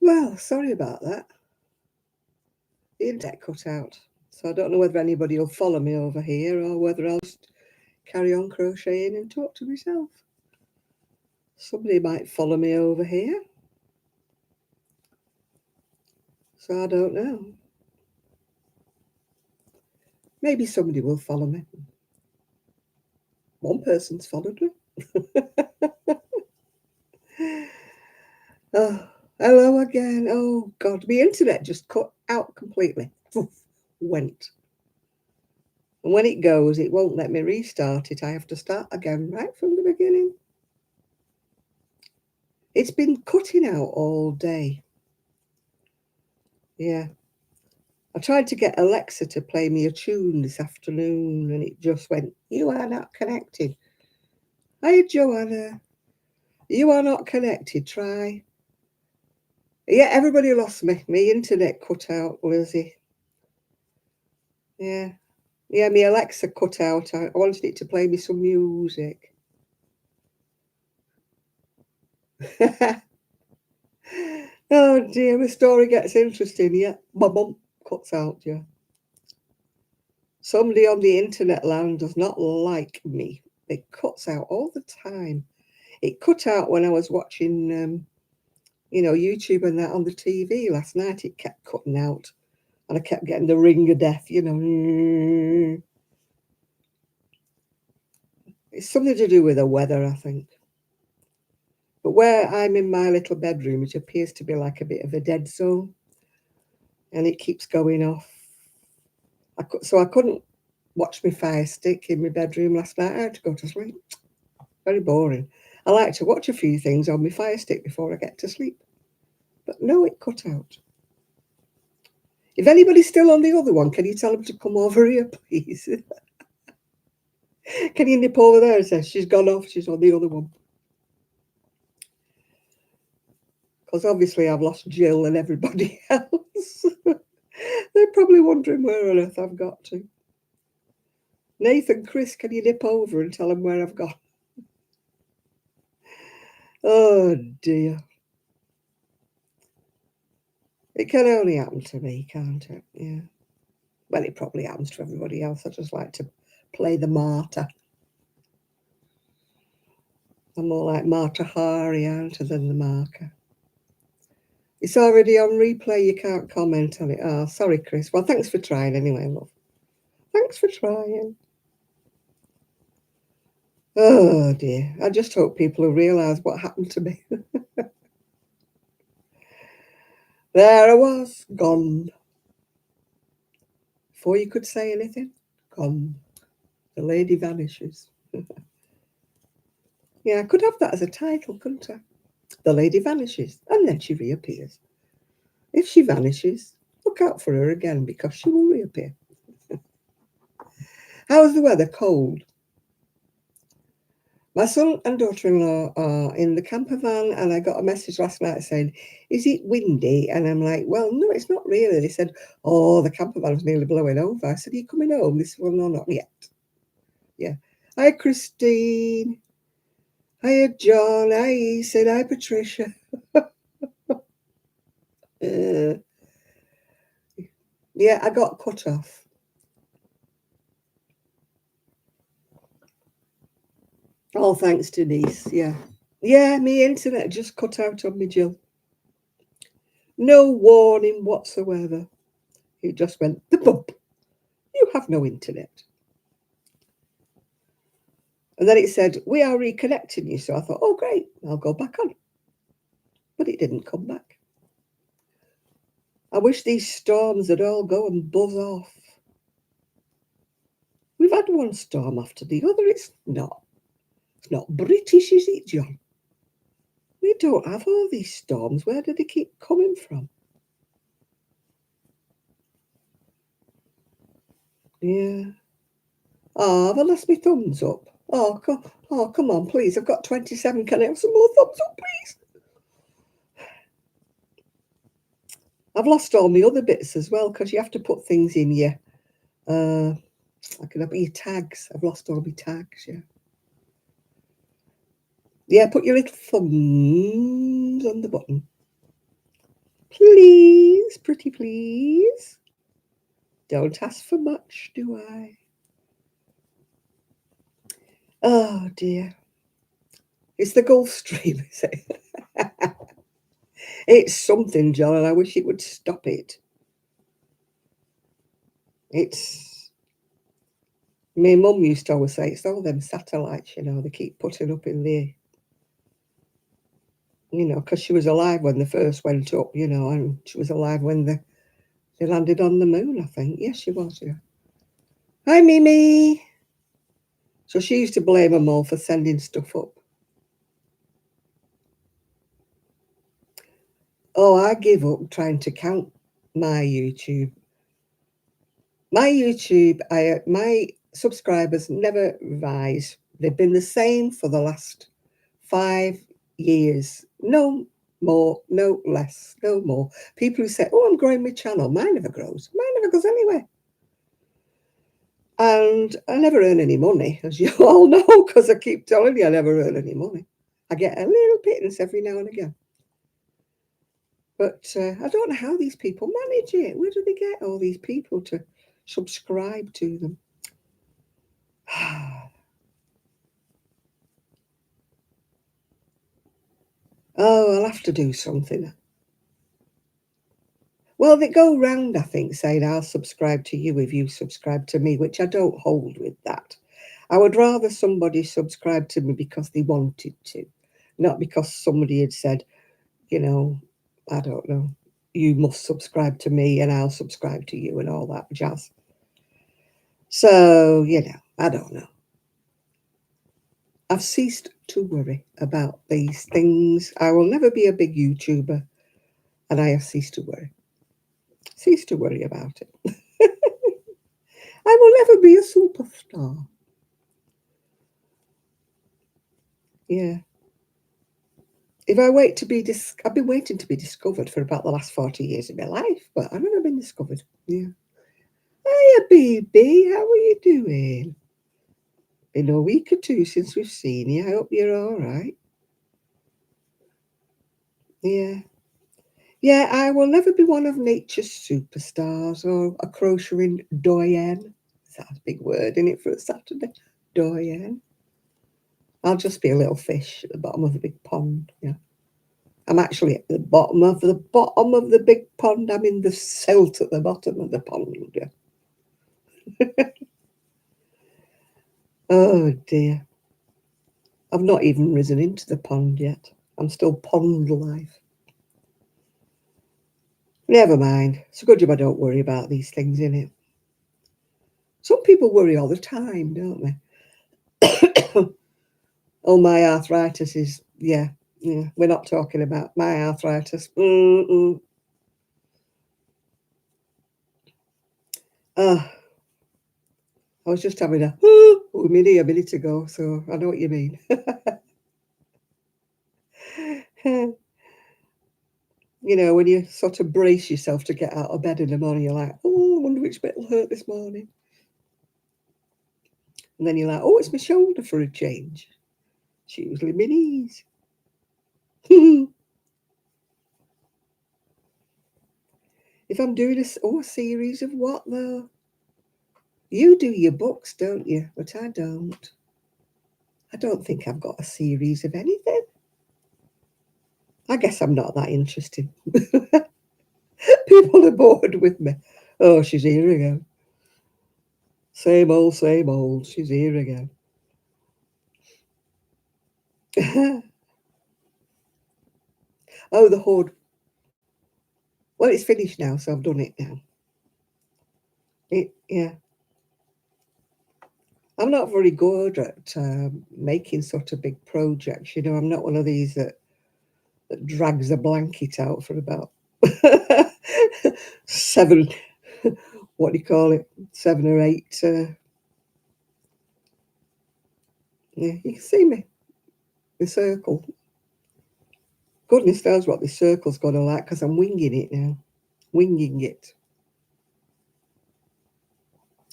Well, sorry about that. The internet cut out. So I don't know whether anybody will follow me over here or whether I'll just carry on crocheting and talk to myself. Somebody might follow me over here. So I don't know. Maybe somebody will follow me. One person's followed me. Oh, hello again. Oh, God. The internet just cut out completely. Went. And when it goes, it won't let me restart it. I have to start again right from the beginning. It's been cutting out all day. Yeah. I tried to get Alexa to play me a tune this afternoon and it just went, "You are not connected." Hi, Joanna. You are not connected. Try. Yeah, everybody lost me. My internet cut out, Lizzie. Yeah. Yeah, my Alexa cut out. I wanted it to play me some music. Oh dear, the story gets interesting. Yeah, my mum cuts out. Yeah. Somebody on the internet land does not like me. It cuts out all the time. It cut out when I was watching, YouTube and that on the TV last night. It kept cutting out, and I kept getting the ring of death. It's something to do with the weather, I think. But where I'm in my little bedroom, it appears to be like a bit of a dead zone, and it keeps going off. So I couldn't watch my Fire Stick in my bedroom last night. I had to go to sleep. Very boring. I like to watch a few things on my Fire Stick before I get to sleep. But no, it cut out. If anybody's still on the other one, can you tell them to come over here, please? Can you nip over there and say, she's gone off, she's on the other one? Because obviously I've lost Jill and everybody else. They're probably wondering where on earth I've got to. Nathan, Chris, can you nip over and tell them where I've gone? Oh, dear. It can only happen to me, can't it? Yeah. Well, it probably happens to everybody else. I just like to play the martyr. I'm more like Marta Hari, aren't I, than the marker. It's already on replay. You can't comment on it. Oh, sorry, Chris. Well, thanks for trying anyway, love. Thanks for trying. Oh, dear. I just hope people will realise what happened to me. There I was, gone. Before you could say anything, gone. The lady vanishes. Yeah, I could have that as a title, couldn't I? The lady vanishes, and then she reappears. If she vanishes, look out for her again because she will reappear. How's the weather? Cold. My son and daughter-in-law are in the camper van, and I got a message last night saying, "Is it windy?" And I'm like, "Well, no, it's not really." They said, "Oh, the camper van's nearly blowing over." I said, "Are you coming home?" They said, "Well, no, not yet." Yeah. Hi, Christine. Hiya, John. Hi, Ethan. Hi, Patricia. Uh, yeah, I got cut off. Oh, thanks, Denise. Yeah. Yeah, me internet just cut out on me, Jill. No warning whatsoever. It just went, the bump. You have no internet. And then it said, we are reconnecting you. So I thought, oh, great, I'll go back on. But it didn't come back. I wish these storms would all go and buzz off. We've had one storm after the other. It's not British, is it, John? We don't have all these storms. Where do they keep coming from? Yeah. Oh, have I lost my thumbs up? Come on, please. I've got 27. Can I have some more thumbs up, please? I've lost all my other bits as well because you have to put things in your, I can have your tags. I've lost all my tags, yeah. Yeah, put your little thumbs on the button. Please, pretty please. Don't ask for much, do I? Oh dear. It's the Gulf Stream, is it? It's something, John, and I wish it would stop it. It's... My mum used to always say, it's all them satellites, you know, they keep putting up in the... You know, because she was alive when they first went up, you know, and she was alive when they landed on the moon, I think. Yes, she was, yeah. Hi, Mimi. So she used to blame them all for sending stuff up. Oh, I give up trying to count my YouTube. My subscribers never rise. They've been the same for the last 5 years. No more, no less, no more. People who say, oh, I'm growing my channel. Mine never grows. Mine never goes anywhere. And I never earn any money, as you all know, because I keep telling you I never earn any money. I get a little pittance every now and again. But I don't know how these people manage it. Where do they get all these people to subscribe to them? Oh, I'll have to do something. Well, they go round, I think, saying I'll subscribe to you if you subscribe to me, which I don't hold with that. I would rather somebody subscribe to me because they wanted to, not because somebody had said, you know, I don't know, you must subscribe to me and I'll subscribe to you and all that jazz. So, you know, I don't know. I've ceased to worry about these things. I will never be a big YouTuber, and I have ceased to worry. Cease to worry about it. I will never be a superstar. Yeah. If I wait to be I've been waiting to be discovered for about the last 40 years of my life, but I've never been discovered. Yeah. Hiya, baby. How are you doing? Been a week or two since we've seen you. I hope you're all right. Yeah. Yeah, I will never be one of nature's superstars or a crocheting doyenne. That's a big word, isn't it, for a Saturday? Doyenne. I'll just be a little fish at the bottom of the big pond. Yeah. I'm actually at the bottom of the big pond. I'm in the silt at the bottom of the pond. Yeah. Oh dear. I've not even risen into the pond yet. I'm still pond life. Never mind. It's a good job I don't worry about these things, innit? Some people worry all the time, don't they? Oh, my arthritis is, yeah, we're not talking about my arthritis. I was just having a mini a minute ago, so I know what you mean. You know, when you sort of brace yourself to get out of bed in the morning, you're like, oh, I wonder which bit will hurt this morning. And then you're like, oh, it's my shoulder for a change. It's usually my knees. If I'm doing a series of what, though? You do your books, don't you? But I don't. I don't think I've got a series of anything. I guess I'm not that interesting. People are bored with me. Oh, she's here again. Same old, same old. She's here again. Oh, the Horde. Well, it's finished now, so I've done it now. Yeah. I'm not very good at making sort of big projects. You know, I'm not one of these that drags a blanket out for about 7, what do you call it, 7 or 8. Yeah, you can see me, the circle. Goodness knows what this circle's going to like because I'm winging it now. Winging it.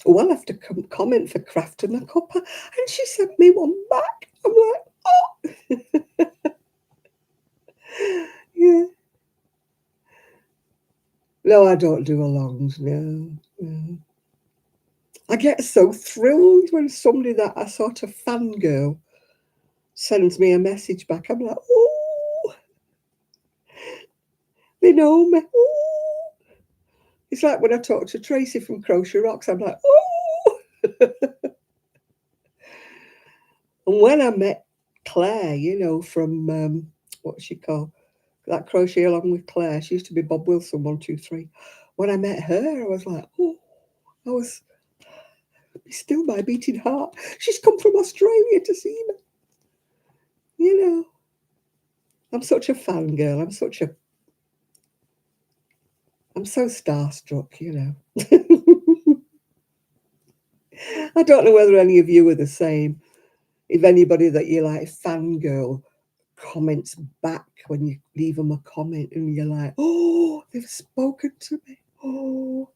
Oh, I'll have to comment for Craft and a Cuppa. And she sent me one back. I'm like, oh. Yeah. No, I don't do alongs, no, no. I get so thrilled when somebody that I sort of fangirl sends me a message back. I'm like, oh, they know me. Ooh. It's like when I talk to Tracy from Crochet Rocks, I'm like, oh. And when I met Claire, you know, from what's she called? That Crochet Along with Claire. She used to be Bob Wilson 123. When I met her, I was like, oh, I was still my beating heart. She's come from Australia to see me. You know, I'm such a fangirl. I'm so starstruck, you know. I don't know whether any of you are the same. If anybody that you like fangirl comments back when you leave them a comment and you're like, oh, they've spoken to me. Oh,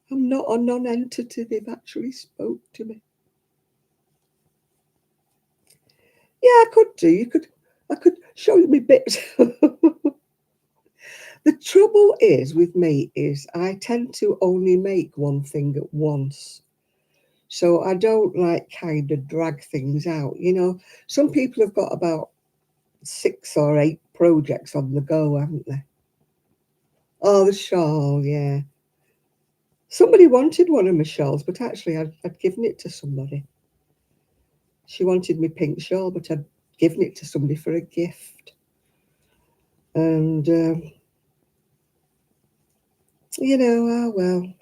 I'm not a non-entity. They've actually spoke to me. Yeah, I could do. I could show you my bits. The trouble is with me is I tend to only make one thing at once. So I don't like kind of drag things out. You know, some people have got about 6 or 8 projects on the go, haven't they? Oh, the shawl, yeah. Somebody wanted one of my shawls, but actually I'd given it to somebody. She wanted my pink shawl, but I'd given it to somebody for a gift. And, you know, oh well.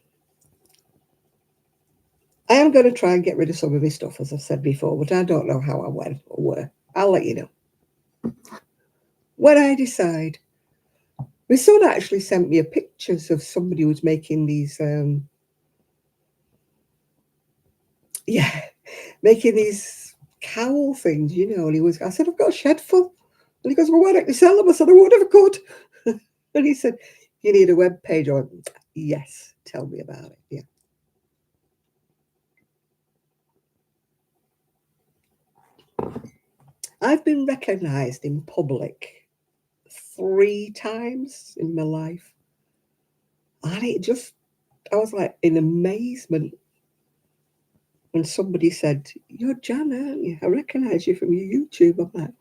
I am going to try and get rid of some of my stuff, as I've said before, but I don't know how I went or where. I'll let you know. When I decide. My son actually sent me a pictures of somebody who was making these, yeah, making these cowl things, you know. And I said, I've got a shed full. And he goes, well, why don't you sell them? I said, I would if I could. And he said, you need a web page. I went, yes, tell me about it. Yeah. I've been recognized in public 3 times in my life. And I was like in amazement when somebody said, you're Jan, aren't you? I recognize you from your YouTube. I'm like,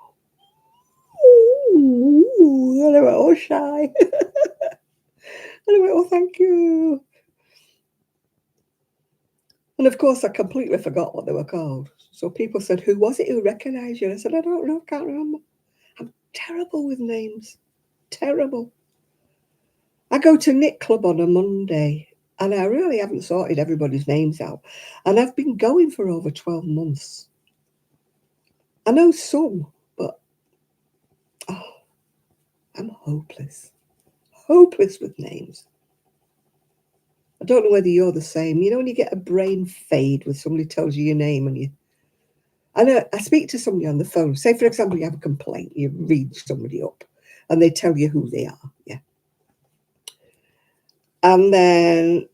ooh, and I went, oh, shy. And I went, oh, thank you. And of course, I completely forgot what they were called. So people said, who was it who recognised you? And I said, I don't know, can't remember. I'm terrible with names. Terrible. I go to Knit Club on a Monday and I really haven't sorted everybody's names out. And I've been going for over 12 months. I know some, but oh, I'm hopeless. Hopeless with names. I don't know whether you're the same. You know, when you get a brain fade when somebody tells you your name and I speak to somebody on the phone. Say, for example, you have a complaint, you read somebody up and they tell you who they are. Yeah. And then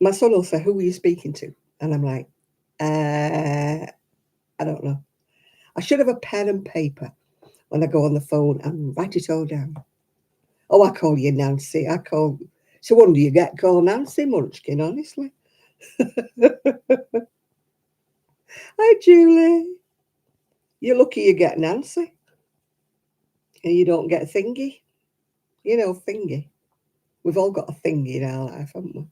my son will say, who are you speaking to? And I'm like, I don't know. I should have a pen and paper when I go on the phone and write it all down. Oh, I call you Nancy. It's a wonder you get called Nancy Munchkin, honestly. Hi, Julie. You're lucky you get Nancy and you don't get Thingy. You know, Thingy. We've all got a Thingy in our life, haven't we?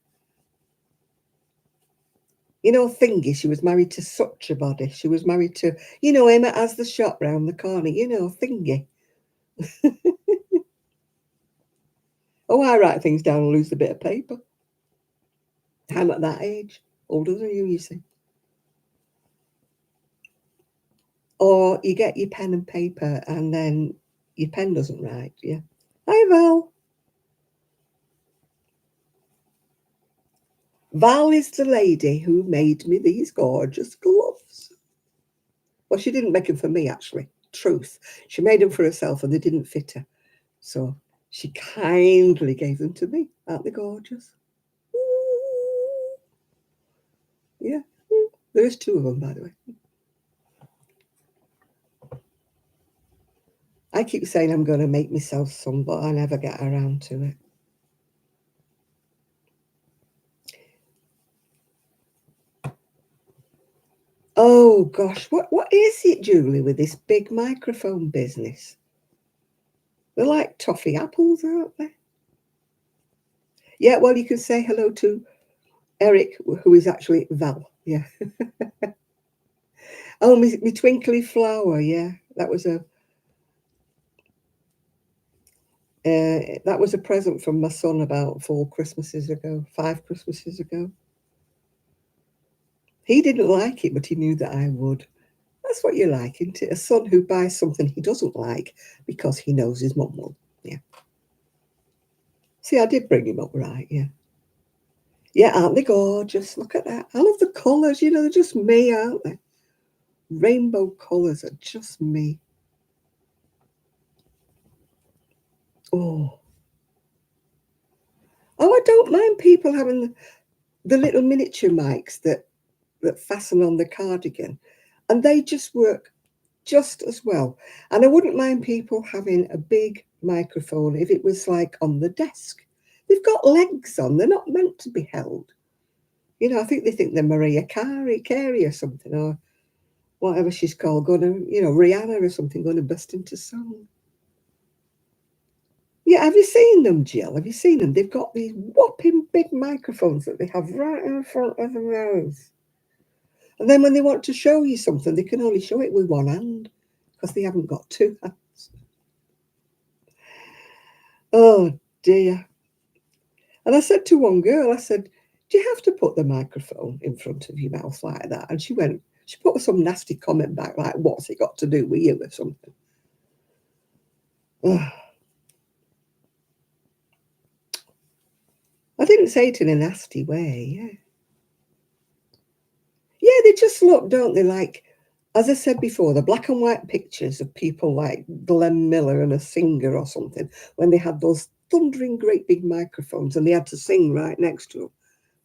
You know, Thingy, she was married to such a body. She was married to, you know, Emma has the shop round the corner. You know, Thingy. Oh, I write things down and lose a bit of paper. I'm at that age. Older than you see. Or you get your pen and paper and then your pen doesn't write. Yeah. Hi, Val. Val is the lady who made me these gorgeous gloves. Well, she didn't make them for me, actually. Truth. She made them for herself and they didn't fit her. So she kindly gave them to me. Aren't they gorgeous? Ooh. Yeah. There is 2 of them, by the way. I keep saying I'm going to make myself some, but I never get around to it. gosh, what is it, Julie, with this big microphone business? They're like toffee apples, aren't they? Yeah, well, you can say hello to Eric, who is actually Val. Yeah. Oh, me twinkly flower. Yeah, that was a present from my son about 4 Christmases ago, 5 Christmases ago. He didn't like it, but he knew that I would. That's what you like, isn't it? A son who buys something he doesn't like because he knows his mum will. Yeah. See, I did bring him up right, yeah. Yeah, aren't they gorgeous? Look at that. I love the colours, they're just me, aren't they? Rainbow colours are just me. Oh. Oh, I don't mind people having the little miniature mics that fasten on the cardigan, and they just work just as well. And I wouldn't mind people having a big microphone if it was like on the desk. They've got legs on, they're not meant to be held. I think they think they're Mariah Carey or something, or whatever she's called, going to, Rihanna or something, going to burst into song. Yeah, have you seen them, Jill? Have you seen them? They've got these whopping big microphones that they have right in front of their mouth. And then when they want to show you something, they can only show it with one hand because they haven't got two hands. Oh, dear. And I said to one girl, I said, do you have to put the microphone in front of your mouth like that? And she put some nasty comment back, like, what's it got to do with you or something? Ugh. I didn't say it in a nasty way, yeah. Yeah, they just look, don't they, like, as I said before, the black and white pictures of people like Glenn Miller and a singer or something, when they had those thundering great big microphones and they had to sing right next to them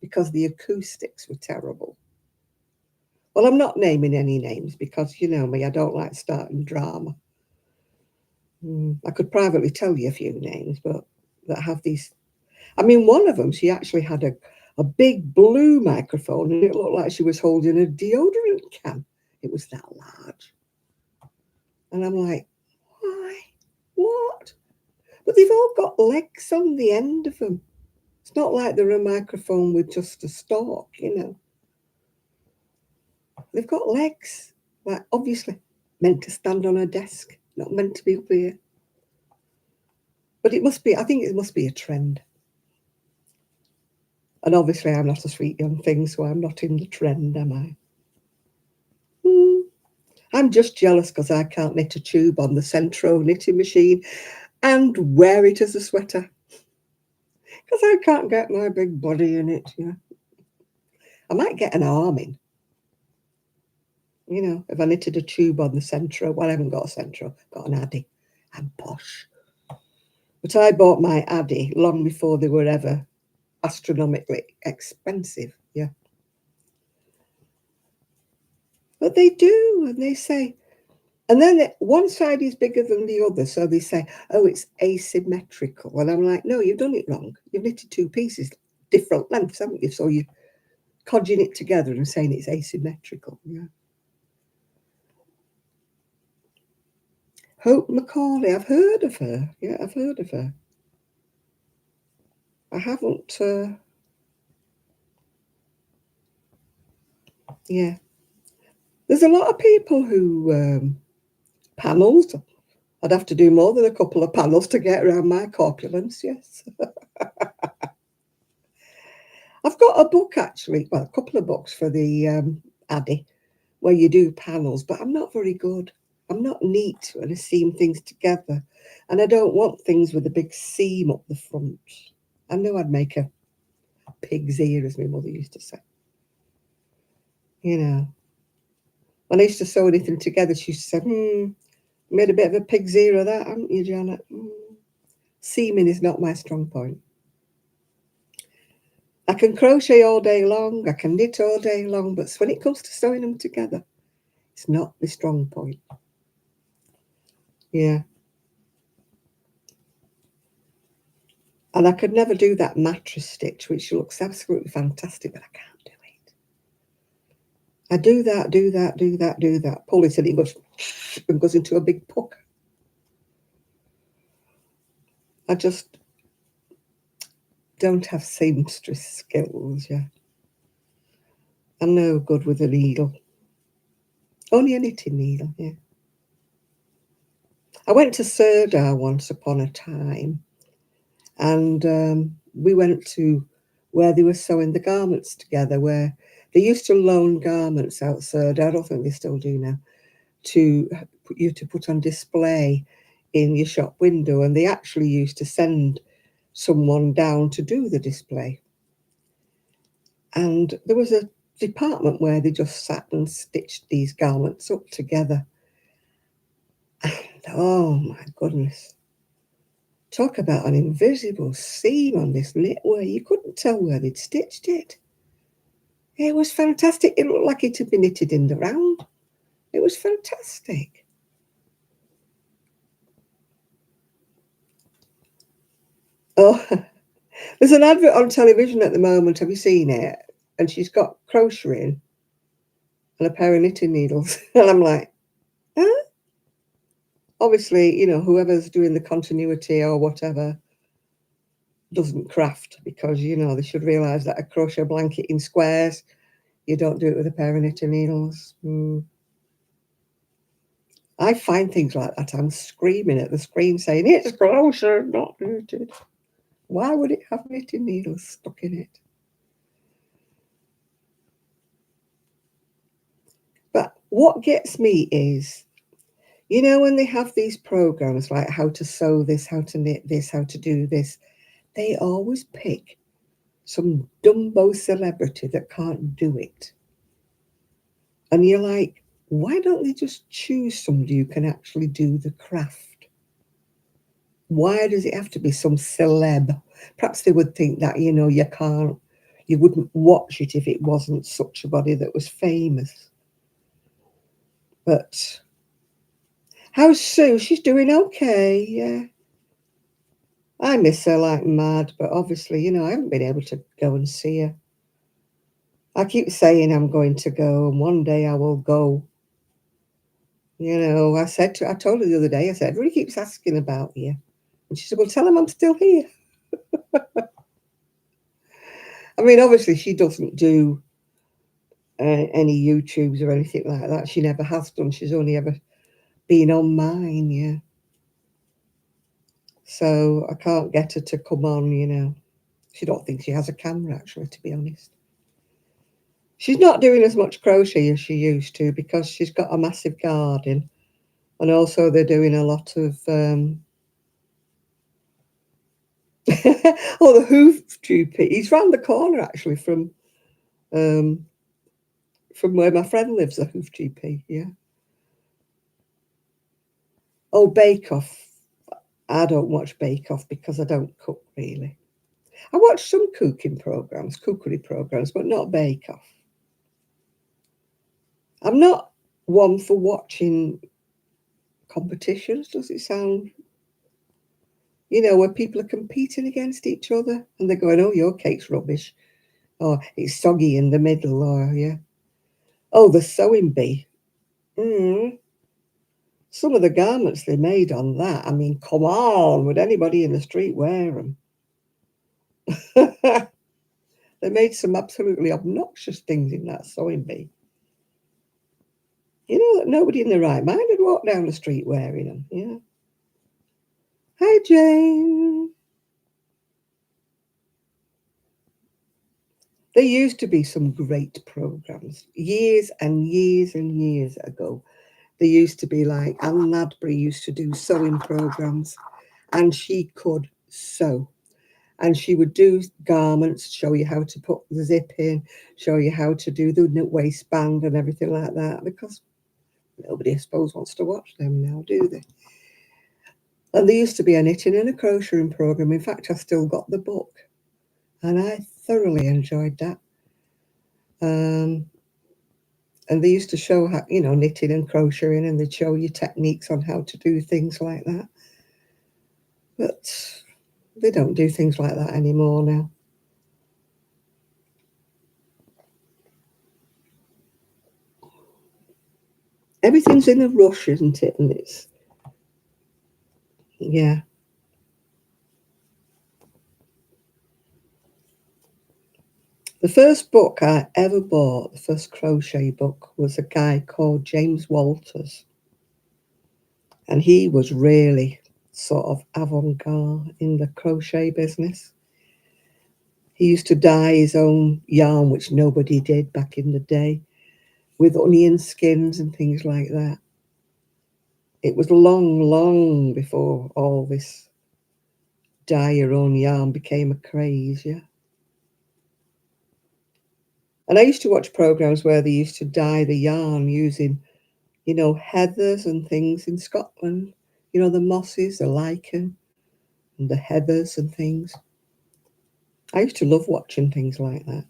because the acoustics were terrible. Well, I'm not naming any names because you know me, I don't like starting drama. I could privately tell you a few names, but that have these. I mean, one of them, she actually had a big blue microphone and it looked like she was holding a deodorant can. It was that large. And I'm like, why? What? But they've all got legs on the end of them. It's not like they're a microphone with just a stalk, They've got legs. Like, obviously, meant to stand on a desk, not meant to be up here. But I think it must be a trend. And obviously, I'm not a sweet young thing, so I'm not in the trend, am I? I'm just jealous because I can't knit a tube on the Centro knitting machine and wear it as a sweater. Because I can't get my big body in it, I might get an arm in. If I knitted a tube on the Centro. Well, I haven't got a Centro, got an Addi. I'm posh. But I bought my Addi long before they were ever astronomically expensive, yeah. But they do, and they say, and then one side is bigger than the other, so they say, oh, it's asymmetrical. And I'm like, no, you've done it wrong. You've knitted two pieces, different lengths, haven't you? So you're codging it together and saying it's asymmetrical, yeah. Hope Macaulay, I've heard of her. Yeah, I've heard of her. I haven't, yeah. There's a lot of people who, panels, I'd have to do more than a couple of panels to get around my corpulence, yes. I've got a book, actually, well, a couple of books for the Addi, where you do panels, but I'm not very good. I'm not neat when I seam things together, and I don't want things with a big seam up the front. I know I'd make a pig's ear, as my mother used to say. When I used to sew anything together, she used to say, made a bit of a pig's ear of that, haven't you, Janet? Seaming is not my strong point. I can crochet all day long, I can knit all day long, but when it comes to sewing them together, it's not my strong point. Yeah. And I could never do that mattress stitch, which looks absolutely fantastic, but I can't do it. I do that, do that, do that, do that. Pull it and it goes into a big puck. I just don't have seamstress skills, yeah. I'm no good with a needle. Only a knitting needle, yeah. I went to Sirdar once upon a time, and we went to where they were sewing the garments together, where they used to loan garments out Sirdar, I don't think they still do now, to put on display in your shop window, and they actually used to send someone down to do the display. And there was a department where they just sat and stitched these garments up together. And oh my goodness, talk about an invisible seam on this knitwear. You couldn't tell where they'd stitched it. It was fantastic. It looked like it had been knitted in the round. It was fantastic. Oh, there's an advert on television at the moment. Have you seen it? And she's got crocheting and a pair of knitting needles. And I'm like, huh? Obviously, whoever's doing the continuity or whatever doesn't craft, because, they should realise that a crochet blanket in squares, you don't do it with a pair of knitting needles. I find things like that. I'm screaming at the screen saying, it's crochet, not knitted. Why would it have knitting needles stuck in it? But what gets me is, when they have these programs like how to sew this, how to knit this, how to do this, they always pick some Dumbo celebrity that can't do it. And you're like, why don't they just choose somebody who can actually do the craft? Why does it have to be some celeb? Perhaps they would think that, you wouldn't watch it if it wasn't such a body that was famous. But how's Sue? She's doing okay, yeah. I miss her like mad, but obviously, I haven't been able to go and see her. I keep saying I'm going to go, and one day I will go. I told her the other day, I said, everybody keeps asking about you. And she said, well, tell him I'm still here. I mean, obviously, she doesn't do any YouTubes or anything like that. She never has done. She's only ever been on mine, yeah. So I can't get her to come on. She don't think she has a camera, actually, to be honest. She's not doing as much crochet as she used to because she's got a massive garden. And also they're doing a lot of the hoof GP. He's round the corner actually from where my friend lives, a hoof GP, yeah. Oh, Bake Off. I don't watch Bake Off because I don't cook really. I watch some cookery programs, but not Bake Off. I'm not one for watching competitions, does it sound? Where people are competing against each other and they're going, oh, your cake's rubbish. Or it's soggy in the middle, or, yeah. Oh, the sewing bee. Some of the garments they made on that, I mean, come on, would anybody in the street wear them? They made some absolutely obnoxious things in that sewing bee. That nobody in their right mind would walk down the street wearing them, yeah. Hi, Jane. There used to be some great programs years and years and years ago. There used to be like Anne Ladbury used to do sewing programs, and she could sew. And she would do garments, show you how to put the zip in, show you how to do the waistband and everything like that, because nobody, I suppose, wants to watch them now, do they? And there used to be a knitting and a crocheting program. In fact, I've still got the book, and I thoroughly enjoyed that. And they used to show how, knitting and crocheting, and they'd show you techniques on how to do things like that. But they don't do things like that anymore now. everything's in a rush, isn't it? And it's, yeah. The first book I ever bought, the first crochet book, was a guy called James Walters. And he was really sort of avant-garde in the crochet business. He used to dye his own yarn, which nobody did back in the day, with onion skins and things like that. It was long, long before all this dye your own yarn became a craze, yeah. And I used to watch programs where they used to dye the yarn using, heathers and things in Scotland. The mosses, the lichen, and the heathers and things. I used to love watching things like that.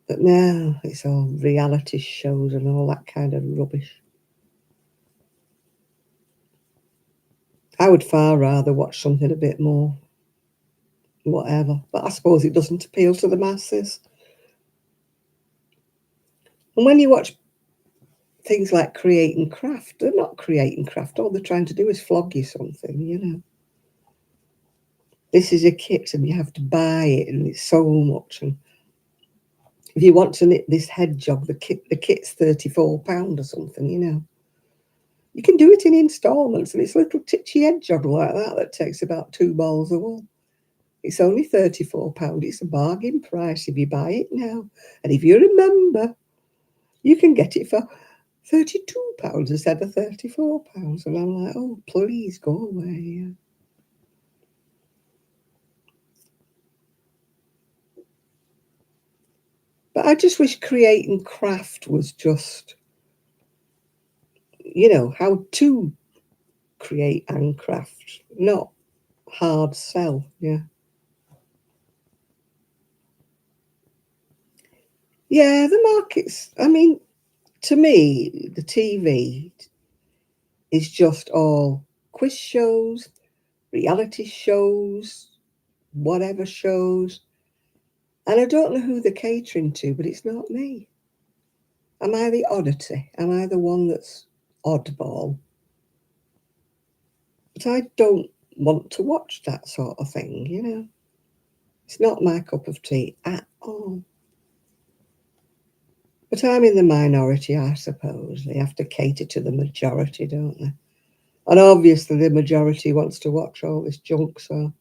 But now it's all reality shows and all that kind of rubbish. I would far rather watch something a bit more whatever. But I suppose it doesn't appeal to the masses. And when you watch things like Create and Craft, they're not creating craft. All they're trying to do is flog you something. This is a kit and you have to buy it and it's so much. And if you want to knit this hedgehog, the kit's £34 or something. You can do it in installments, and it's a little titchy hedgehog like that takes about 2 balls of wool. It's only £34. It's a bargain price if you buy it now. And if you remember, you can get it for £32 instead of £34. And I'm like, oh, please go away. But I just wish Create and Craft was just, how to create and craft, not hard sell. Yeah. Yeah, the markets, to me, the TV is just all quiz shows, reality shows, whatever shows. And I don't know who they're catering to, but it's not me. Am I the oddity? Am I the one that's oddball? But I don't want to watch that sort of thing. It's not my cup of tea at all. But I'm in the minority, I suppose. They have to cater to the majority, don't they? And obviously the majority wants to watch all this junk, so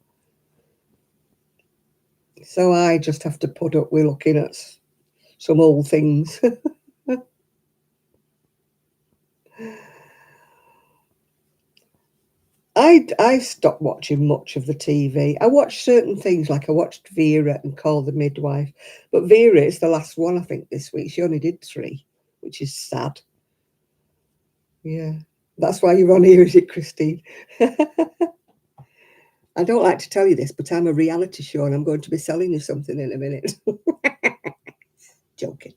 I just have to put up with looking at some old things. I stopped watching much of the TV. I watched certain things, like I watched Vera and Call the Midwife. But Vera is the last one, I think, this week. She only did 3, which is sad. Yeah. That's why you're on here, is it, Christine? I don't like to tell you this, but I'm a reality show and I'm going to be selling you something in a minute. Joking.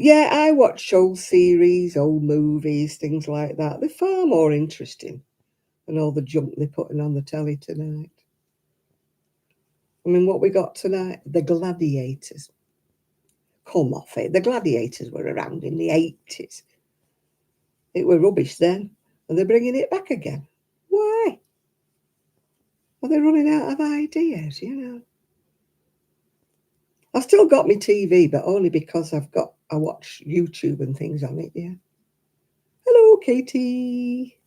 Yeah, I watch old series, old movies, things like that. They're far more interesting than all the junk they're putting on the telly tonight. What we got tonight? The Gladiators. Come off it. The Gladiators were around in the 80s. It were rubbish then, and they're bringing it back again. Why? Are they running out of ideas? I've still got my TV, but only because I watch YouTube and things on it, yeah. Hello, Katie.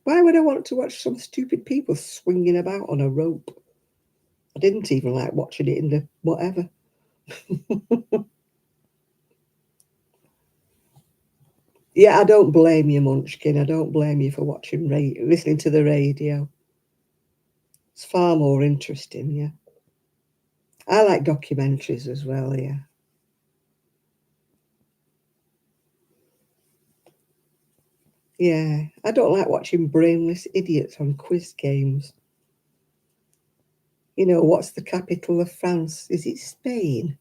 Why would I want to watch some stupid people swinging about on a rope? I didn't even like watching it in the whatever. Yeah, I don't blame you, Munchkin. I don't blame you for listening to the radio. It's far more interesting, yeah. I like documentaries as well, yeah. Yeah, I don't like watching brainless idiots on quiz games. What's the capital of France? Is it Spain?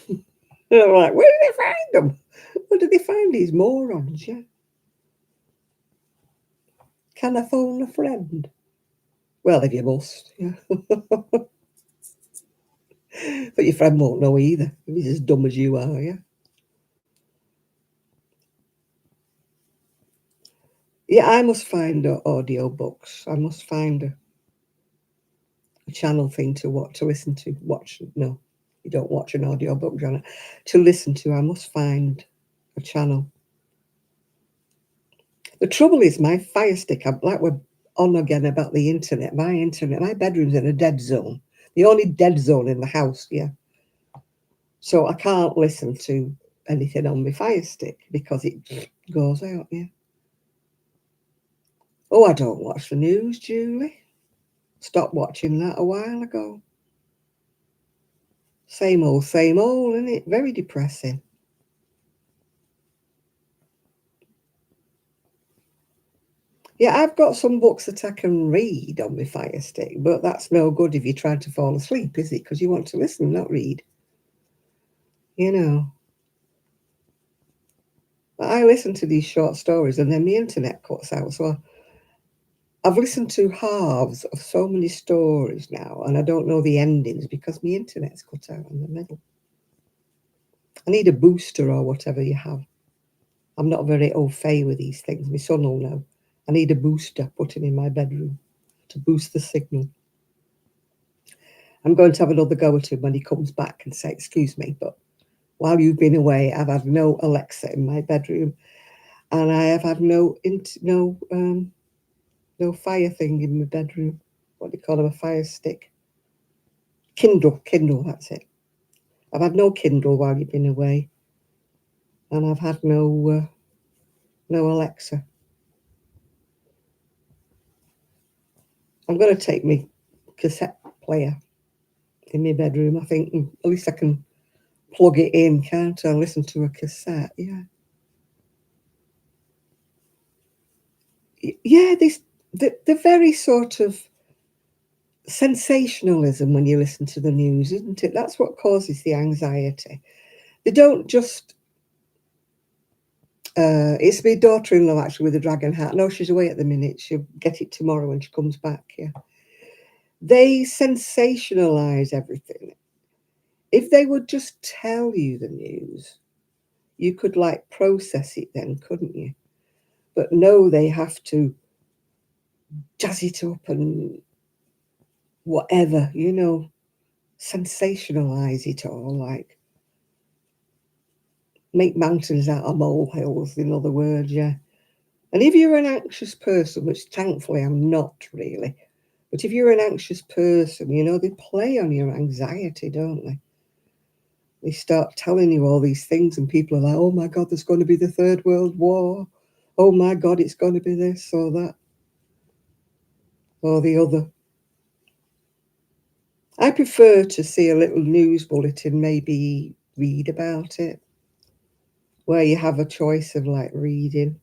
And I'm like, where did they find them? Where did they find these morons, yeah? Can I phone a friend? Well, if you must, yeah. But your friend won't know either. He's as dumb as you are, yeah? Yeah, I must find audio books. I must find a channel thing to watch, to listen to. Watch, no, you don't watch an audio book, John. To listen to, I must find a channel. The trouble is, my Fire Stick, like we're on again about the internet, my bedroom's in a dead zone. The only dead zone in the house, yeah. So I can't listen to anything on my Fire Stick because it goes out, yeah. Oh, I don't watch the news, Julie. Stopped watching that a while ago. Same old, isn't it? Very depressing. Yeah, I've got some books that I can read on my Fire Stick, but that's no good if you're trying to fall asleep, is it? Because you want to listen, not read. You know. I listen to these short stories and then the internet cuts out. So I've listened to halves of so many stories now and I don't know the endings because my internet's cut out in the middle. I need a booster or whatever you have. I'm not very au fait with these things. My son will know. I need a booster putting in my bedroom to boost the signal. I'm going to have another go at him when he comes back and say, excuse me, but while you've been away, I've had no Alexa in my bedroom and I have had no fire thing in my bedroom. What do you call them? A Fire Stick. Kindle, that's it. I've had no Kindle while you've been away. And I've had no Alexa. I'm going to take my cassette player in my bedroom, I think. At least I can plug it in, can't I? Listen to a cassette, yeah. Yeah, the very sort of sensationalism when you listen to the news, isn't it? That's what causes the anxiety. They don't just it's my daughter-in-law actually with the dragon hat. No, she's away at the minute. She'll get it tomorrow when she comes back, yeah. They sensationalize everything. If they would just tell you the news, you could like process it then, couldn't you? But no, they have to jazz it up and whatever, sensationalize it all, like make mountains out of molehills, in other words, yeah. And if you're an anxious person, which thankfully I'm not really, but if you're an anxious person, they play on your anxiety, don't they? They start telling you all these things, and people are like, oh my God, there's going to be the Third World War. Oh my God, it's going to be this or that or the other. I prefer to see a little news bulletin, maybe read about it, where you have a choice of like reading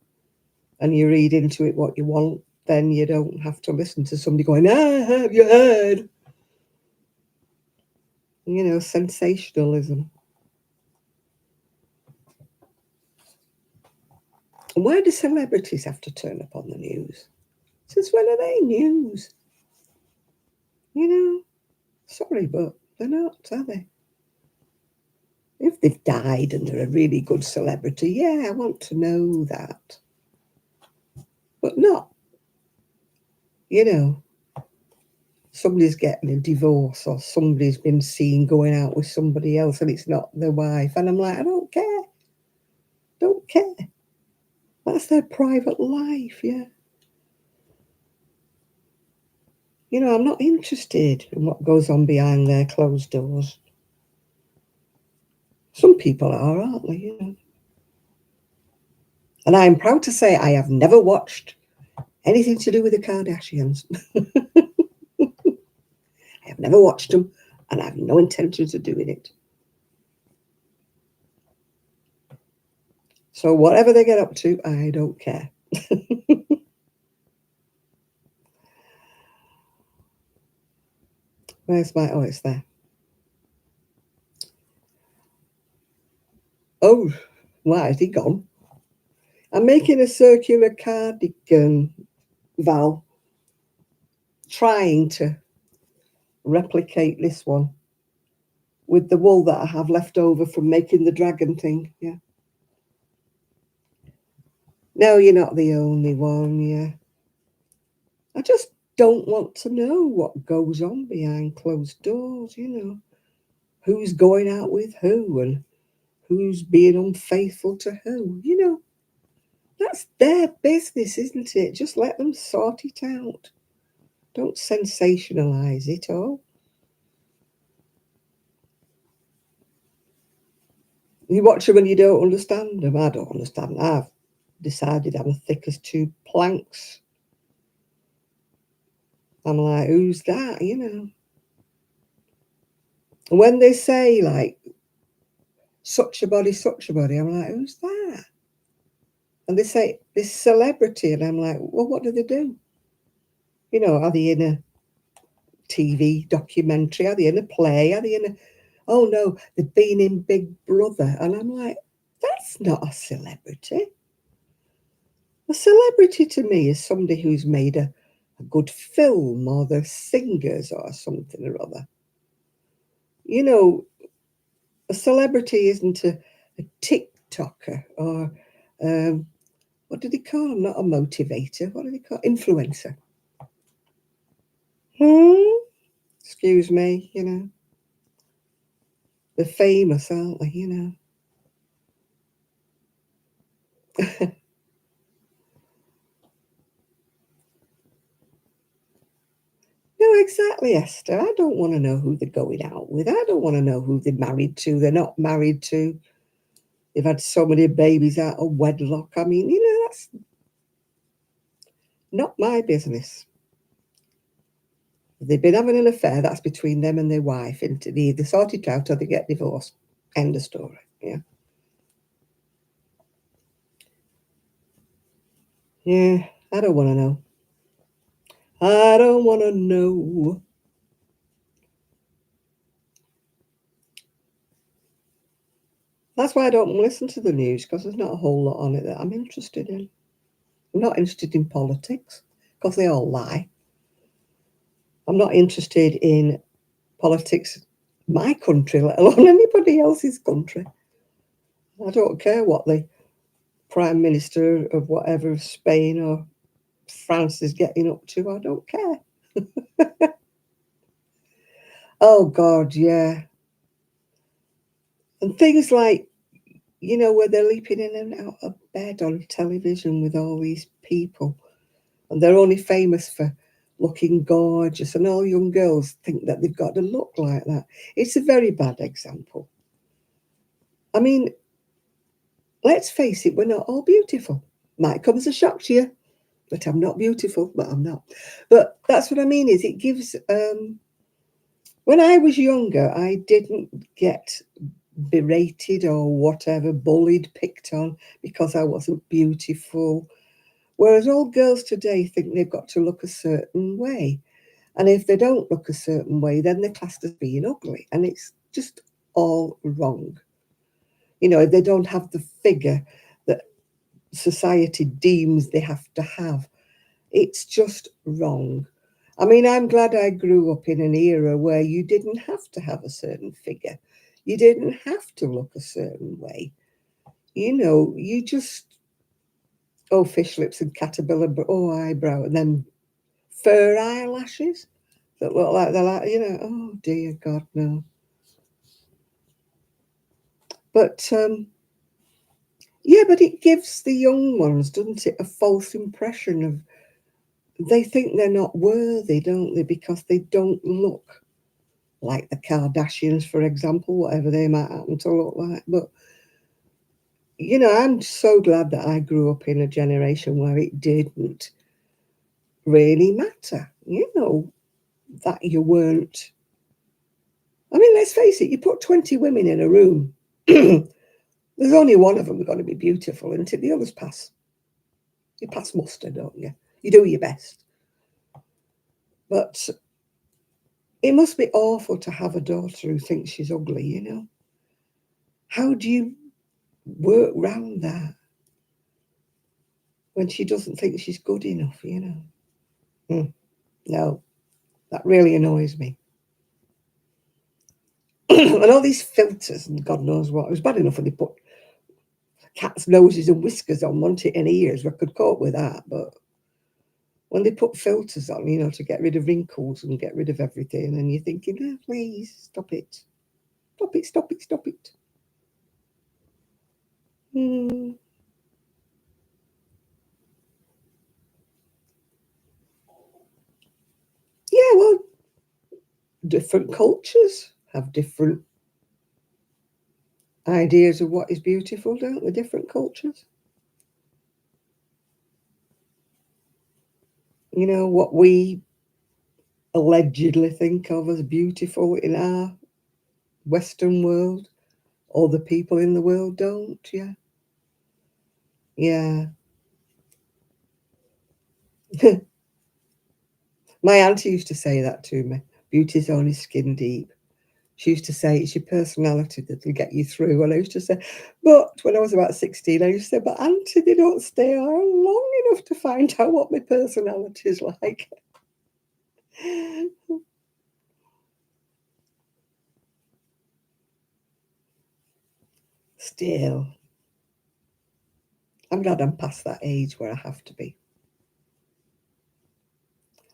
and you read into it what you want. Then you don't have to listen to somebody going, have you heard? Sensationalism. And why do celebrities have to turn up on the news? Since when are they news? Sorry, but they're not, are they? If they've died and they're a really good celebrity, yeah, I want to know that. But not, somebody's getting a divorce or somebody's been seen going out with somebody else and it's not their wife. And I'm like, I don't care. Don't care. That's their private life, yeah. I'm not interested in what goes on behind their closed doors. Some people are, aren't they, And I'm proud to say I have never watched anything to do with the Kardashians. I have never watched them, and I have no intentions of doing it. So whatever they get up to, I don't care. Where's my... Oh, it's there. Oh, why is he gone? I'm making a circular cardigan, Val, trying to replicate this one. with the wool that I have left over from making the dragon thing. Yeah. No, you're not the only one. Yeah. I just don't want to know what goes on behind closed doors, who's going out with who and who's being unfaithful to who, That's their business, isn't it? Just let them sort it out. Don't sensationalise it all. You watch them and you don't understand them. I don't understand. I've decided I'm as thick as two planks. I'm like, who's that, And when they say, like, such a body, I'm like, who's that? And they say, this celebrity. And I'm like, well, what do they do? Are they in a TV documentary? Are they in a play? Are they in a... Oh, no, they've been in Big Brother. And I'm like, that's not a celebrity. A celebrity to me is somebody who's made a good film, or they're singers or something or other. A celebrity isn't a TikToker or, what do they call them? Not a motivator. What do they call influencer? Excuse me, They're famous, aren't they, No, exactly, Esther. I don't want to know who they're going out with. I don't want to know who they're married to, they're not married to. They've had so many babies out of wedlock. I mean, that's not my business. If they've been having an affair, that's between them and their wife. And they either sort it out or they get divorced. End of story. Yeah. Yeah, I don't want to know. I don't want to know. That's why I don't listen to the news, because there's not a whole lot on it that I'm interested in. I'm not interested in politics, because they all lie. I'm not interested in politics, my country, let alone anybody else's country. I don't care what the Prime Minister of whatever, Spain or France, is getting up to. I don't care. Oh, God, yeah. And things like, where they're leaping in and out of bed on television with all these people. And they're only famous for looking gorgeous. And all young girls think that they've got to look like that. It's a very bad example. I mean, let's face it, we're not all beautiful. Might come as a shock to you, but I'm not beautiful, but I'm not. But that's what I mean, is it gives... when I was younger, I didn't get berated or whatever, bullied, picked on because I wasn't beautiful. Whereas all girls today think they've got to look a certain way. And if they don't look a certain way, then they're classed as being ugly. And it's just all wrong. If they don't have the figure that society deems they have to have, it's just wrong. I mean, I'm glad I grew up in an era where you didn't have to have a certain figure. You didn't have to look a certain way. You just, fish lips and caterpillar, eyebrow, and then fur eyelashes that look like they're like, oh dear God, no. But, yeah, but it gives the young ones, doesn't it, a false impression of, they think they're not worthy, don't they, because they don't look like the Kardashians, for example, whatever they might happen to look like. But, I'm so glad that I grew up in a generation where it didn't really matter, that you weren't. I mean, let's face it, you put 20 women in a room, there's only one of them going to be beautiful, and the others pass. You pass muster, don't you? You do your best. But it must be awful to have a daughter who thinks she's ugly, How do you work round that when she doesn't think she's good enough, No, that really annoys me. And all these filters and God knows what. It was bad enough when they put cats' noses and whiskers on, wasn't it, and ears. I could cope with that, but when they put filters on, to get rid of wrinkles and get rid of everything, and you're thinking, oh, please stop it, stop it, stop it, stop it. Hmm. Yeah, well, different cultures have different ideas of what is beautiful, don't they? Different cultures. What we allegedly think of as beautiful in our Western world, other people in the world don't. Yeah. Yeah. My auntie used to say that to me. Beauty's only skin deep. She used to say it's your personality that will get you through. And I used to say, but when I was about 16, I used to say, but auntie, they don't stay around long enough to find out what my personality is like. Still, I'm glad I'm past that age where I have to be.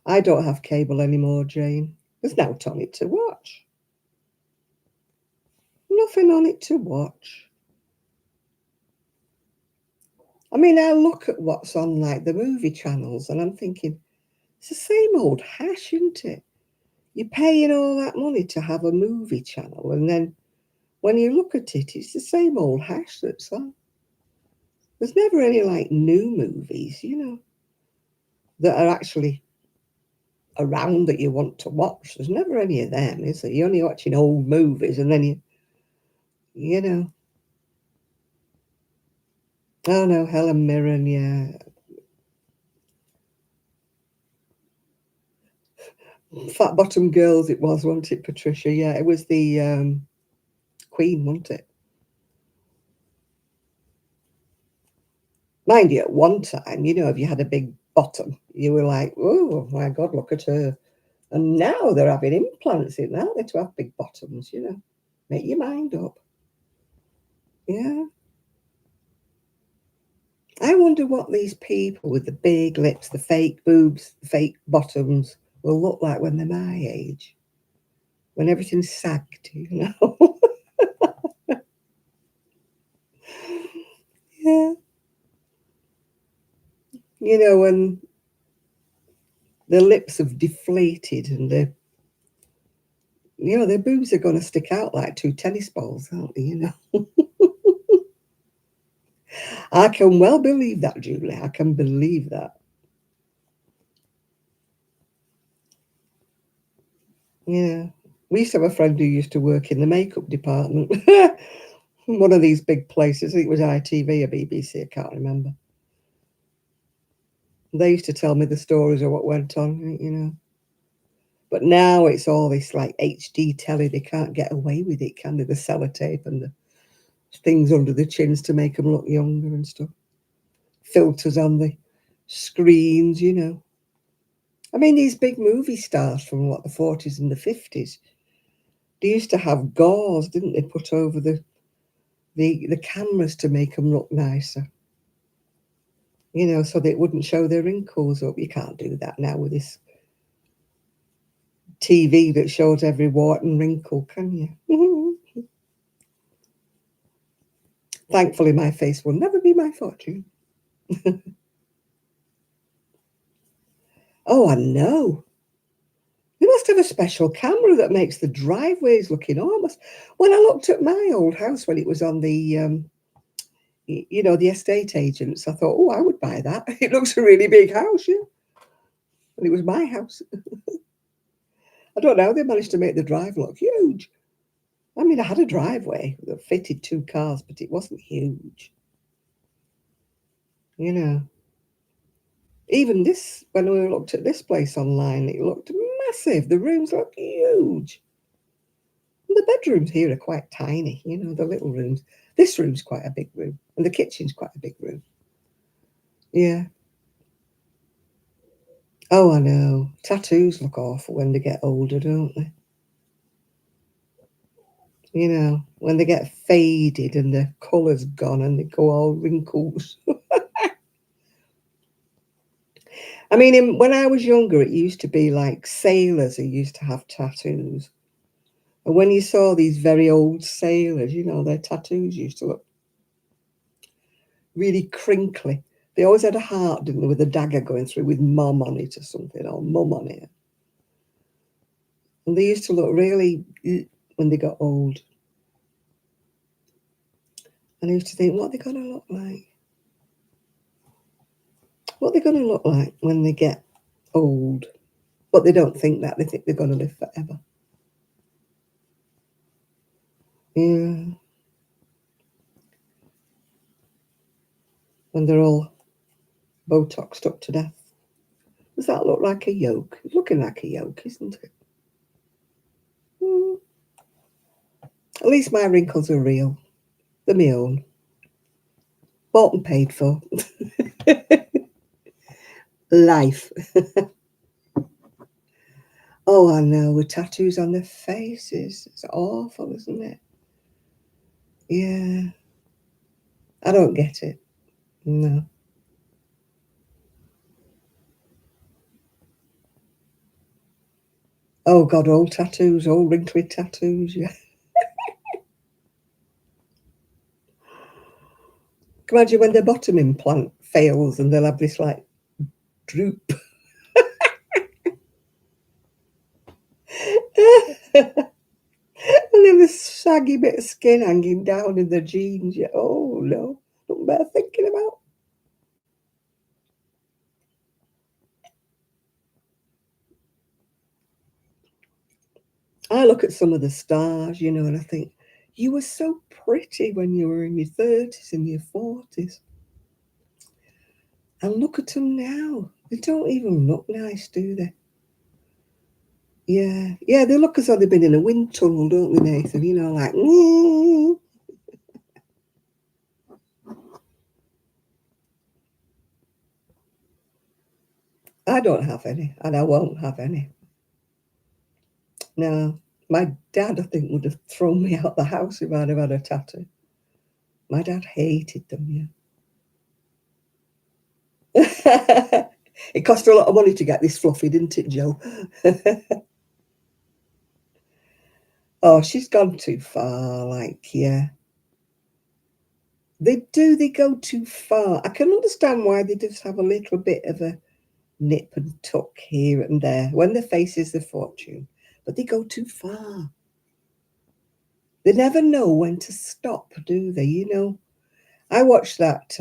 I don't have cable anymore, Jane. There's nothing on it to watch. Nothing on it to watch. I mean, I look at what's on like the movie channels and I'm thinking, it's the same old hash, isn't it? You're paying all that money to have a movie channel, and then when you look at it, it's the same old hash that's on. There's never any like new movies, that are actually around that you want to watch. There's never any of them, is there? You're only watching old movies, and then you know, oh no, Helen Mirren, yeah, Fat Bottom Girls, it was, wasn't it, Patricia? Yeah, it was the Queen, wasn't it? Mind you, at one time, if you had a big bottom, you were like, oh my God, look at her. And now they're having implants in, aren't they, to have big bottoms. Make your mind up. Yeah. I wonder what these people with the big lips, the fake boobs, the fake bottoms will look like when they're my age, when everything's sagged. Yeah. When their lips have deflated and their boobs are going to stick out like two tennis balls, aren't they? I can well believe that, Julie. I can believe that. Yeah. We used to have a friend who used to work in the makeup department. One of these big places. I think it was ITV or BBC, I can't remember. They used to tell me the stories of what went on. But now it's all this like HD telly. They can't get away with it, can they? The sellotape and the things under the chins to make them look younger and stuff. Filters on the screens. I mean, these big movie stars from what, the 40s and the 50s, they used to have gauze, didn't they, put over the cameras to make them look nicer, so they wouldn't show their wrinkles up. You can't do that now with this TV that shows every wart and wrinkle, can you? Thankfully, my face will never be my fortune. Oh, I know. You must have a special camera that makes the driveways look enormous. When I looked at my old house when it was on the estate agents, I thought, oh, I would buy that. It looks a really big house, yeah. And it was my house. I don't know. They managed to make the drive look huge. I mean, I had a driveway that fitted two cars, but it wasn't huge. You know, Even this, when we looked at this place online, it looked massive. The rooms look huge. The bedrooms here are quite tiny, the little rooms. This room's quite a big room, and the kitchen's quite a big room. Yeah. Oh, I know. Tattoos look awful when they get older, don't they? You know, when they get faded and the colour's gone and they go all wrinkles. I mean, when I was younger, it used to be like sailors who used to have tattoos. And when you saw these very old sailors, you know, their tattoos used to look really crinkly. They always had a heart, didn't they, with a dagger going through with mom on it or something, or mum on it. And they used to look really when they got old. And I used to think, what are they going to look like? What are they going to look like when they get old? But they don't think that. They think they're going to live forever. Yeah. When they're all Botoxed up to death. Does that look like a yolk? It's looking like a yolk, isn't it? Mm. At least my wrinkles are real. They're my own. Bought and paid for. Life. Oh, I know. With tattoos on their faces. It's awful, isn't it? Yeah. I don't get it. No. Oh, God, old tattoos, old wrinkly tattoos, yeah. Can you imagine when their bottom implant fails and they'll have this, like, droop. And then this saggy bit of skin hanging down in the jeans. Yeah. Oh, no. Nothing better thinking about. I look at some of the stars, you know, and I think, you were so pretty when you were in your 30s and your 40s. And look at them now. They don't even look nice, do they? Yeah. Yeah, they look as though they've been in a wind tunnel, don't they, Nathan? You know, like, I don't have any, and I won't have any. No. My dad, I think, would have thrown me out the house if I'd have had a tattoo. My dad hated them, yeah. It cost a lot of money to get this fluffy, didn't it, Joe? Oh, she's gone too far, like, yeah. They go too far. I can understand why they just have a little bit of a nip and tuck here and there when the face is the fortune, but they go too far. They never know when to stop, do they? You know, I watched that,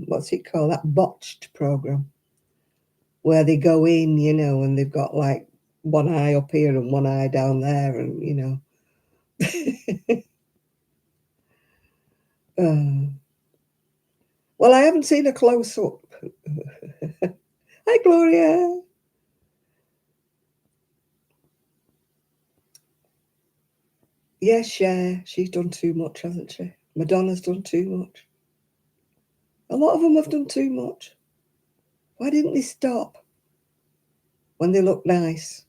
what's it called, that Botched program where they go in, you know, and they've got like one eye up here and one eye down there, and, you know. uh, well, I haven't seen a close up. Hi, Gloria. Yes, yeah, she's done too much, hasn't she? Madonna's done too much. A lot of them have done too much. Why didn't they stop when they look nice?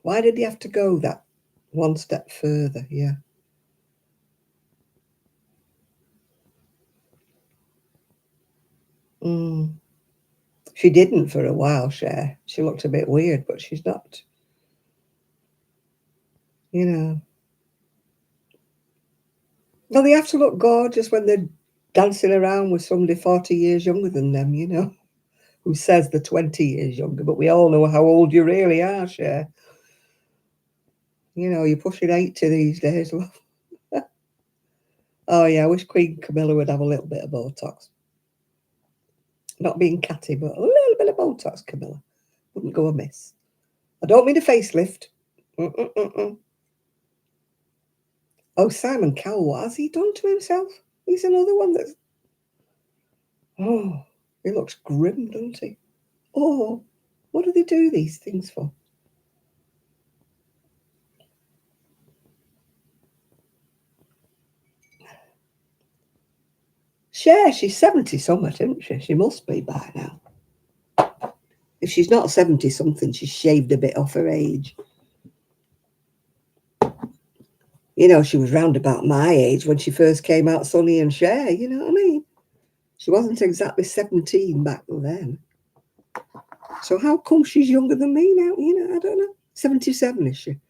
Why did they have to go that one step further? Yeah. Mm. She didn't for a while, Cher. She looked a bit weird, but she's not, you know. Well, they have to look gorgeous when they're dancing around with somebody 40 years younger than them, you know, who says they're 20 years younger, but we all know how old you really are, Cher. You know, you're pushing 80 these days, love. Oh, yeah, I wish Queen Camilla would have a little bit of Botox. Not being catty, but a little bit of Botox, Camilla. Wouldn't go amiss. I don't mean a facelift. Mm-mm-mm-mm. Oh, Simon Cowell, what has he done to himself? He's another one that's... Oh, he looks grim, doesn't he? Oh, what do they do these things for? Cher, she's 70 something, isn't she? She must be by now. If she's not 70 something, she's shaved a bit off her age. You know, she was round about my age when she first came out, Sonny and Cher, you know what I mean? She wasn't exactly 17 back then. So how come she's younger than me now? You know, I don't know. 77 is she?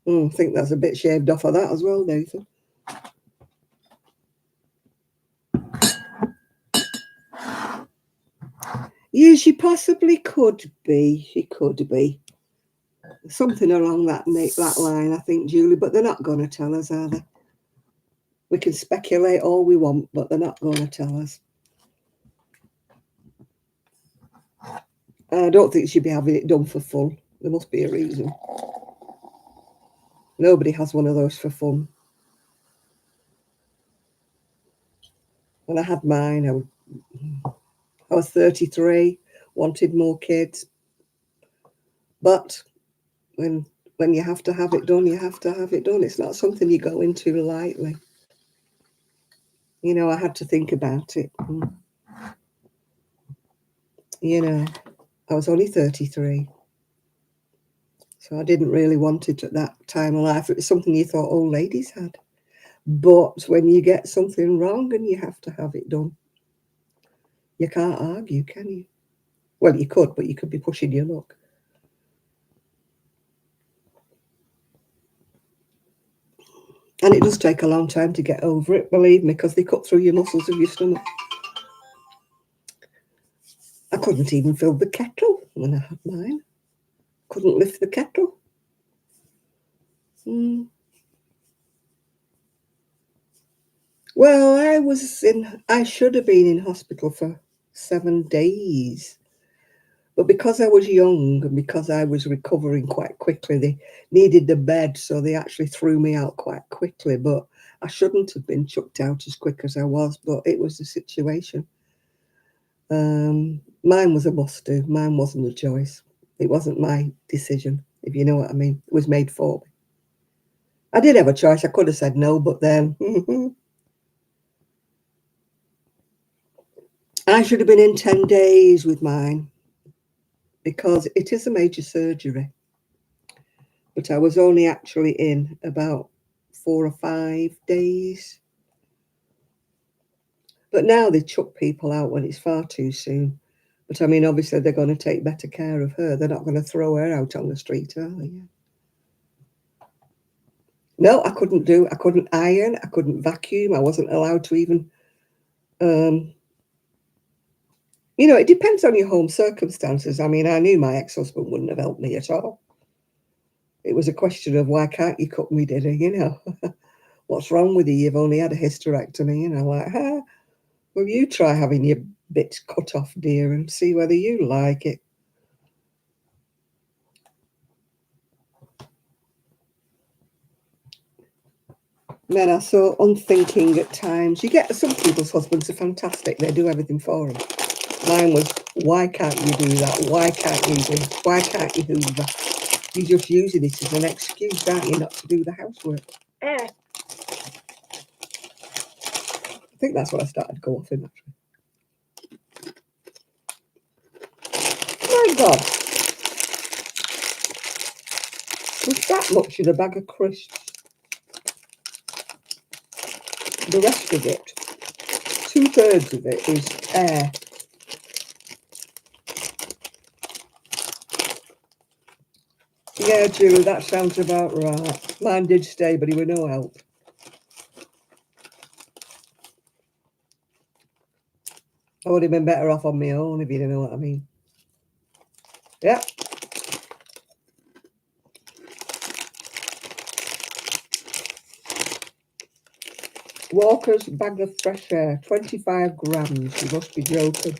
I think that's a bit shaved off of that as well, Nathan. Yeah, she possibly could be. She could be. Something along that line, I think, Julie, but they're not going to tell us, are they? We can speculate all we want, but they're not going to tell us. I don't think she'd be having it done for fun. There must be a reason. Nobody has one of those for fun. When I had mine, I was 33, wanted more kids. But when you have to have it done, you have to have it done. It's not something you go into lightly. You know, I had to think about it. You know, I was only 33. So I didn't really want it at that time of life. It was something you thought old ladies had. But when you get something wrong and you have to have it done, you can't argue, can you? Well, you could, but you could be pushing your luck. And it does take a long time to get over it, believe me, because they cut through your muscles of your stomach. I couldn't even fill the kettle when I had mine. Couldn't lift the kettle. Well, I should have been in hospital for 7 days. But because I was young and because I was recovering quite quickly, they needed the bed, so they actually threw me out quite quickly. But I shouldn't have been chucked out as quick as I was, but it was the situation. Mine was a must do. Mine wasn't a choice. It wasn't my decision, if you know what I mean. It was made for me. I did have a choice. I could have said no, but then I should have been in 10 days with mine because it is a major surgery. But I was only actually in about 4 or 5 days. But now they chuck people out when it's far too soon. But I mean, obviously, they're going to take better care of her. They're not going to throw her out on the street, are they? No, I couldn't iron, I couldn't vacuum, I wasn't allowed to even, you know, it depends on your home circumstances. I mean, I knew my ex-husband wouldn't have helped me at all. It was a question of why can't you cook me dinner, you know? What's wrong with you? You've only had a hysterectomy, you know, like, well, you try having your bits cut off, dear, and see whether you like it. Men are so unthinking at times. You get some people's husbands are fantastic. They do everything for them. Mine was, why can't you do that? Why can't you do? Why can't you hoover? You're just using it as an excuse, aren't you, not to do the housework? I think that's what I started to go off in, actually. My God. There's that much in a bag of crisps. The rest of it, 2/3 of it is air. Yeah, Julie, that sounds about right. Mine did stay, but he was no help. I would have been better off on my own, if you don't know what I mean. Yeah. Walker's bag of fresh air, 25 grams. You must be joking.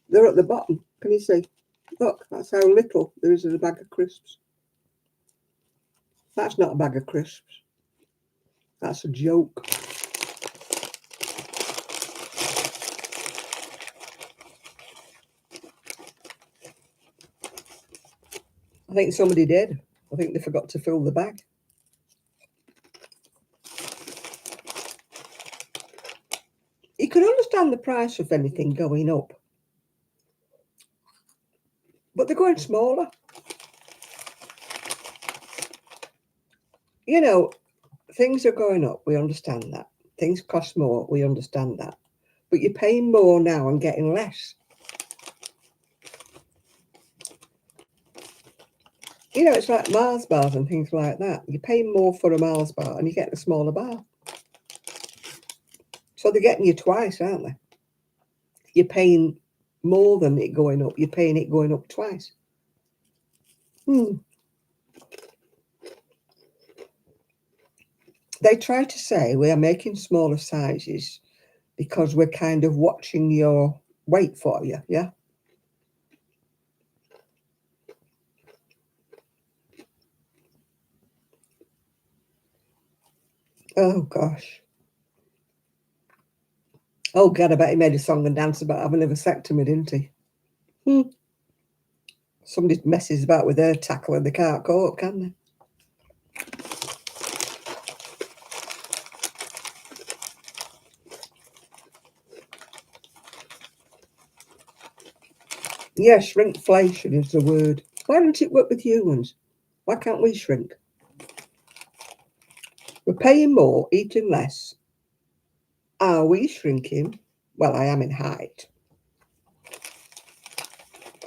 They're at the bottom. Can you see? Look, that's how little there is in a bag of crisps. That's not a bag of crisps. That's a joke. I think somebody did. I think they forgot to fill the bag. You can understand the price of anything going up, but they're going smaller. You know, things are going up. We understand that. Things cost more. We understand that. But you're paying more now and getting less. You know, it's like Mars bars and things like that. You're paying more for a Mars bar and you get a smaller bar. So they're getting you twice, aren't they? You're paying more than it going up. You're paying it going up twice. They try to say we are making smaller sizes because we're kind of watching your weight for you, yeah? Oh, gosh. Oh, God, I bet he made a song and dance about having a vasectomy, didn't he? Somebody messes about with their tackle and they can't cope, can they? Yeah, shrinkflation is the word. Why don't it work with humans? Why can't we shrink? We're paying more, eating less. Are we shrinking? Well, I am in height.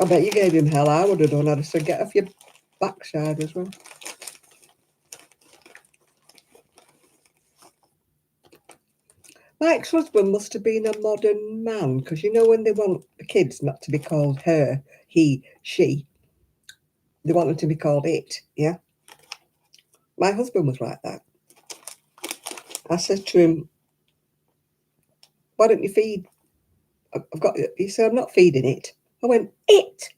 I bet you gave him hell. I would have done. I'd have said, get off your backside as well. My ex-husband must have been a modern man, because you know when they want the kids not to be called her, he, she, they want them to be called it, yeah? My husband was like that. I said to him, why don't you feed? I've got, he said, I'm not feeding it. I went, it.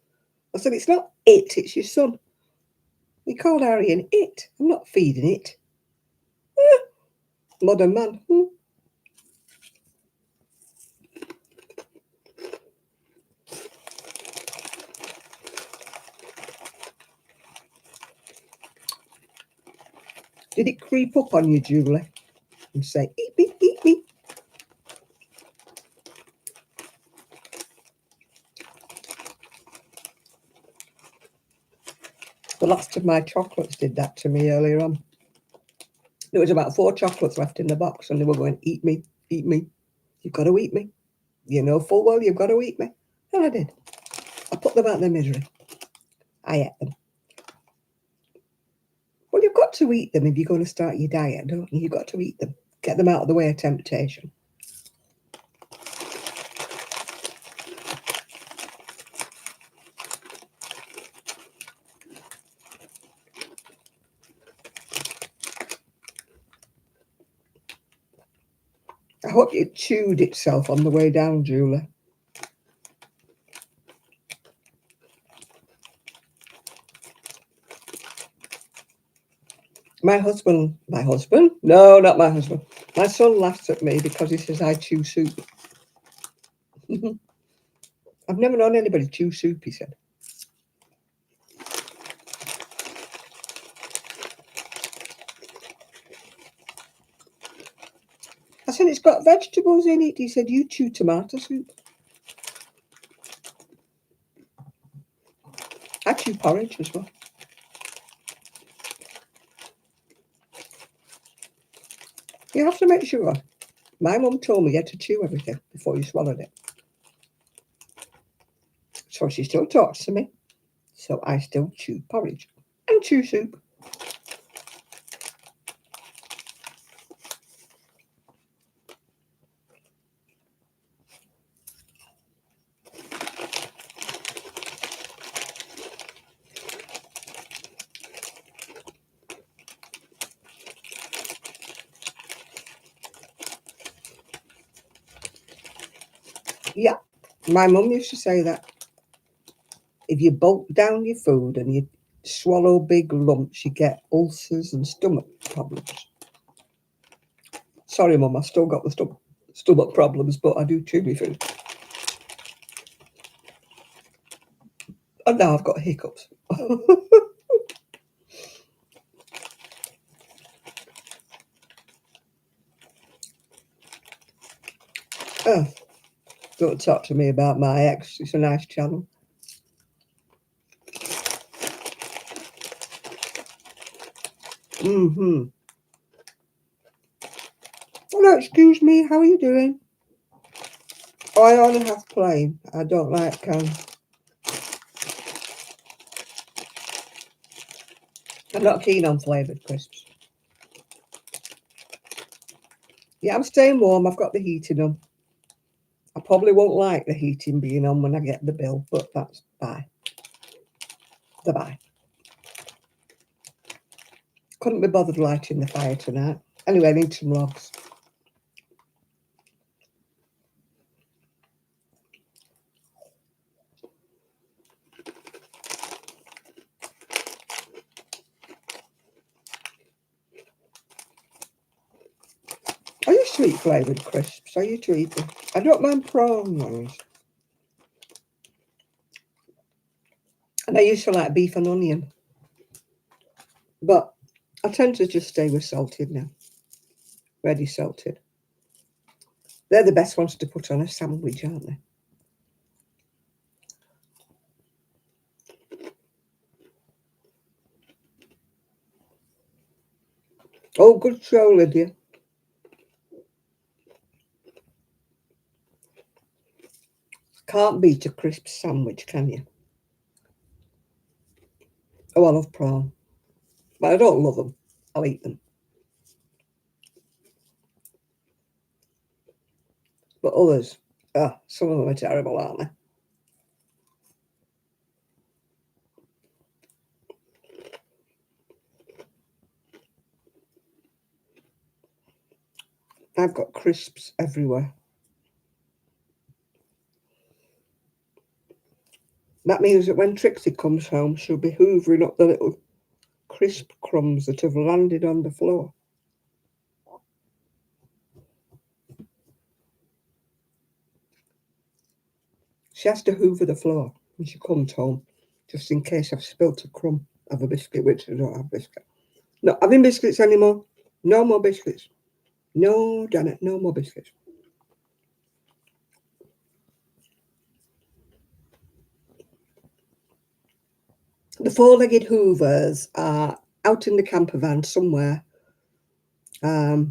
I said, it's not it, it's your son. He called Harry an it. I'm not feeding it. Modern man. Did it creep up on you, Julie, and say, eat me, eat me? The last of my chocolates did that to me earlier on. There was about 4 chocolates left in the box, and they were going, eat me, eat me. You've got to eat me. You know full well you've got to eat me. And I did. I put them out of their misery. I ate them. Well, you've got to eat them if you're going to start your diet, don't you? You've got to eat them. Get them out of the way of temptation. I hope it chewed itself on the way down, Julie. My husband? No, not my husband. My son laughs at me because he says I chew soup. I've never known anybody chew soup, he said. I said, it's got vegetables in it. He said, you chew tomato soup. I chew porridge as well. You have to make sure. My mum told me you had to chew everything before you swallowed it. So she still talks to me. So I still chew porridge and chew soup. Yeah, my mum used to say that if you bulk down your food and you swallow big lumps, you get ulcers and stomach problems. Sorry, Mum, I still got the stomach problems, but I do chew my food. And now I've got hiccups. Oh, don't talk to me about my ex. It's a nice channel. Mm-hmm. Hello, excuse me, how are you doing? Oh, I only have plain. I don't like I'm not keen on flavoured crisps. Yeah, I'm staying warm. I've got the heating on. I probably won't like the heating being on when I get the bill, but that's bye. The bye. Couldn't be bothered lighting the fire tonight. Anyway, I need some logs. I used to eat flavoured crisps. I used to eat them. I don't mind prawn ones. And I used to like beef and onion. But I tend to just stay with salted now. Ready salted. They're the best ones to put on a sandwich, aren't they? Oh, good show, Lydia. Can't beat a crisp sandwich, can you? Oh, I love prawn. But I don't love them. I'll eat them. But others, some of them are terrible, aren't they? I've got crisps everywhere. That means that when Trixie comes home, she'll be hoovering up the little crisp crumbs that have landed on the floor. She has to hoover the floor when she comes home, just in case I've spilt a crumb of a biscuit, which I don't have biscuit. Not having biscuits anymore. No more biscuits. No, Janet, no more biscuits. The four-legged hoovers are out in the camper van somewhere. I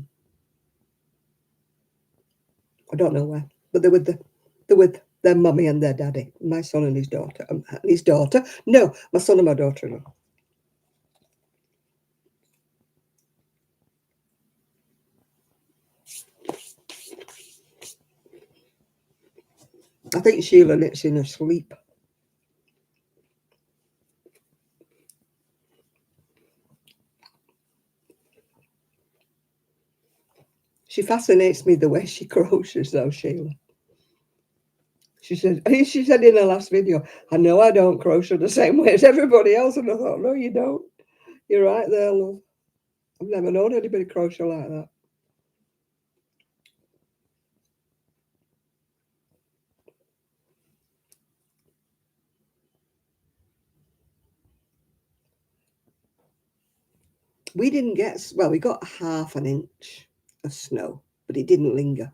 don't know where, but they're with their mummy and their daddy, my son and his daughter. No, my son and my daughter-in-law. I think Sheila knits in her sleep. She fascinates me the way she crochets, though, Sheila. She said in her last video, I know I don't crochet the same way as everybody else. And I thought, no, you don't. You're right there, love. I've never known anybody crochet like that. We didn't get, well, we got half an inch of snow, but it didn't linger.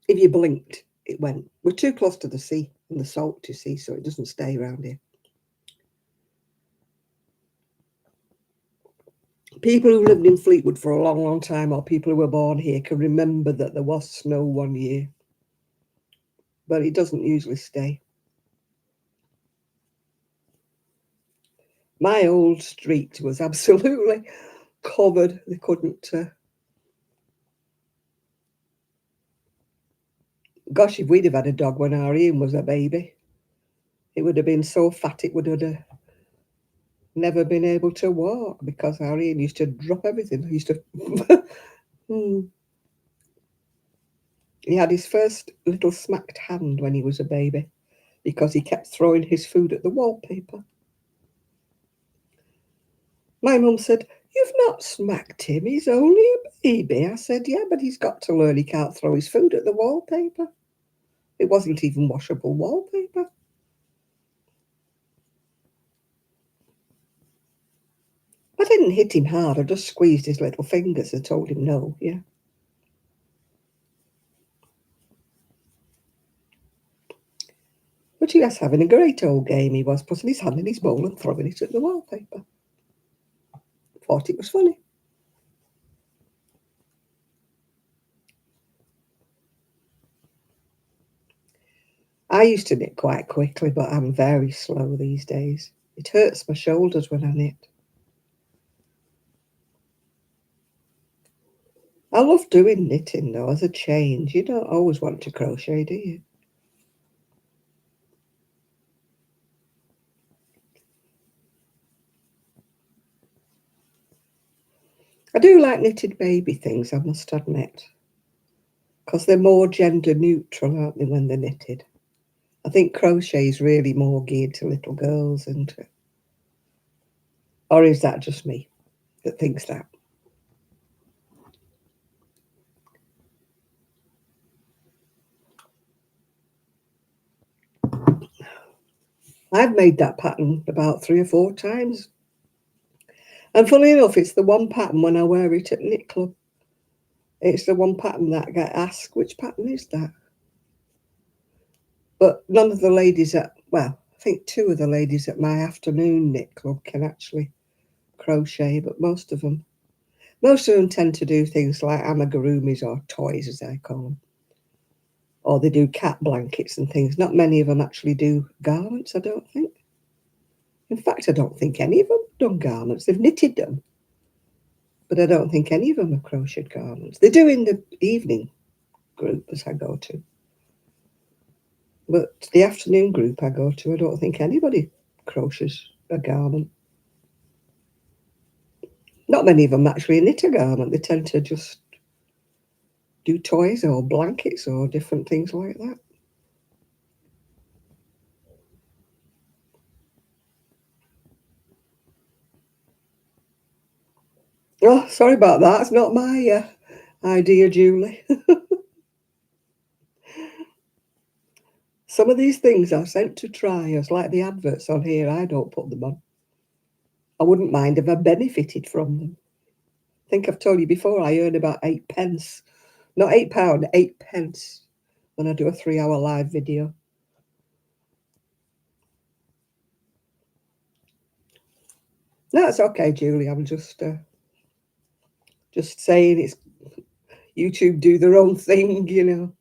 If you blinked, it went. We're too close to the sea and the salt, you see, so it doesn't stay around here. People who lived in Fleetwood for a long, long time, or people who were born here, can remember that there was snow one year, but it doesn't usually stay. My old street was absolutely covered. They couldn't. Gosh, if we'd have had a dog when our Ian was a baby, it would have been so fat it would have never been able to walk because our Ian used to drop everything. He used to. He had his first little smacked hand when he was a baby because he kept throwing his food at the wallpaper. My mum said, "You've not smacked him, he's only a baby." I said, "Yeah, but he's got to learn he can't throw his food at the wallpaper." It wasn't even washable wallpaper. I didn't hit him hard, I just squeezed his little fingers and told him no, yeah. But he was having a great old game, he was, putting his hand in his bowl and throwing it at the wallpaper. thought it was funny. I used to knit quite quickly, but I'm very slow these days. It hurts my shoulders when I knit. I love doing knitting though, as a change. You don't always want to crochet, do you? I do like knitted baby things, I must admit, because they're more gender neutral, aren't they, when they're knitted? I think crochet is really more geared to little girls, isn't it? Or is that just me that thinks that? I've made that pattern about 3 or 4 times. And funny enough, it's the one pattern when I wear it at Knit Club. It's the one pattern that I get asked, which pattern is that? But none of the ladies well, I think 2 of the ladies at my afternoon knit club can actually crochet, but most of them tend to do things like amigurumis, or toys as I call them. Or they do cat blankets and things. Not many of them actually do garments, I don't think. In fact, I don't think any of them have done garments. They've knitted them, but I don't think any of them have crocheted garments. They do in the evening group as I go to. But the afternoon group I go to, I don't think anybody crochets a garment. Not many of them actually knit a garment. They tend to just do toys or blankets or different things like that. Oh, sorry about that. It's not my idea, Julie. Some of these things are sent to triers, like the adverts on here. I don't put them on. I wouldn't mind if I benefited from them. I think I've told you before, I earn about 8p. Not £8, 8p when I do a 3-hour live video. No, it's okay, Julie. I'm just saying it's YouTube do their own thing, you know.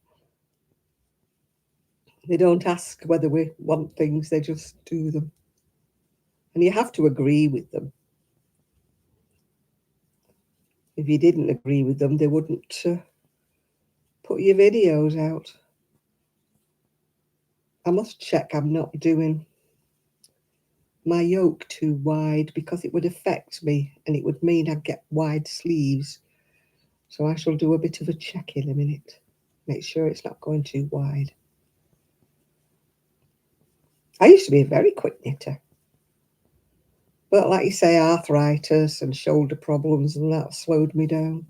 They don't ask whether we want things, they just do them. And you have to agree with them. If you didn't agree with them, they wouldn't put your videos out. I must check I'm not doing my yoke too wide, because it would affect me and it would mean I'd get wide sleeves. So I shall do a bit of a check in a minute. Make sure it's not going too wide. I used to be a very quick knitter. But like you say, arthritis and shoulder problems and that slowed me down.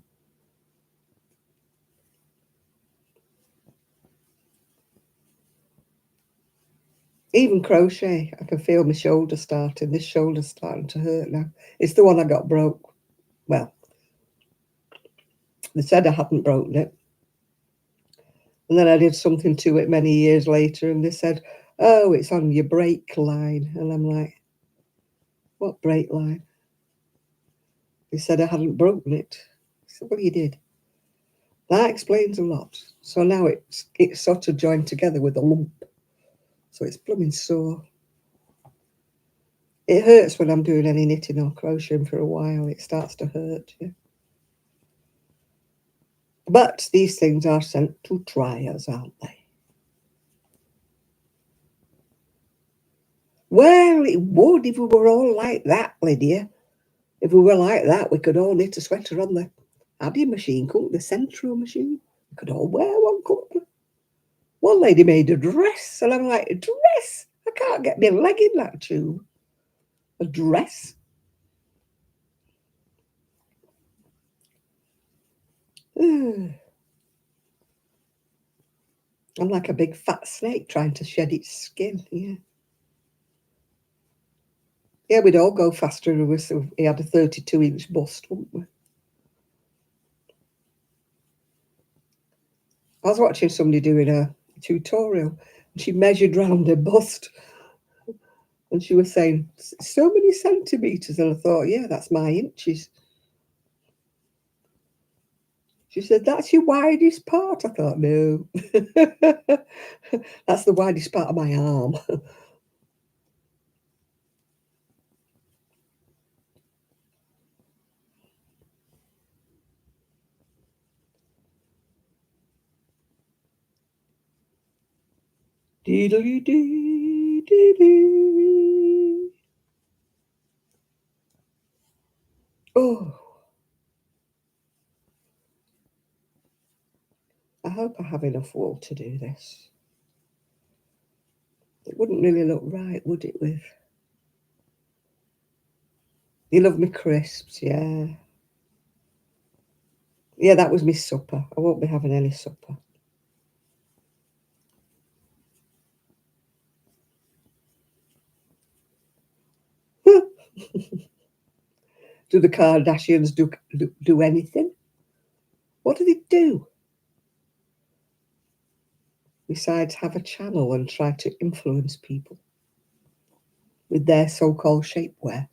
Even crochet, I can feel my shoulder starting. This shoulder's starting to hurt now. It's the one I got broke. Well, they said I hadn't broken it. And then I did something to it many years later, and they said, oh, it's on your break line. And I'm like, what break line? They said I hadn't broken it. I said, well, you did. That explains a lot. So now it's sort of joined together with a lump. So it's blooming sore. It hurts when I'm doing any knitting or crocheting for a while. It starts to hurt, yeah. But these things are sent to triers, aren't they? Well, it would if we were all like that, Lydia. If we were like that, we could all knit a sweater on the Addy machine, couldn't we? The Centro machine. We could all wear one, couldn't we? One lady made a dress, and I'm like, a dress? I can't get my leg in that tube. A dress? I'm like a big fat snake trying to shed its skin, yeah. Yeah, we'd all go faster if he had a 32-inch bust, wouldn't we? I was watching somebody doing a tutorial, and she measured round her bust. And she was saying, so many centimetres. And I thought, yeah, that's my inches. She said, that's your widest part. I thought, no. That's the widest part of my arm. Dee-dee-dee-dee-dee. Oh, I hope I have enough wool to do this. It wouldn't really look right, would it, with... You love me crisps, yeah. Yeah, that was my supper. I won't be having any supper. Do the Kardashians do anything? What do they do? Besides have a channel and try to influence people with their so-called shapewear.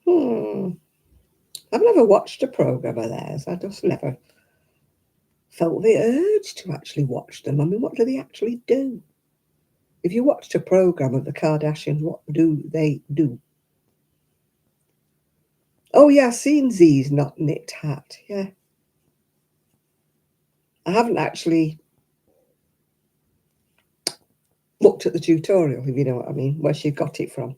I've never watched a programme of theirs. I just never felt the urge to actually watch them. I mean, what do they actually do? If you watched a programme of the Kardashians, what do they do? Oh, yeah, I've seen Z's not knit hat, yeah. I haven't actually looked at the tutorial, if you know what I mean, where she got it from.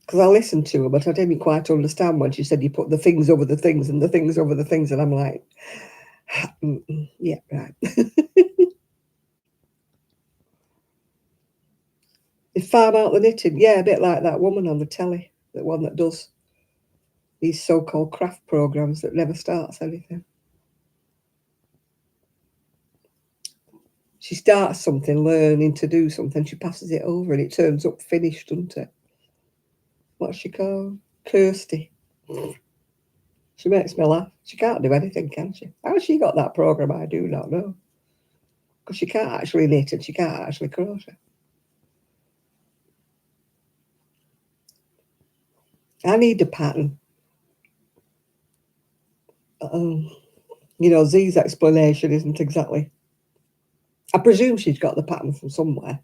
Because I listened to her, but I didn't quite understand when she said you put the things over the things and the things over the things, and I'm like, yeah, right. They farm out the knitting. Yeah, a bit like that woman on the telly, the one that does these so-called craft programs that never starts anything. She starts something, learning to do something, she passes it over and it turns up finished, doesn't it? What's she called? Kirsty. She makes me laugh. She can't do anything, can she? How she got that program, I do not know. Because she can't actually knit and she can't actually crochet. I need a pattern. You know, Z's explanation isn't exactly... I presume she's got the pattern from somewhere,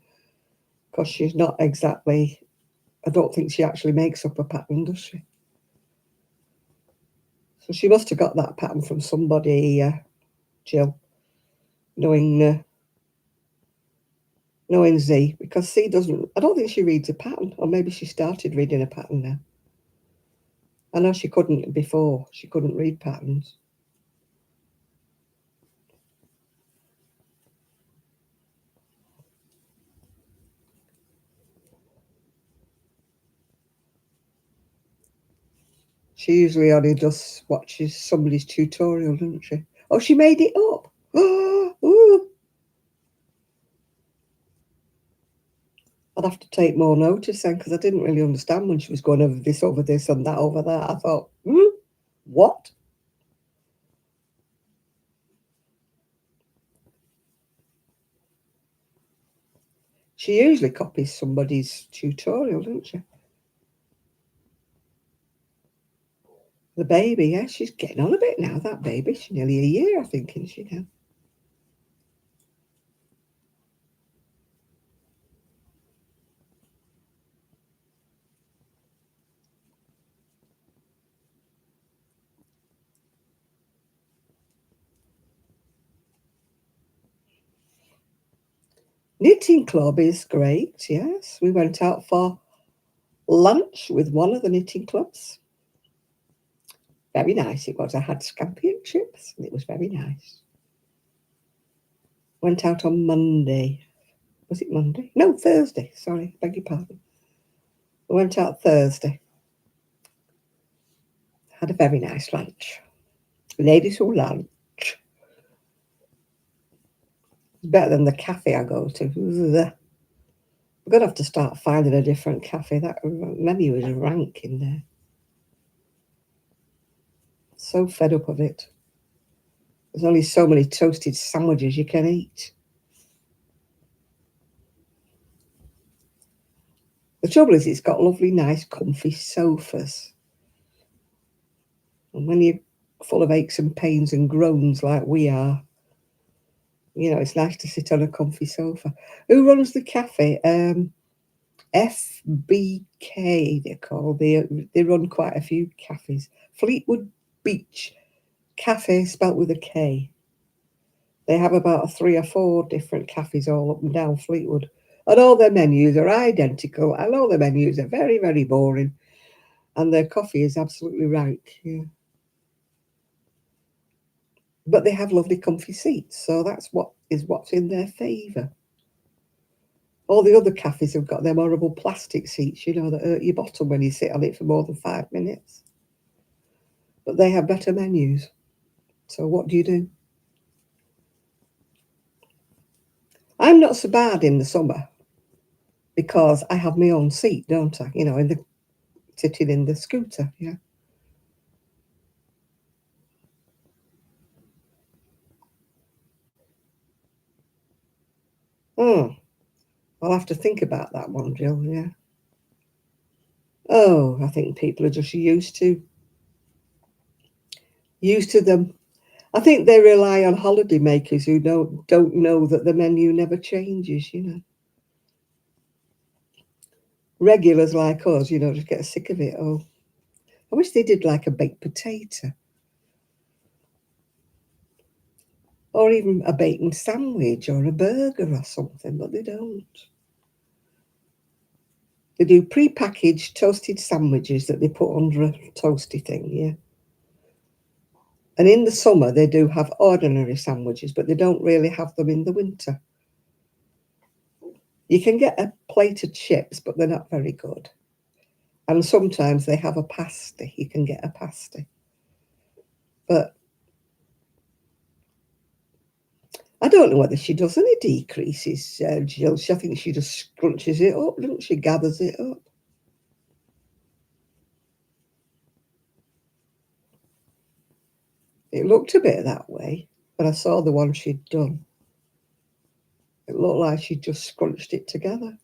because she's not exactly... I don't think she actually makes up a pattern, does she? So she must have got that pattern from somebody, Jill, knowing Z, because Z doesn't... I don't think she reads a pattern, or maybe she started reading a pattern now. I know she couldn't before. She couldn't read patterns. She usually only just watches somebody's tutorial, doesn't she? Oh, she made it up. Oh, I'd have to take more notice then, because I didn't really understand when she was going over this, and that, over that. I thought, what? She usually copies somebody's tutorial, doesn't she? The baby, yeah, she's getting on a bit now, that baby. She's nearly a year, I think, isn't she now? Knitting club is great, yes. We went out for lunch with one of the knitting clubs. Very nice it was. I had scampi and chips, and it was very nice. Went out on Monday. Was it Monday? No, Thursday. Sorry, beg your pardon. We went out Thursday. Had a very nice lunch. Ladies who lunch. It's better than the cafe I go to. We're going to have to start finding a different cafe. That menu is rank in there. So fed up of it. There's only so many toasted sandwiches you can eat. The trouble is, it's got lovely, nice, comfy sofas. And when you're full of aches and pains and groans like we are, it's nice to sit on a comfy sofa. Who runs the cafe? FBK, they're called. They run quite a few cafes. Fleetwood Beach Cafe, spelt with a K. They have about 3 or 4 different cafes all up and down Fleetwood. And all their menus are identical. And all their menus are very, very boring. And their coffee is absolutely rank. Yeah. But they have lovely comfy seats. So that's what's in their favour. All the other cafes have got them horrible plastic seats, that hurt your bottom when you sit on it for more than 5 minutes. But they have better menus. So what do you do? I'm not so bad in the summer because I have my own seat, don't I? Sitting in the scooter, yeah. Oh, I'll have to think about that one, Jill, yeah. Oh, I think people are just used to them. I think they rely on holiday makers who don't know that the menu never changes. Regulars like us, just get sick of it. Oh, I wish they did like a baked potato or even a bacon sandwich or a burger or something, but they don't. They do pre-packaged toasted sandwiches that they put under a toasty thing, yeah. And in the summer, they do have ordinary sandwiches, but they don't really have them in the winter. You can get a plate of chips, but they're not very good. And sometimes they have a pasty. You can get a pasty. But I don't know whether she does any decreases, Jill. I think she just scrunches it up, doesn't she? Gathers it up. It looked a bit that way when I saw the one she'd done. It looked like she'd just scrunched it together.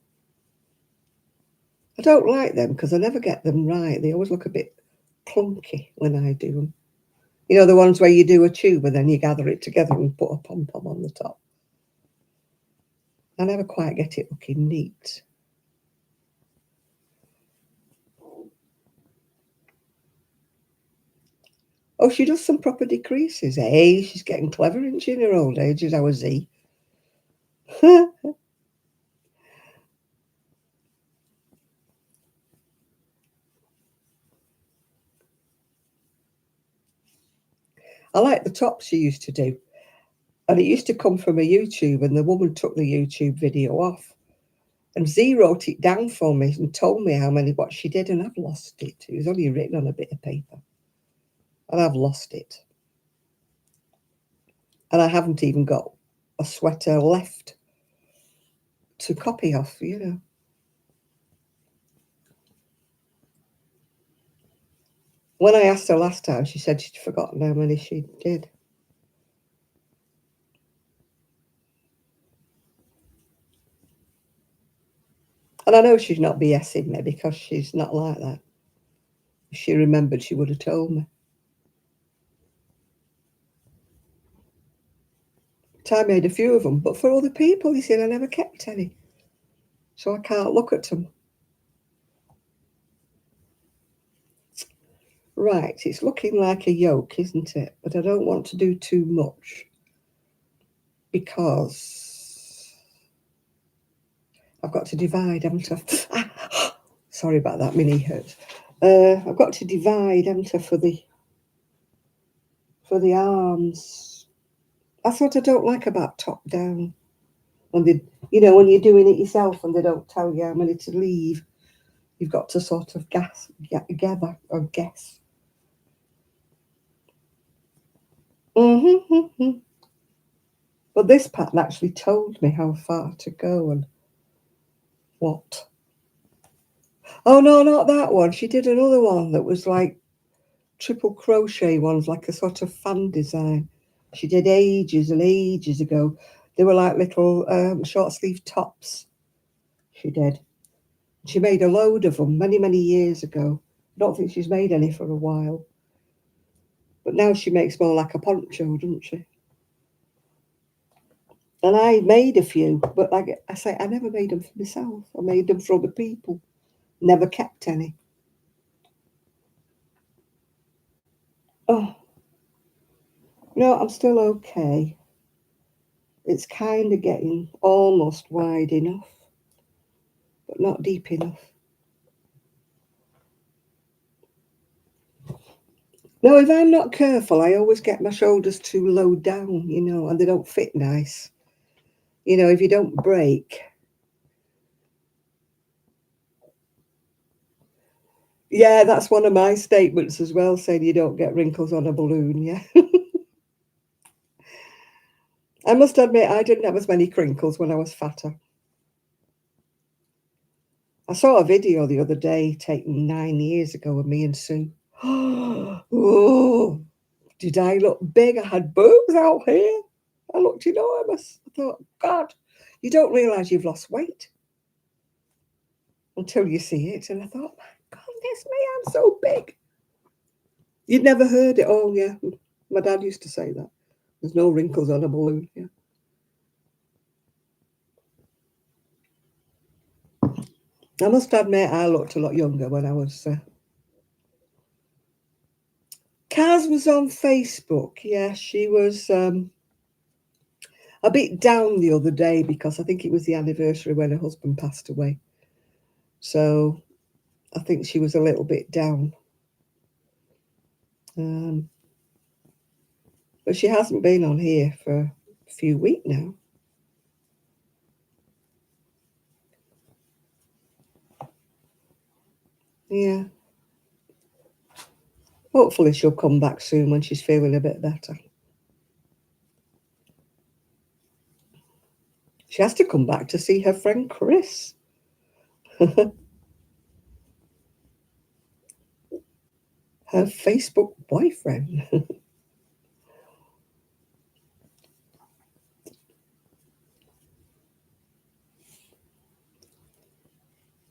I don't like them because I never get them right. They always look a bit plunky when I do them. The ones where you do a tube and then you gather it together and put a pom-pom on the top. I never quite get it looking neat. Oh, she does some proper decreases. Hey, she's getting clever, isn't she, in her old age, as our Z? I like the tops she used to do. And it used to come from a YouTube, and the woman took the YouTube video off. And Z wrote it down for me and told me what she did, and I've lost it. It was only written on a bit of paper. And I've lost it. And I haven't even got a sweater left to copy off. When I asked her last time, she said she'd forgotten how many she did. And I know she's not BSing me because she's not like that. If she remembered, she would have told me. I made a few of them, but for other people, you see, I never kept any. So I can't look at them. Right, it's looking like a yoke, isn't it? But I don't want to do too much because I've got to divide, haven't I? Sorry about that, my knee hurts. I've got to divide, haven't I, for the arms. That's what I don't like about top down. When when you're doing it yourself and they don't tell you how many to leave, you've got to sort of gather or guess. Mm-hmm. But this pattern actually told me how far to go and what. Oh no, not that one. She did another one that was like triple crochet ones, like a sort of fan design. She did ages and ages ago. They were like little short sleeve tops. She did. She made a load of them many, many years ago. I don't think she's made any for a while. But now she makes more like a poncho, doesn't she? And I made a few, but like I say, I never made them for myself. I made them for other people. Never kept any. Oh, no, I'm still okay. It's kind of getting almost wide enough, but not deep enough. No, if I'm not careful, I always get my shoulders too low down, and they don't fit nice. If you don't break. Yeah, that's one of my statements as well, saying you don't get wrinkles on a balloon, yeah. I must admit, I didn't have as many crinkles when I was fatter. I saw a video the other day taken 9 years ago of me and Sue. Oh, did I look big? I had boobs out here. I looked enormous. I thought, God, you don't realise you've lost weight until you see it. And I thought, my goodness me, I'm so big. You'd never heard it. Oh, yeah. My dad used to say that. There's no wrinkles on a balloon. Yeah. I must admit, I looked a lot younger when I was. Kaz was on Facebook. Yeah, she was a bit down the other day because I think it was the anniversary when her husband passed away. So I think she was a little bit down. But she hasn't been on here for a few weeks now. Yeah. Hopefully she'll come back soon when she's feeling a bit better. She has to come back to see her friend Chris. Her Facebook boyfriend.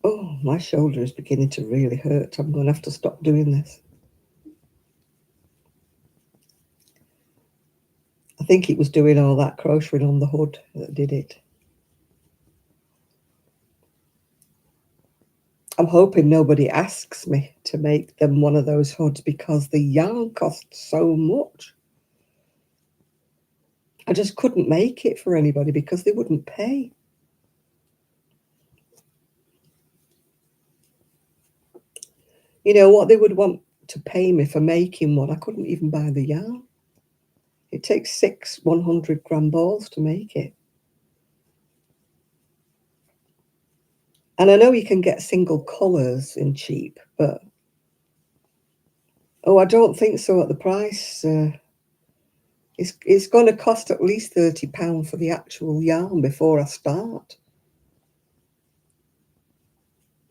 Oh, my shoulder is beginning to really hurt. I'm going to have to stop doing this. I think it was doing all that crocheting on the hood that did it. I'm hoping nobody asks me to make them one of those hoods because the yarn costs so much. I just couldn't make it for anybody because they wouldn't pay. What they would want to pay me for making one, I couldn't even buy the yarn. It takes 6 100-gram balls to make it. And I know you can get single colours in cheap, but I don't think so at the price. It's going to cost at least £30 for the actual yarn before I start.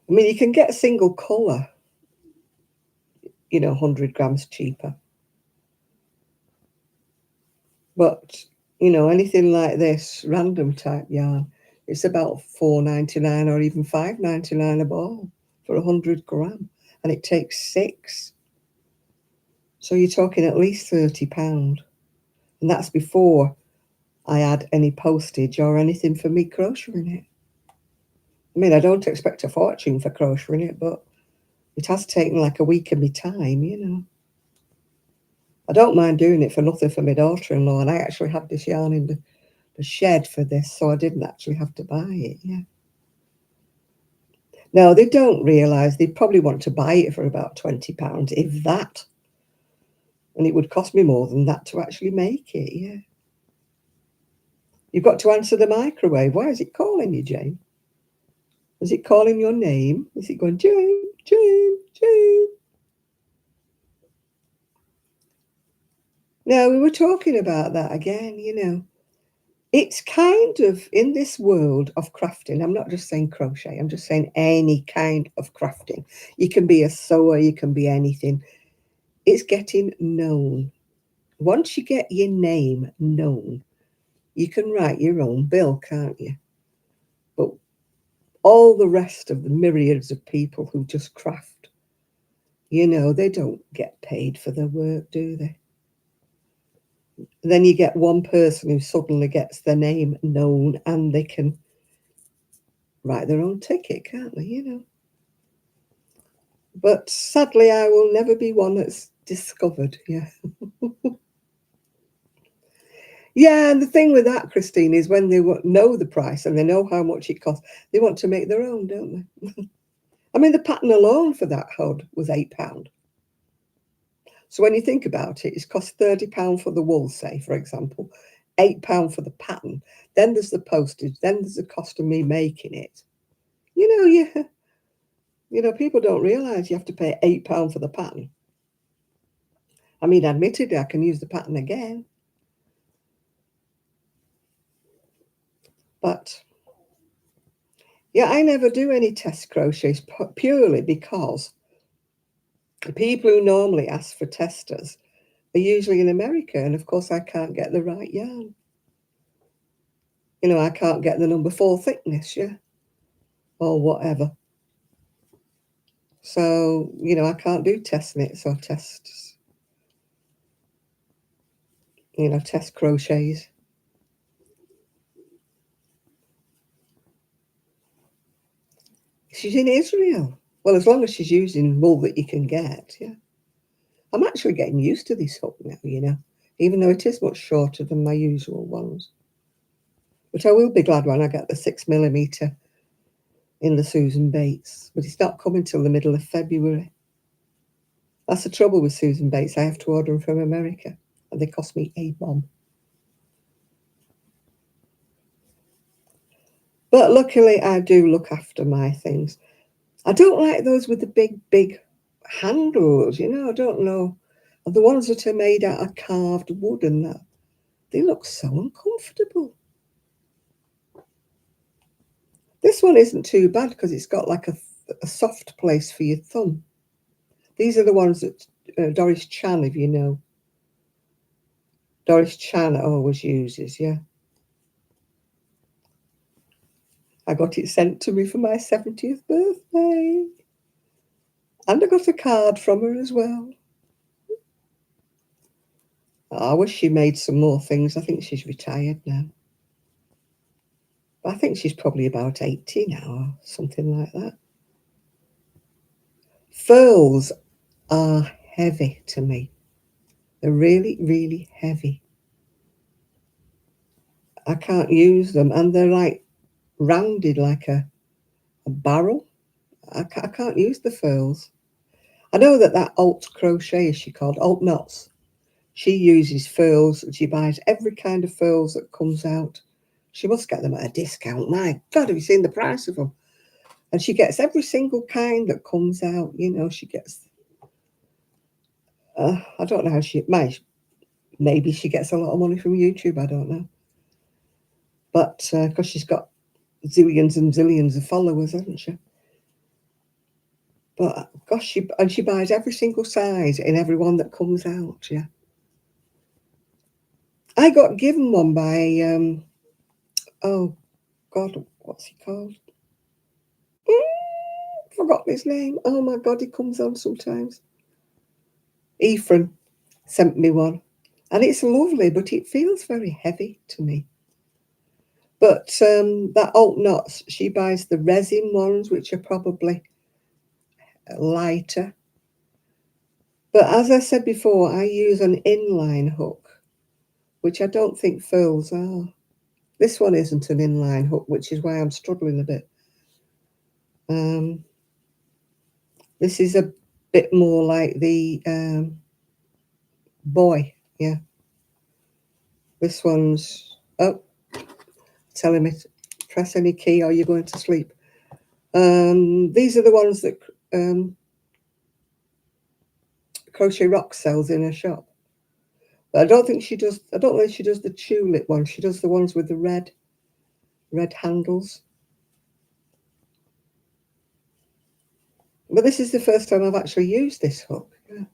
I mean, you can get a single colour, 100 grams cheaper. But, anything like this, random type yarn, it's about £4.99 or even £5.99 a ball for 100 gram. And it takes 6. So you're talking at least £30. And that's before I add any postage or anything for me crocheting it. I mean, I don't expect a fortune for crocheting it, but it has taken like a week of my time. I don't mind doing it for nothing for my daughter-in-law, and I actually had this yarn in the shed for this, so I didn't actually have to buy it, yeah. No, they don't realise they probably want to buy it for about £20, if that. And it would cost me more than that to actually make it, yeah. You've got to answer the microwave. Why is it calling you, Jane? Is it calling your name? Is it going, Jane, Jane, Jane? No, we were talking about that again. It's kind of in this world of crafting. I'm not just saying crochet, I'm just saying any kind of crafting. You can be a sewer, you can be anything. It's getting known. once you get your name known, you can write your own bill, can't you? But all the rest of the myriads of people who just craft, they don't get paid for their work, do they? Then you get one person who suddenly gets their name known and they can write their own ticket, can't they? But sadly, I will never be one that's discovered. Yeah. Yeah, and the thing with that, Christine, is when they know the price and they know how much it costs, they want to make their own, don't they? I mean, the pattern alone for that hood was £8. So when you think about it, it's cost £30 for the wool, say, for example, £8 for the pattern. Then there's the postage. Then there's the cost of me making it. People don't realise you have to pay £8 for the pattern. I mean, admittedly, I can use the pattern again. But yeah, I never do any test crochets purely because the people who normally ask for testers are usually in America. And of course, I can't get the right yarn. I can't get the number 4 thickness, yeah, or whatever. So, I can't do test knits or test crochets. She's in Israel. Well, as long as she's using wool that you can get, yeah. I'm actually getting used to this hook now, even though it is much shorter than my usual ones. But I will be glad when I get the 6mm in the Susan Bates. But it's not coming till the middle of February. That's the trouble with Susan Bates. I have to order them from America, and they cost me a bomb. But luckily, I do look after my things. I don't like those with the big, big handles, I don't know. The ones that are made out of carved wood and that, they look so uncomfortable. This one isn't too bad because it's got like a soft place for your thumb. These are the ones that Doris Chan, if you know. Doris Chan always uses, yeah. I got it sent to me for my 70th birthday. And I got a card from her as well. I wish she made some more things. I think she's retired now. But I think she's probably about 80 now or something like that. Furls are heavy to me. They're really, really heavy. I can't use them. And they're like rounded like a barrel. I can't use the furls. I know that Alt Crochet, is she called? Alt Knots. She uses furls. She buys every kind of furls that comes out. She must get them at a discount. My God, have you seen the price of them? And she gets every single kind that comes out. She gets... I don't know how maybe she gets a lot of money from YouTube. I don't know. But because she's got zillions and zillions of followers, hasn't she? But gosh, she buys every single size in every one that comes out. Yeah. I got given one by oh God, what's he called? Forgot his name. Oh my God, he comes on sometimes. Ephraim sent me one, and it's lovely, but it feels very heavy to me. But that Alt Knots, she buys the resin ones, which are probably lighter. But as I said before, I use an inline hook, which I don't think furls are. This one isn't an inline hook, which is why I'm struggling a bit. This is a bit more like the Boy, yeah. This one's, telling me to press any key or you're going to sleep. These are the ones that Crochet Rock sells in her shop. But I don't know if she does the tulip one. She does the ones with the red handles. But this is the first time I've actually used this hook. Yeah.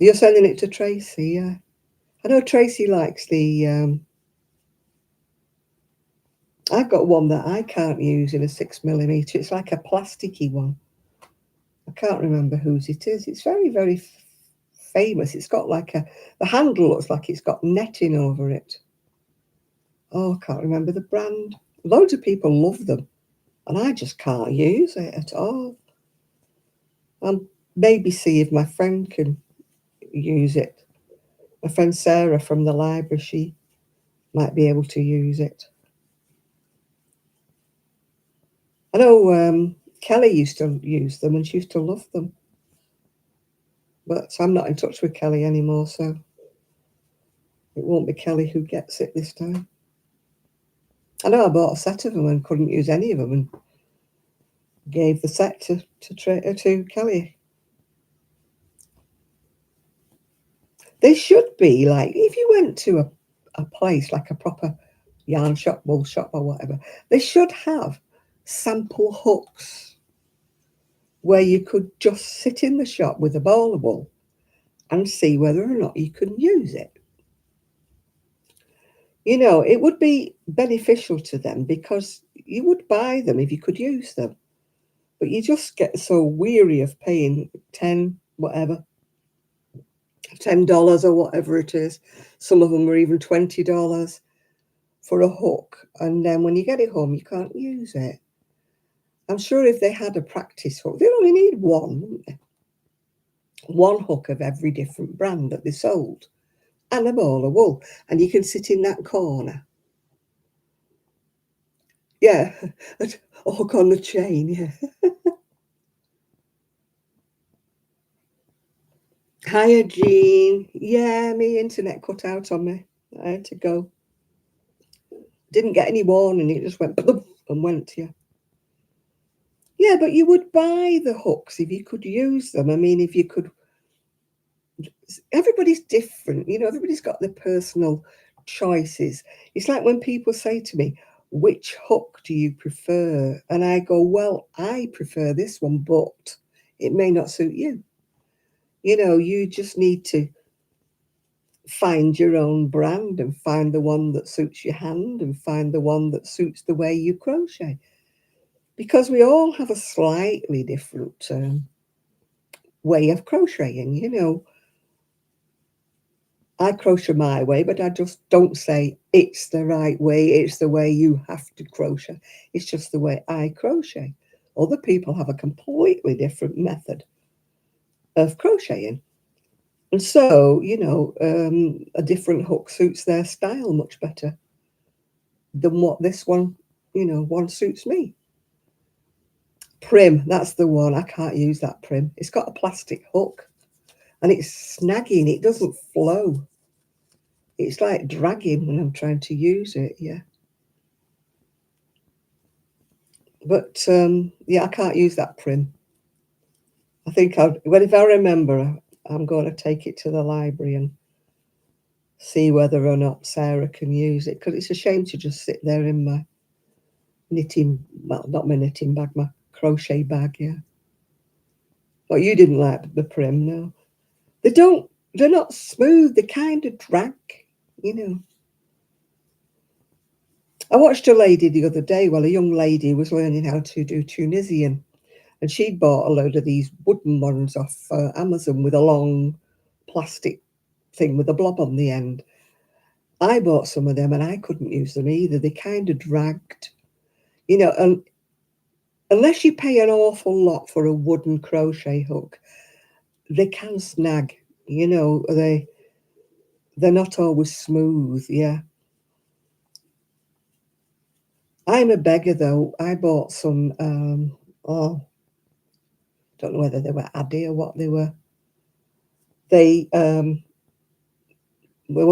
You're sending it to Tracy, yeah. I know Tracy likes the. I've got one that I can't use in a 6mm. It's like a plasticky one. I can't remember whose it is. It's very, very famous. It's got like the handle looks like it's got netting over it. Oh, I can't remember the brand. Loads of people love them, and I just can't use it at all. I'll maybe see if my friend can use it. My friend Sarah from the library, she might be able to use it. I know Kelly used to use them and she used to love them. But I'm not in touch with Kelly anymore, so it won't be Kelly who gets it this time. I know I bought a set of them and couldn't use any of them and gave the set to Kelly. They should be like, if you went to a place like a proper yarn shop, wool shop or whatever, they should have sample hooks where you could just sit in the shop with a ball of wool and see whether or not you can use it. You know, it would be beneficial to them because you would buy them if you could use them. But you just get so weary of paying $10 or whatever it is. Some of them are even $20 for a hook. And then when you get it home, you can't use it. I'm sure if they had a practice hook, they'd only need one, wouldn't they? One hook of every different brand that they sold and a ball of wool. And you can sit in that corner. Yeah, a hook on the chain, yeah. Hiya, Jean. Yeah, my internet cut out on me. I had to go. Didn't get any warning. It just went and went, yeah. Yeah, but you would buy the hooks if you could use them. I mean, if you could. Everybody's different. You know, everybody's got their personal choices. It's like when people say to me, which hook do you prefer? And I go, well, I prefer this one, but it may not suit you. You know, you just need to find your own brand and find the one that suits your hand and find the one that suits the way you crochet. Because we all have a slightly different way of crocheting, you know. I crochet my way, but I just don't say it's the right way, it's the way you have to crochet. It's just the way I crochet. Other people have a completely different method of crocheting. And so, you know, a different hook suits their style much better than what this one, you know, one suits me. Prim, that's the one. I can't use that Prim. It's got a plastic hook and it's snagging. It doesn't flow. It's like dragging when I'm trying to use it, yeah. But yeah, I can't use that Prim. I think if I remember, I'm going to take it to the library and see whether or not Sarah can use it, because it's a shame to just sit there in my knitting, well, not my knitting bag, my crochet bag, yeah. But you didn't like the Prim, no. They're not smooth, they kind of drag, you know. I watched a lady the other day, well, a young lady was learning how to do Tunisian, and she'd bought a load of these wooden ones off Amazon with a long plastic thing with a blob on the end. I bought some of them and I couldn't use them either. They kind of dragged, you know, and unless you pay an awful lot for a wooden crochet hook, they can snag, you know, they're not always smooth, yeah. I'm a beggar though. I bought some oh, don't know whether they were Addy or what they were. They were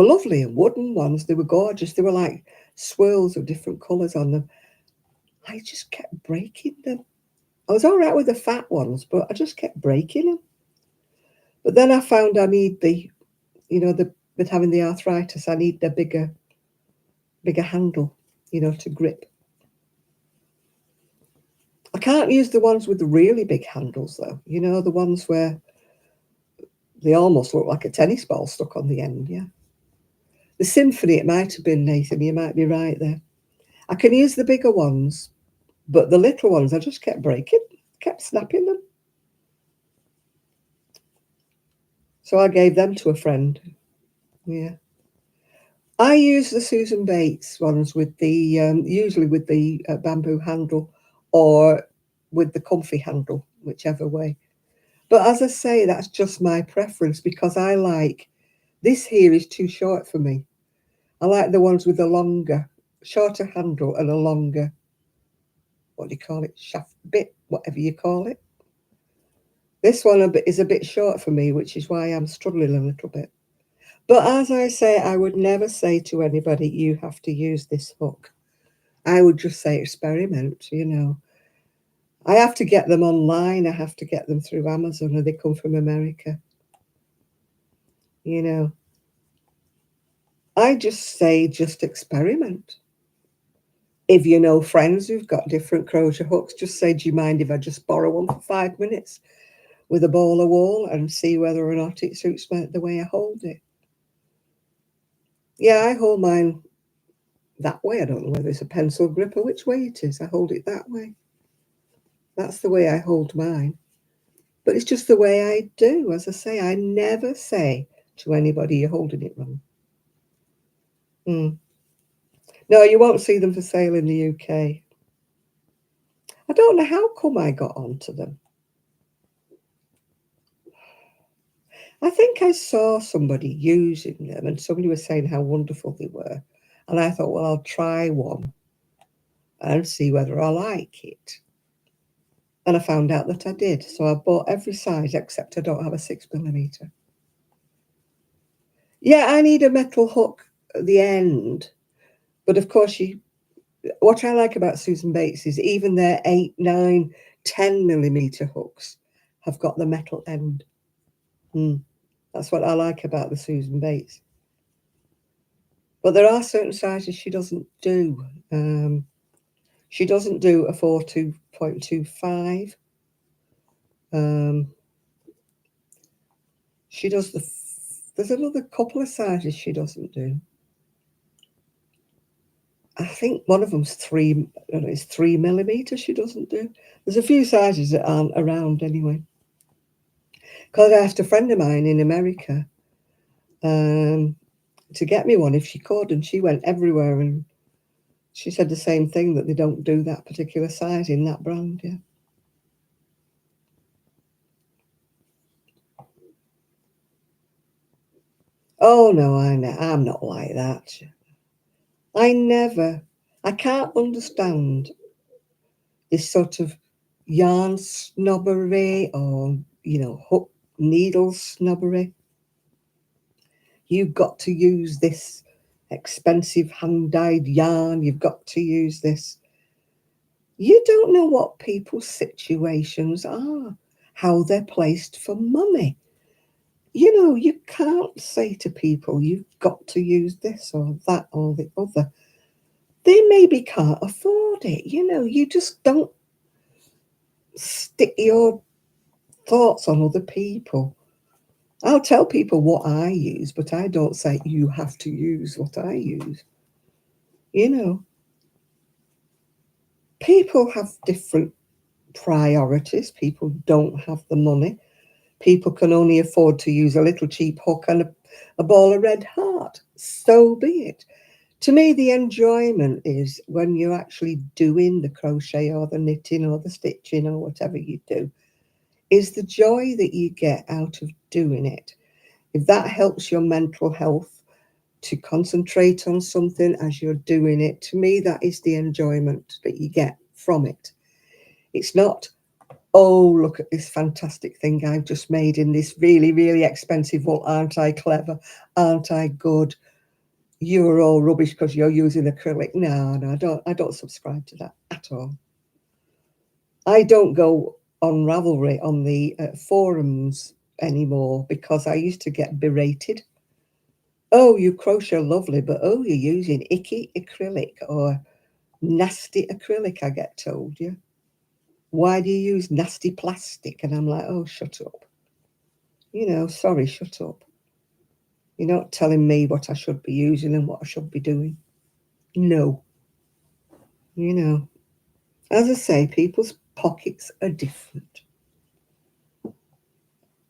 lovely and wooden ones. They were gorgeous. They were like swirls of different colours on them. I just kept breaking them. I was all right with the fat ones, but I just kept breaking them. But then I found I need with having the arthritis, I need the bigger handle, you know, to grip. I can't use the ones with the really big handles though. You know, the ones where They almost look like a tennis ball stuck on the end, yeah. The symphony, it might have been, Nathan, you might be right there. I can use the bigger ones, but the little ones, I just kept breaking, kept snapping them. So I gave them to a friend, yeah. I use the Susan Bates ones with the, usually with the bamboo handle or with the comfy handle, whichever way. But as I say, that's just my preference because I like, this here is too short for me. I like the ones with the longer, shorter handle and a longer, what do you call it, shaft bit, whatever you call it. This one is a bit short for me, which is why I'm struggling a little bit. But as I say, I would never say to anybody, you have to use this hook. I would just say experiment, you know. I have to get them online. I have to get them through Amazon or they come from America. You know, I just say just experiment. If you know friends who've got different crochet hooks, just say, do you mind if I just borrow one for 5 minutes with a ball of wool and see whether or not it suits the way I hold it? Yeah, I hold mine that way. I don't know whether it's a pencil grip or which way it is. I hold it that way. That's the way I hold mine. But it's just the way I do. As I say, I never say to anybody, you're holding it wrong. No, you won't see them for sale in the UK. I don't know how come I got onto them. I think I saw somebody using them and somebody was saying how wonderful they were. And I thought, well, I'll try one and see whether I like it. And I found out that I did. So I bought every size except I don't have a 6mm. Yeah, I need a metal hook at the end. But of course, what I like about Susan Bates is even their 8, 9, 10mm hooks have got the metal end. That's what I like about the Susan Bates. But there are certain sizes she doesn't do. She doesn't do a 42.25. She does there's another couple of sizes she doesn't do. I think one of them's 3mm she doesn't do. There's a few sizes that aren't around anyway. Because I asked a friend of mine in America to get me one if she could, and she went everywhere and she said the same thing, that they don't do that particular size in that brand, yeah. Oh no, I'm not like that. I can't understand this sort of yarn snobbery or, hook needle snobbery. You've got to use this expensive hand-dyed yarn. You've got to use this. You don't know what people's situations are, how they're placed for money. You can't say to people, you've got to use this or that or the other. They maybe can't afford it. You just don't stick your thoughts on other people. I'll tell people what I use, but I don't say you have to use what I use. People have different priorities. People don't have the money. People can only afford to use a little cheap hook and a ball of red heart. So be it. To me, the enjoyment is when you're actually doing the crochet or the knitting or the stitching or whatever you do, is the joy that you get out of doing it. If that helps your mental health to concentrate on something as you're doing it, to me, that is the enjoyment that you get from it. It's not, oh, look at this fantastic thing I've just made in this really, really expensive wool. Aren't I clever? Aren't I good? You're all rubbish because you're using acrylic. No, I don't subscribe to that at all. I don't go on Ravelry on the forums anymore because I used to get berated. Oh, you crochet lovely, but oh, you're using icky acrylic or nasty acrylic, I get told, yeah. Why do you use nasty plastic? And I'm like, oh, shut up. Sorry, shut up. You're not telling me what I should be using and what I should be doing. No, you know, as I say, people's pockets are different.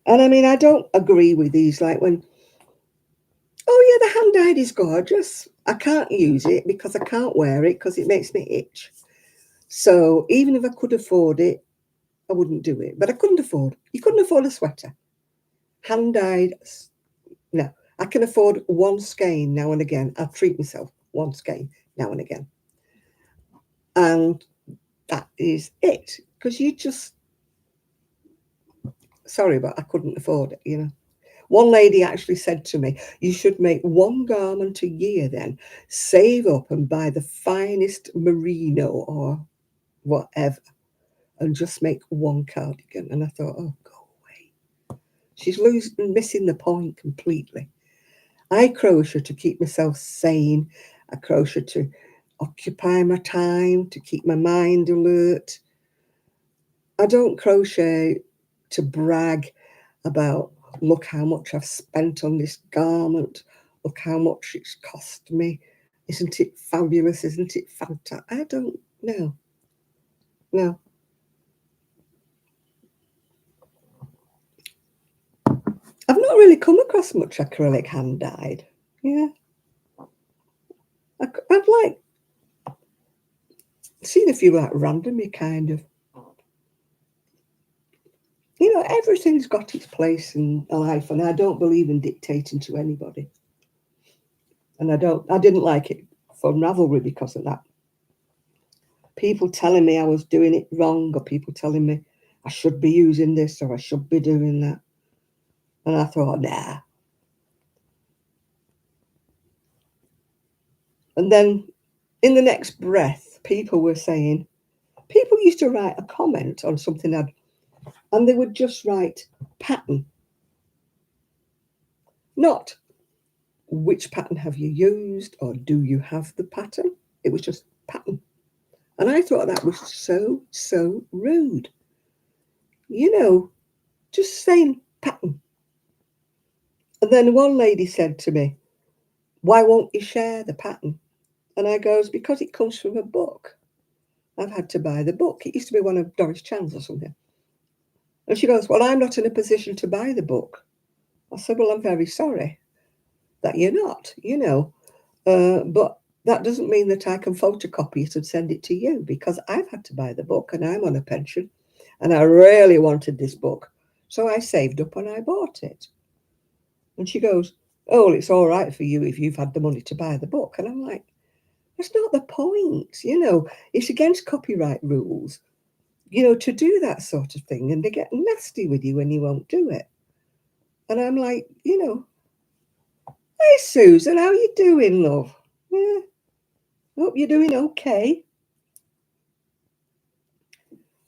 And I mean, I don't agree with these, like when, oh yeah, the hand dyed is gorgeous. I can't use it because I can't wear it because it makes me itch. So even if I could afford it, I wouldn't do it. But you couldn't afford a sweater. Hand dyed, no. I can afford one skein now and again. I'll treat myself one skein now and again. And that is it. Because sorry, but I couldn't afford it. One lady actually said to me, you should make one garment a year then, save up and buy the finest merino or whatever, and just make one cardigan. And I thought, oh, go away. She's missing the point completely. I crochet to keep myself sane. I crochet to occupy my time, to keep my mind alert. I don't crochet to brag about, look how much I've spent on this garment. Look how much it's cost me. Isn't it fabulous? Isn't it fantastic? I don't know. No. I've not really come across much acrylic hand dyed. Yeah. I've like seen a few like randomly kind of. Everything's got its place in life, and I don't believe in dictating to anybody. And I didn't like it for Ravelry because of that. People telling me I was doing it wrong, or people telling me I should be using this or I should be doing that. And I thought, nah. And then in the next breath, people used to write a comment on something and they would just write pattern. Not which pattern have you used or do you have the pattern? It was just pattern. And I thought that was so, so rude. Just saying pattern. And then one lady said to me, why won't you share the pattern? And I goes, because it comes from a book. I've had to buy the book. It used to be one of Doris Chan's or something. And she goes, well, I'm not in a position to buy the book. I said, well, I'm very sorry that you're not. But that doesn't mean that I can photocopy it and send it to you because I've had to buy the book and I'm on a pension and I really wanted this book. So I saved up and I bought it. And she goes, oh, well, it's all right for you if you've had the money to buy the book. And I'm like, that's not the point. It's against copyright rules, to do that sort of thing. And they get nasty with you when you won't do it. And I'm like, hey, Susan, how you doing, love? Yeah, hope you're doing okay.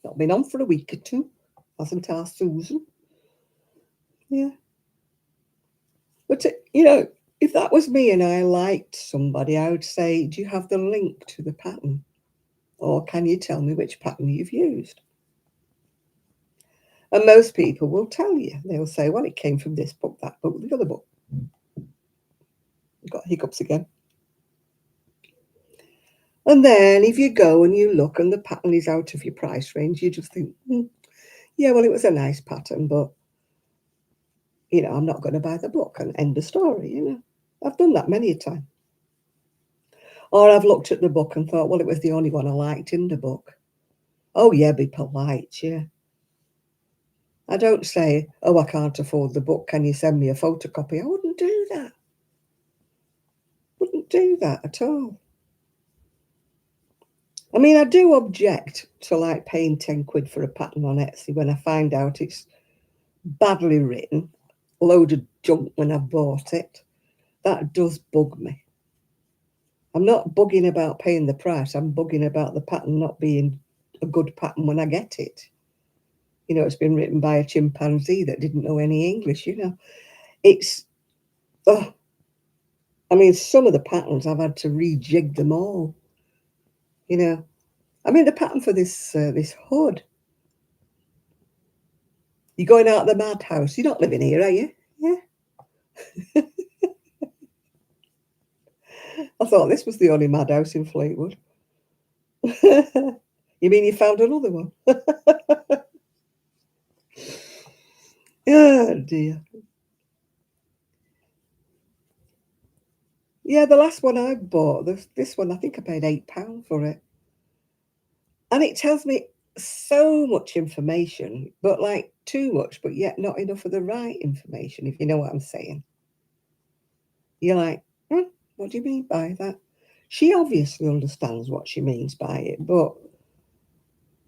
Not been on for a week or two, hasn't our Susan? Yeah. But, if that was me and I liked somebody, I would say, do you have the link to the pattern? Or can you tell me which pattern you've used? And most people will tell you. They'll say, well, it came from this book, that book, the other book. Got hiccups again. And then if you go and you look and the pattern is out of your price range, you just think, yeah, well, it was a nice pattern, but, I'm not going to buy the book and end the story. I've done that many a time. Or I've looked at the book and thought, well, it was the only one I liked in the book. Oh, yeah, be polite, yeah. I don't say, oh, I can't afford the book. Can you send me a photocopy? I wouldn't do that. Wouldn't do that at all. I mean, I do object to like paying 10 quid for a pattern on Etsy when I find out it's badly written, a load of junk when I've bought it. That does bug me. I'm not bugging about paying the price. I'm bugging about the pattern not being a good pattern when I get it. It's been written by a chimpanzee that didn't know any English. It's, oh, I mean, some of the patterns I've had to rejig them all. I mean, the pattern for this hood, You're going out of the madhouse. You're not living here, are you? Yeah. I thought this was the only madhouse in Fleetwood. You mean you found another one? Oh dear. Yeah, the last one I bought, this one, I think I paid £8 for it. And it tells me so much information, but like too much, but yet not enough of the right information, if you know what I'm saying. You're like, what do you mean by that? She obviously understands what she means by it, but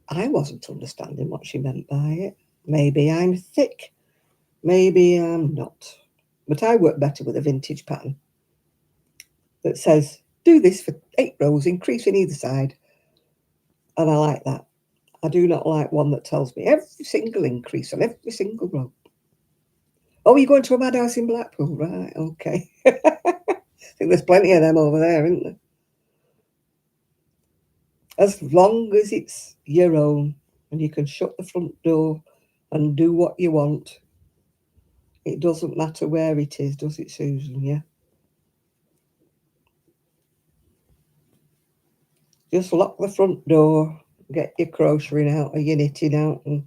I wasn't understanding what she meant by it. Maybe I'm thick, maybe I'm not. But I work better with a vintage pattern that says, do this for 8 rows, increasing either side. And I like that. I do not like one that tells me every single increase on every single row. Oh, you're going to a madhouse in Blackpool? Right, okay. I think there's plenty of them over there, isn't there? As long as it's your own and you can shut the front door and do what you want, it doesn't matter where it is, does it, Susan? Yeah. Just lock the front door, get your crocheting out or your knitting out and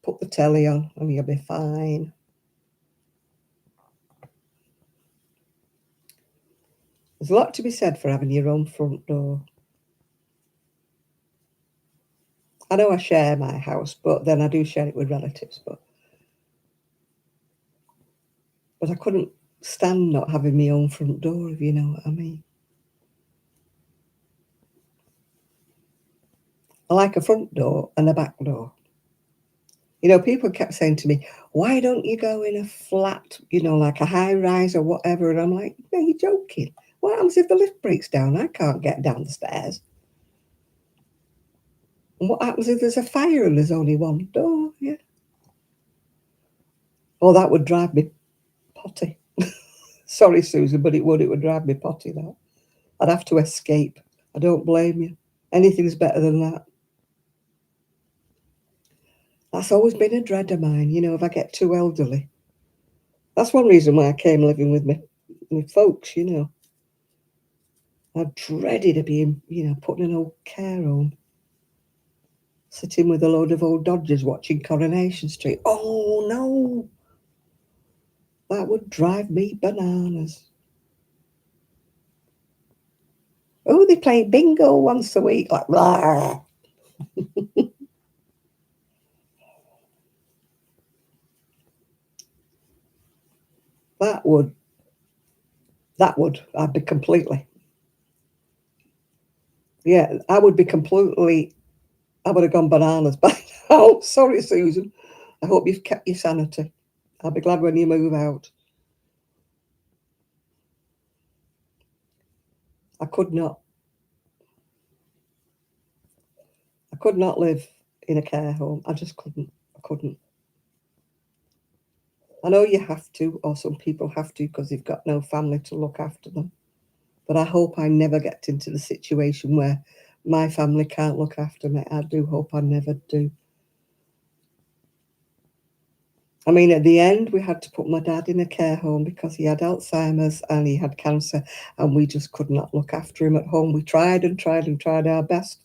put the telly on and you'll be fine. There's a lot to be said for having your own front door. I know I share my house, but then I do share it with relatives. But I couldn't stand not having my own front door, if you know what I mean. I like a front door and a back door. You know, people kept saying to me, why don't you go in a flat, you know, like a high rise or whatever? And I'm like, no, you're joking. What happens if the lift breaks down? I can't get down the stairs. And what happens if there's a fire and there's only one door? Yeah. Oh, that would drive me potty. Sorry, Susan, but it would drive me potty, that. I'd have to escape. I don't blame you. Anything's better than that. That's always been a dread of mine, you know, if I get too elderly. That's one reason why I came living with my folks, you know. I dreaded to be, you know, put in an old care home, sitting with a load of old dodgers watching Coronation Street. Oh, no. That would drive me bananas. Oh, they play bingo once a week, like, blah. That would, I'd be completely, yeah, I would have gone bananas by now. Sorry, Susan. I hope you've kept your sanity. I'll be glad when you move out. I could not live in a care home. I just couldn't. I couldn't. I know you have to, or some people have to, because they've got no family to look after them. But I hope I never get into the situation where my family can't look after me. I do hope I never do. I mean, at the end, we had to put my dad in a care home because he had Alzheimer's and he had cancer, and we just could not look after him at home. We tried and tried and tried our best.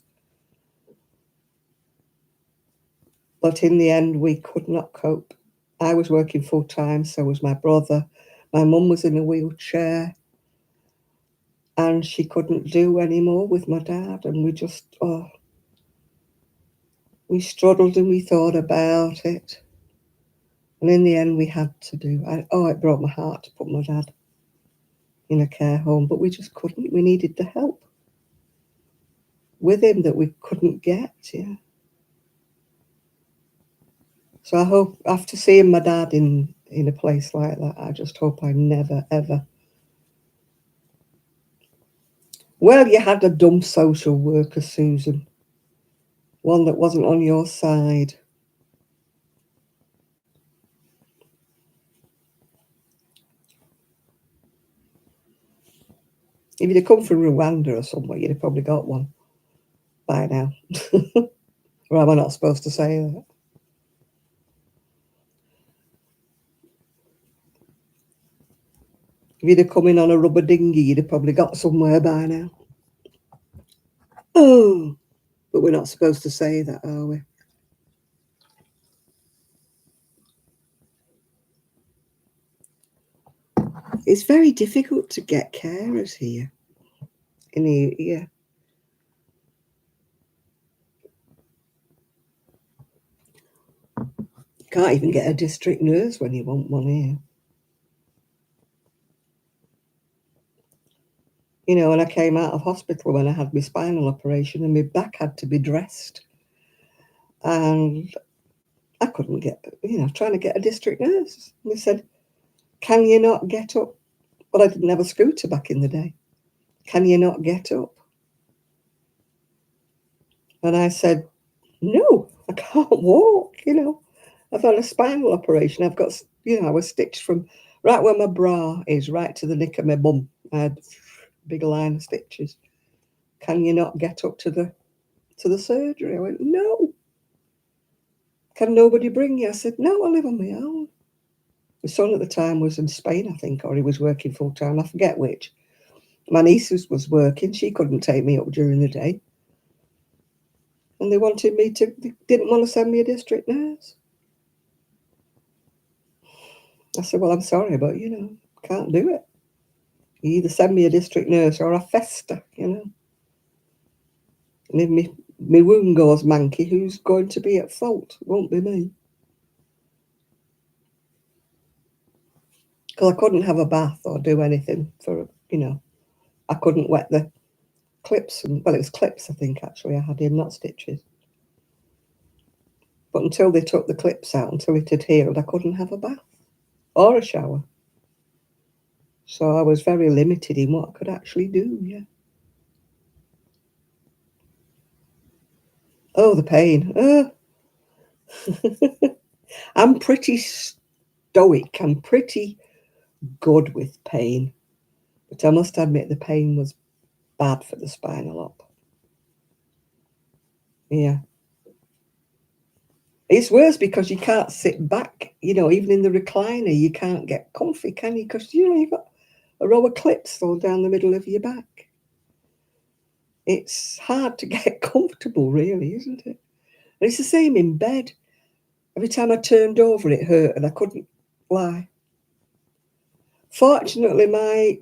But in the end, we could not cope. I was working full time, so was my brother. My mum was in a wheelchair, and she couldn't do any more with my dad. And we struggled and we thought about it. And in the end, we had to do. It broke my heart to put my dad in a care home, but we just couldn't. We needed the help with him that we couldn't get. Yeah. So I hope, after seeing my dad in a place like that, I just hope I never ever. Well, you had a dumb social worker, Susan. One that wasn't on your side. If you'd have come from Rwanda or somewhere, you'd have probably got one by now. Or am I not supposed to say that? If you'd have come in on a rubber dinghy, you'd have probably got somewhere by now. Oh, but we're not supposed to say that, are we? It's very difficult to get carers here. Yeah. You can't even get a district nurse when you want one here. You know, when I came out of hospital when I had my spinal operation and my back had to be dressed, and I couldn't get, trying to get a district nurse. And they said, "Can you not get up?" Well, I didn't have a scooter back in the day. "Can you not get up?" And I said, "No, I can't walk, I've had a spinal operation. I've got, I was stitched from right where my bra is, right to the nick of my bum. I had a big line of stitches. Can you not get up to the surgery?" I went, "No." "Can nobody bring you?" I said, "No, I live on my own." My son at the time was in Spain, I think, or he was working full time. I forget which. My niece was working. She couldn't take me up during the day. And they didn't want to send me a district nurse. I said, "Well, I'm sorry, but, can't do it. You either send me a district nurse or I fester, And if my wound goes manky, who's going to be at fault? It won't be me. Because I couldn't have a bath or do anything I couldn't wet the clips. It was clips, I think, actually, I had in, not stitches. But until they took the clips out, until it had healed, I couldn't have a bath or a shower. So I was very limited in what I could actually do, yeah. Oh, the pain. I'm pretty stoic. I'm pretty good with pain. But I must admit the pain was bad for the spinal op. Yeah. It's worse because you can't sit back, even in the recliner, you can't get comfy, can you? Because, you've got a row of clips all down the middle of your back. It's hard to get comfortable, really, isn't it? And it's the same in bed. Every time I turned over, it hurt and I couldn't lie. Fortunately, my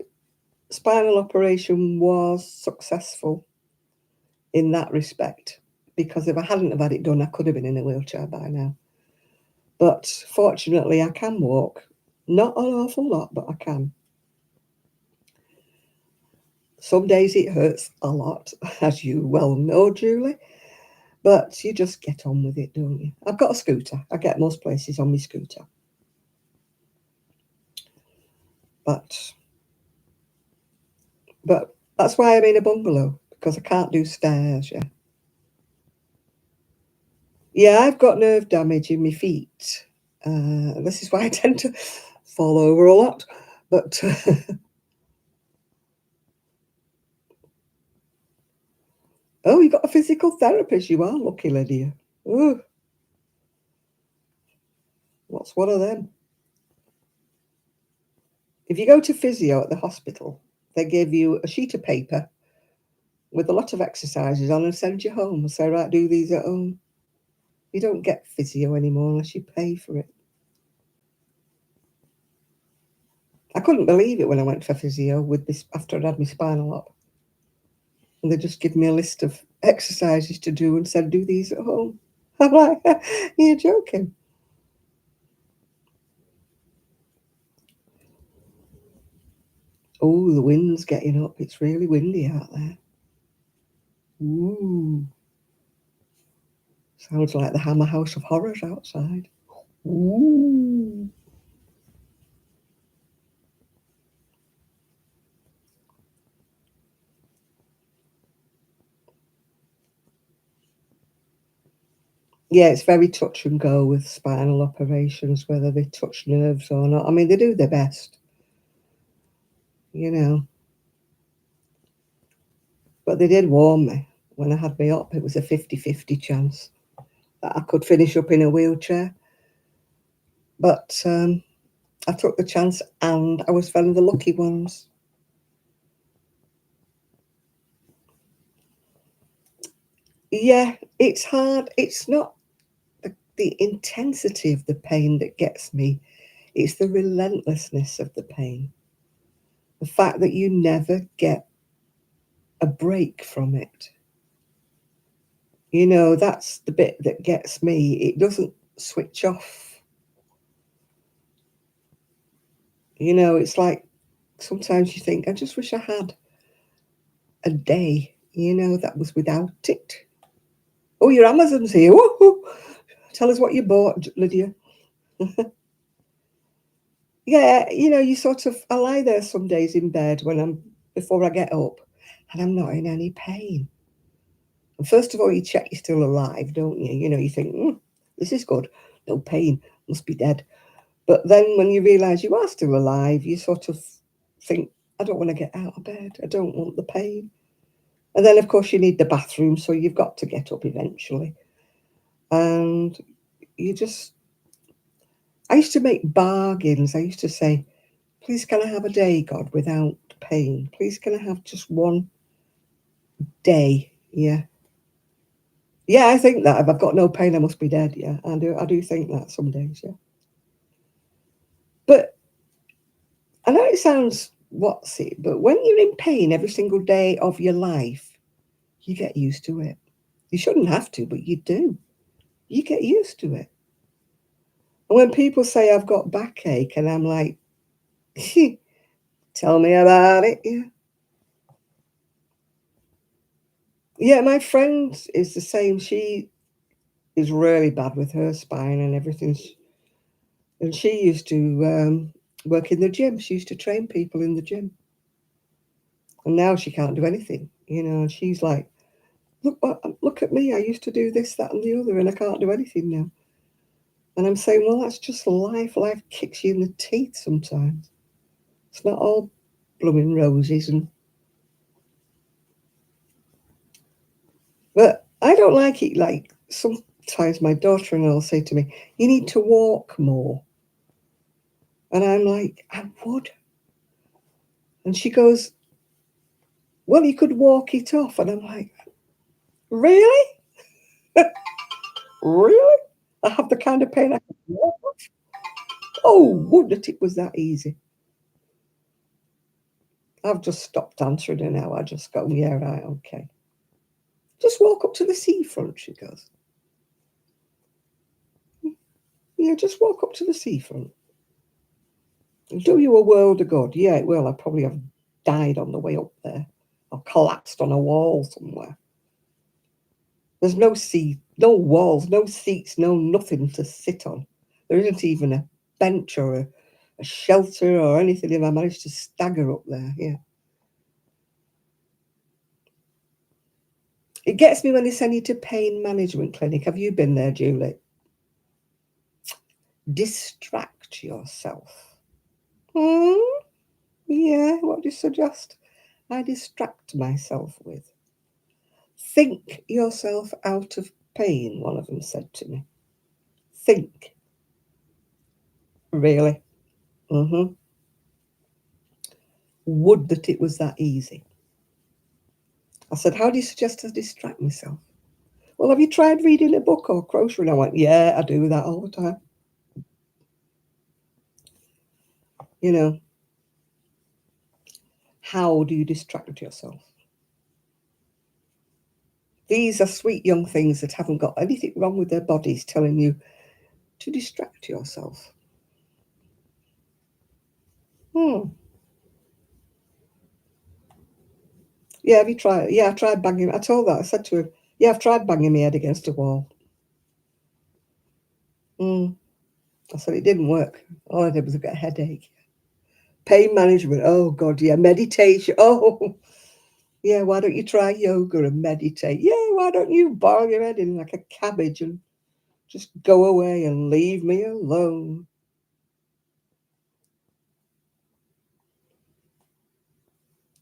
spinal operation was successful in that respect, because if I hadn't have had it done, I could have been in a wheelchair by now. But fortunately, I can walk. Not an awful lot, but I can. Some days it hurts a lot, as you well know, Julie. But you just get on with it, don't you? I've got a scooter. I get most places on my scooter. But that's why I'm in a bungalow, because I can't do stairs, yeah. Yeah, I've got nerve damage in my feet. This is why I tend to fall over a lot. But oh, you got a physical therapist. You are lucky, Lydia. Ooh, what's one of them? If you go to physio at the hospital, they give you a sheet of paper with a lot of exercises on and send you home and say, right, do these at home. You don't get physio anymore unless you pay for it. I couldn't believe it when I went for physio with this after I'd had my spinal op. And they just give me a list of exercises to do and said, do these at home. I'm like, you're joking. Oh, the wind's getting up. It's really windy out there. Ooh. Sounds like the Hammer House of Horrors outside. Ooh. Yeah, it's very touch and go with spinal operations, whether they touch nerves or not. I mean, they do their best, you know. But they did warn me when I had me up, it was a 50-50 chance that I could finish up in a wheelchair. But I took the chance and I was one of the lucky ones. Yeah, it's hard. It's not the intensity of the pain that gets me, it's the relentlessness of the pain. The fact that you never get a break from it. You know, that's the bit that gets me. It doesn't switch off. You know, it's like sometimes you think, I just wish I had a day, you know, that was without it. Oh, your Amazon's here. Woo-hoo. Tell us what you bought, Lydia. Yeah, you know, you sort of, I lie there some days in bed before I get up, and I'm not in any pain. And first of all, you check you're still alive, don't you? You know, you think, this is good. No pain, must be dead. But then when you realise you are still alive, you sort of think, I don't want to get out of bed. I don't want the pain. And then, of course, you need the bathroom, so you've got to get up eventually. And you just, I used to make bargains. I used to say, please, can I have a day, God, without pain? Please, can I have just one day? Yeah. Yeah, I think that. If I've got no pain, I must be dead. Yeah, I do think that some days, yeah. But I know it sounds what's it, but when you're in pain every single day of your life, you get used to it. You shouldn't have to, but you do. You get used to it. And when people say I've got backache, and I'm like, tell me about it. Yeah. Yeah, my friend is the same. She is really bad with her spine and everything. And she used to work in the gym. She used to train people in the gym. And now she can't do anything, you know. And she's like, look at me. I used to do this, that, and the other, and I can't do anything now. And I'm saying, well, that's just life. Life kicks you in the teeth sometimes. It's not all blooming roses. But I don't like it. Like sometimes my daughter-in-law will say to me, you need to walk more. And I'm like, I would. And she goes, well, you could walk it off. And I'm like, really? Really? I have the kind of pain I can walk off. Oh, would that it was that easy. I've just stopped answering her now. I just go, yeah, right, okay. Just walk up to the seafront, she goes. Yeah, just walk up to the seafront. It'll do you a world of good. Yeah, it will. I probably have died on the way up there or collapsed on a wall somewhere. There's no seat, no walls, no seats, no nothing to sit on. There isn't even a bench or a shelter or anything if I managed to stagger up there. Yeah. It gets me when they send you to pain management clinic. Have you been there, Julie? Distract yourself. Hmm? Yeah, what do you suggest I distract myself with? Think yourself out of pain, one of them said to me. Think. Really? Mm-hmm. Would that it was that easy. I said, how do you suggest I distract myself? Well, have you tried reading a book or crocheting? I went, yeah, I do that all the time. You know, how do you distract yourself? These are sweet young things that haven't got anything wrong with their bodies telling you to distract yourself. Hmm. Yeah, have you tried? Yeah, I tried banging. I told that. I said to him, yeah, I've tried banging my head against a wall. Mm. I said, it didn't work. All I did was get a headache. Pain management. Oh, God, yeah. Meditation. Oh, yeah. Why don't you try yoga and meditate? Yeah, why don't you boil your head in like a cabbage and just go away and leave me alone?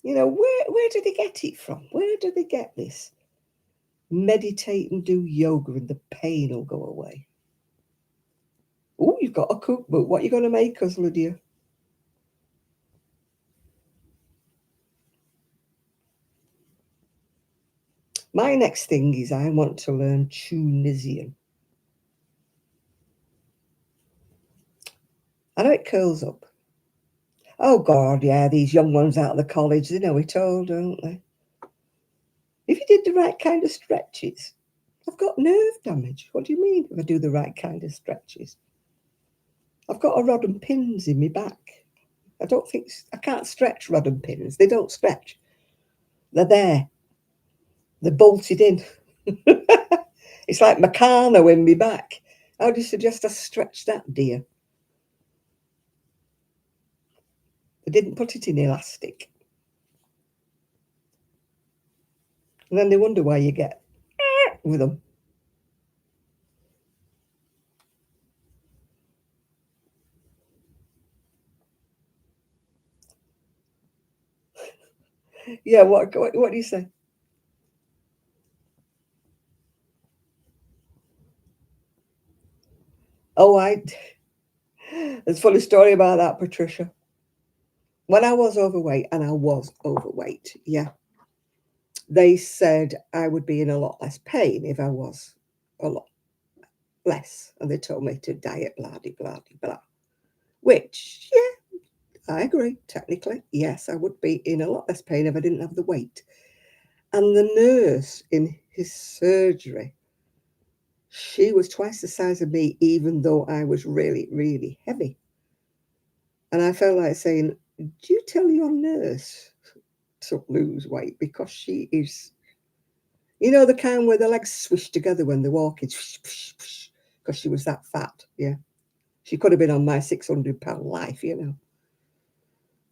You know, where do they get it from? Where do they get this? Meditate and do yoga and the pain will go away. Oh, you've got a cookbook. What are you going to make us, Lydia? My next thing is I want to learn Tunisian. I know it curls up. Oh, God, yeah, these young ones out of the college, they know it all, don't they? If you did the right kind of stretches, I've got nerve damage. What do you mean if I do the right kind of stretches? I've got a rod and pins in my back. I can't stretch rod and pins. They don't stretch. They're there. They're bolted in. It's like Meccano in my back. How do you suggest I stretch that, dear? They didn't put it in elastic. And then they wonder why you get with them. Yeah, what do you say? Oh, there's a funny story about that, Patricia. When I was overweight, and I was overweight, yeah, they said I would be in a lot less pain if I was a lot less. And they told me to diet, blah, blah, blah, blah. Which, yeah, I agree. Technically, yes, I would be in a lot less pain if I didn't have the weight. And the nurse in his surgery, she was twice the size of me, even though I was really, really heavy. And I felt like saying, do you tell your nurse to lose weight? Because she is, the kind where the legs swish together when they're walking, because she was that fat. Yeah. She could have been on my £600 life.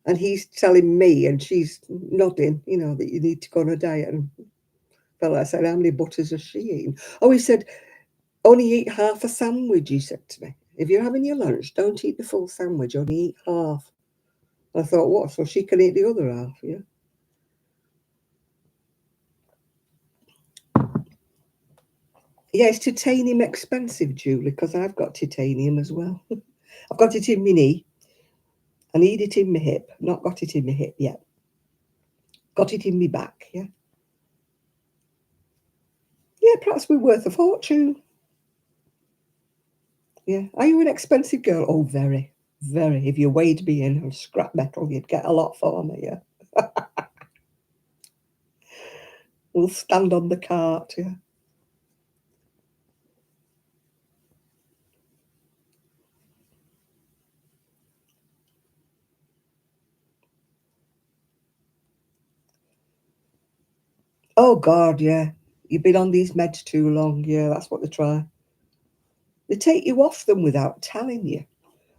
And he's telling me, and she's nodding, that you need to go on a diet. And fella said, how many butters has she eaten? Oh, he said, only eat half a sandwich, he said to me. If you're having your lunch, don't eat the full sandwich, only eat half. I thought, what? So she can eat the other half, yeah? Yeah, it's titanium expensive, Julie, because I've got titanium as well. I've got it in my knee. I need it in my hip. Not got it in my hip yet. Got it in my back, yeah? Yeah, perhaps we're worth a fortune. Yeah. Are you an expensive girl? Oh, very, very. If you weighed me in on scrap metal, you'd get a lot for me, yeah? We'll stand on the cart, yeah? Oh, God, yeah. You've been on these meds too long. Yeah, that's what they try. They take you off them without telling you.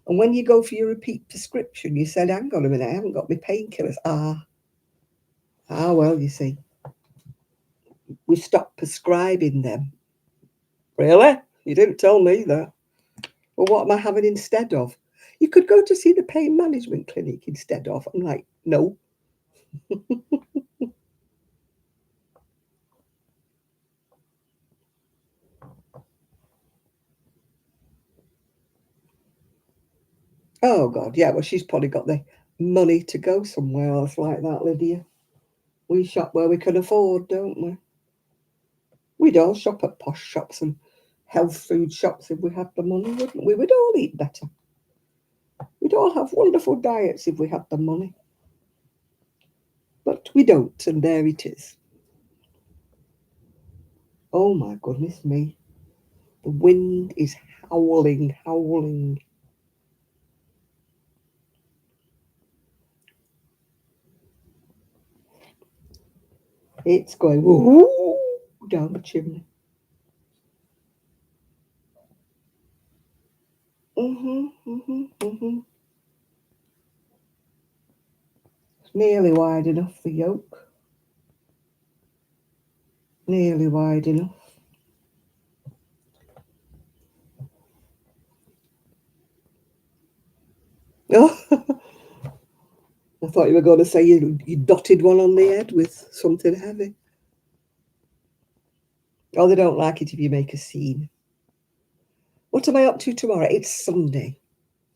And when you go for your repeat prescription, you said, hang on a minute, I haven't got my painkillers. Well, you see, we stopped prescribing them. Really? You didn't tell me that. Well, what am I having instead of? You could go to see the pain management clinic instead of. I'm like, no. Oh, God, yeah, well, she's probably got the money to go somewhere else like that, Lydia. We shop where we can afford, don't we? We'd all shop at posh shops and health food shops if we had the money, wouldn't we? We'd all eat better. We'd all have wonderful diets if we had the money. But we don't, and there it is. Oh my goodness me. The wind is howling, howling. It's going whoo down the chimney. Mm-hmm. It's nearly wide enough, the yolk. Nearly wide enough. Oh, I thought you were going to say you dotted one on the head with something heavy. Oh, they don't like it if you make a scene. What am I up to tomorrow? It's Sunday.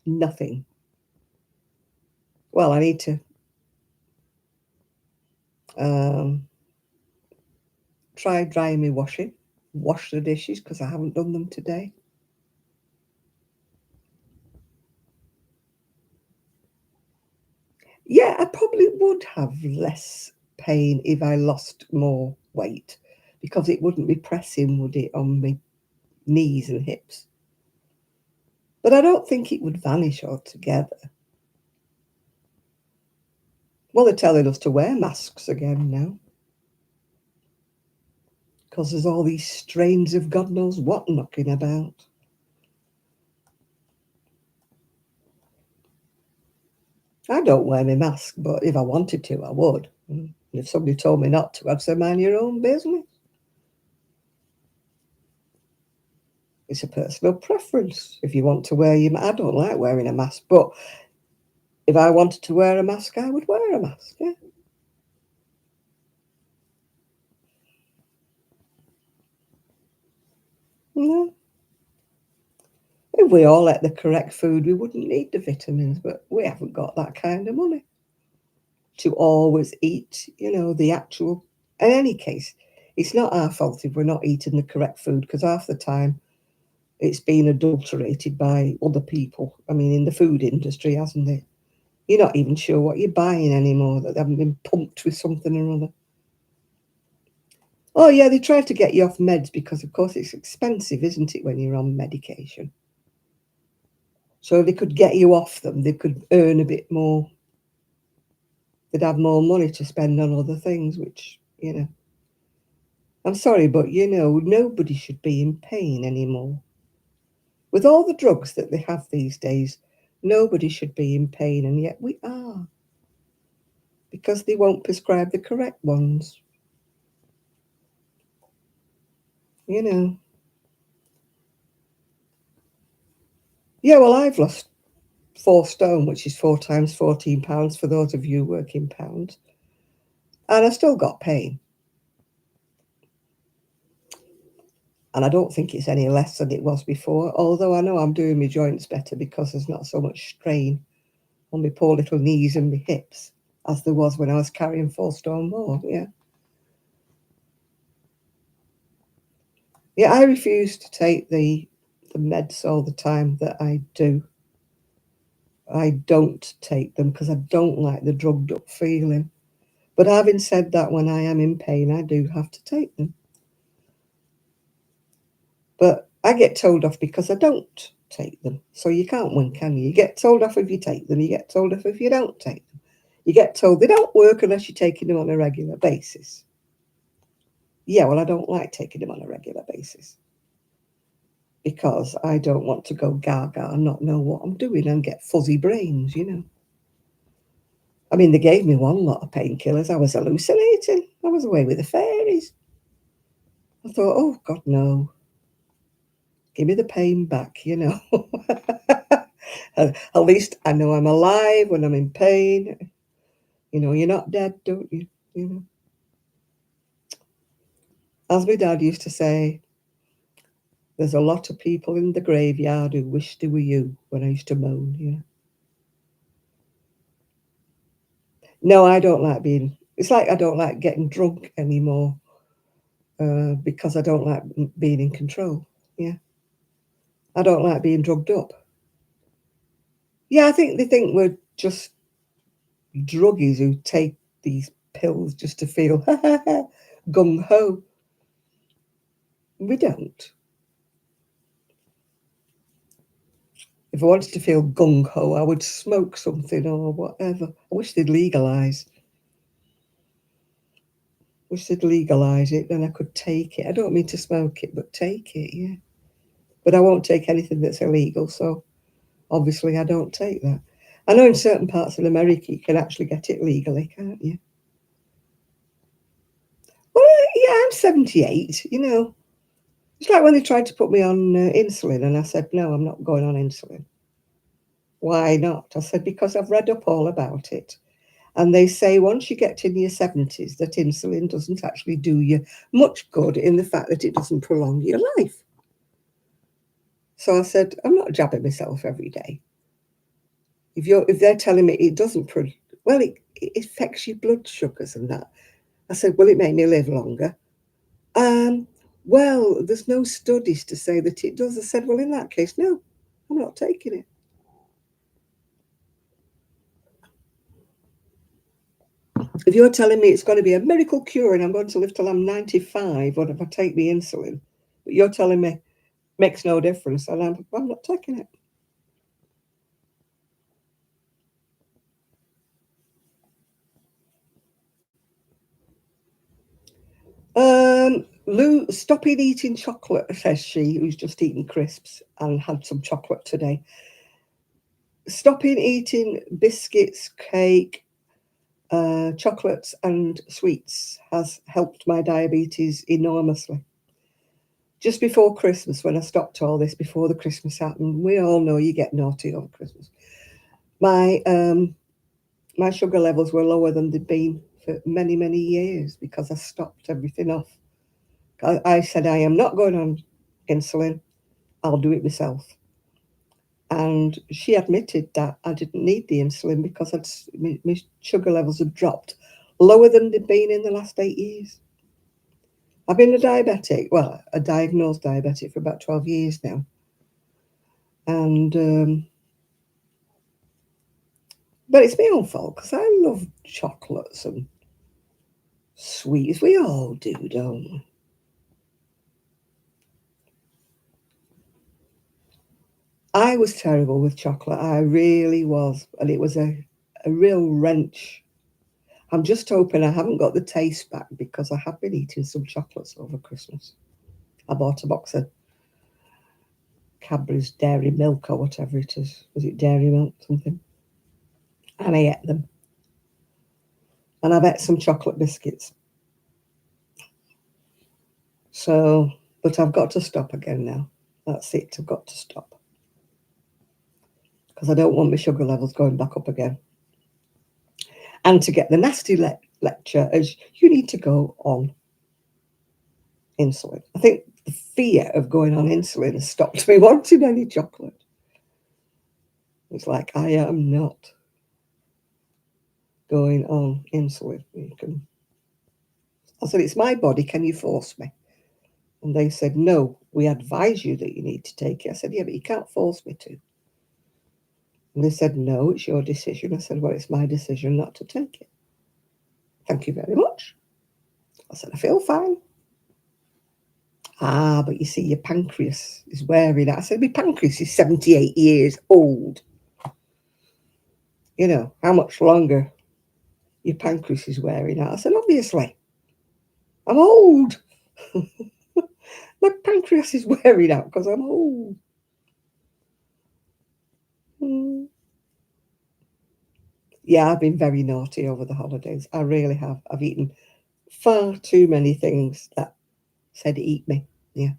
Nothing. Well, I need to try drying my washing, wash the dishes because I haven't done them today. Yeah, I probably would have less pain if I lost more weight because it wouldn't be pressing, would it, on my knees and hips? But I don't think it would vanish altogether. Well, they're telling us to wear masks again now because there's all these strains of God knows what knocking about. I don't wear my mask, but if I wanted to, I would. And if somebody told me not to, I'd say, mind your own business. It's a personal preference. If you want to wear your mask, I don't like wearing a mask, but if I wanted to wear a mask, I would wear a mask, yeah. No. If we all ate the correct food, we wouldn't need the vitamins, but we haven't got that kind of money to always eat, the actual. In any case, it's not our fault if we're not eating the correct food because half the time it's been adulterated by other people. I mean, in the food industry, hasn't it? You're not even sure what you're buying anymore, that they haven't been pumped with something or other. Oh, yeah, they try to get you off meds because, of course, it's expensive, isn't it, when you're on medication? So if they could get you off them, they could earn a bit more. They'd have more money to spend on other things, which, I'm sorry, but, nobody should be in pain anymore. With all the drugs that they have these days, nobody should be in pain, and yet we are. Because they won't prescribe the correct ones. You know. Yeah, well, I've lost 4 stone, which is 4 times £14 for those of you working pounds. And I still got pain. And I don't think it's any less than it was before, although I know I'm doing my joints better because there's not so much strain on my poor little knees and my hips as there was when I was carrying 4 stone more, yeah. Yeah, I refuse to take the meds all the time that I do. I don't take them because I don't like the drugged up feeling. But having said that, when I am in pain, I do have to take them. But I get told off because I don't take them. So you can't win, can you? You get told off if you take them. You get told off if you don't take them. You get told they don't work unless you're taking them on a regular basis. Yeah, well, I don't like taking them on a regular basis because I don't want to go gaga and not know what I'm doing and get fuzzy brains. I mean, they gave me one lot of painkillers. I was hallucinating. I was away with the fairies. I thought, oh, God, no. Give me the pain back. At least I know I'm alive when I'm in pain. You're not dead, don't you? As my dad used to say, there's a lot of people in the graveyard who wish they were you, when I used to moan. No, I don't like it's like I don't like getting drunk anymore because I don't like being in control. Yeah. I don't like being drugged up. Yeah, I think they think we're just druggies who take these pills just to feel gung ho. We don't. If I wanted to feel gung ho, I would smoke something or whatever. I wish they'd legalise. Wish they'd legalise it, then I could take it. I don't mean to smoke it, but take it, yeah. But I won't take anything that's illegal, so obviously I don't take that. I know in certain parts of America you can actually get it legally, can't you? Well, yeah, I'm 78. It's like when they tried to put me on insulin, and I said, no, I'm not going on insulin. Why not? I said, because I've read up all about it. And they say once you get in your 70s that insulin doesn't actually do you much good in the fact that it doesn't prolong your life. So I said, I'm not jabbing myself every day. If they're telling me it doesn't well, it affects your blood sugars and that. I said, will it make me live longer? Um, well, there's no studies to say that it does. I said, well, in that case, no, I'm not taking it. If you're telling me it's going to be a miracle cure and I'm going to live till I'm 95, or if I take the insulin, but you're telling me makes no difference, and I'm not taking it. Lou, stopping eating chocolate, says she, who's just eaten crisps and had some chocolate today. Stopping eating biscuits, cake, chocolates and sweets has helped my diabetes enormously. Just before Christmas, when I stopped all this, before the Christmas happened, we all know you get naughty over Christmas. My sugar levels were lower than they'd been for many, many years because I stopped everything off. I said, I am not going on insulin. I'll do it myself. And she admitted that I didn't need the insulin because my sugar levels had dropped lower than they'd been in the last 8 years. I've been a diagnosed diabetic for about 12 years now. And, but it's my own fault because I love chocolates and sweets. We all do, don't we? I was terrible with chocolate. I really was. And it was a real wrench. I'm just hoping I haven't got the taste back because I have been eating some chocolates over Christmas. I bought a box of Cadbury's Dairy Milk or whatever it is. Was it Dairy Milk something? And I ate them. And I've ate some chocolate biscuits. So, but I've got to stop again now. That's it. I've got to stop. Because I don't want my sugar levels going back up again. And to get the nasty lecture as you need to go on insulin. I think the fear of going on insulin has stopped me wanting any chocolate. It's like, I am not going on insulin. I said, it's my body. Can you force me? And they said, no, we advise you that you need to take it. I said, yeah, but you can't force me to. And they said, no, it's your decision. I said, well, it's my decision not to take it. Thank you very much. I said, I feel fine. Ah, but you see, your pancreas is wearing out. I said, my pancreas is 78 years old. You know, how much longer your pancreas is wearing out? I said, obviously, I'm old. My pancreas is wearing out because I'm old. Yeah, I've been very naughty over the holidays. I really have. I've eaten far too many things that said eat me. Yeah.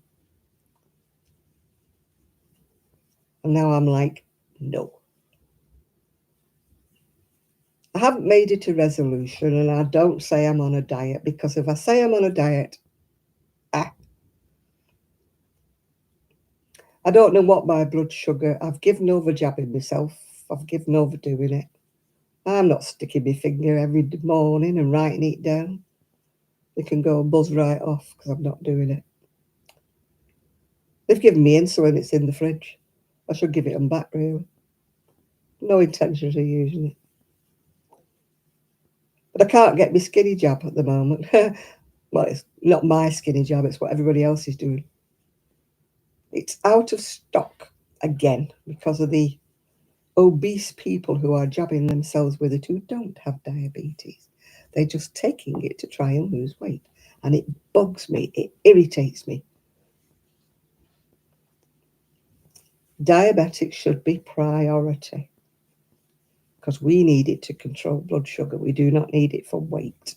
And now I'm like, no. I haven't made it a resolution, and I don't say I'm on a diet because if I say I'm on a diet, I don't know what my blood sugar. I've given over jabbing myself. I've given over doing it. I'm not sticking my finger every morning and writing it down. They can go and buzz right off because I'm not doing it. They've given me insulin. It's in the fridge. I should give it them back, really. No intentions of using it. But I can't get my skinny jab at the moment. Well, it's not my skinny jab, it's what everybody else is doing. It's out of stock again because of the obese people who are jabbing themselves with it who don't have diabetes. They're just taking it to try and lose weight. And it bugs me, it irritates me. Diabetics should be priority because we need it to control blood sugar. We do not need it for weight.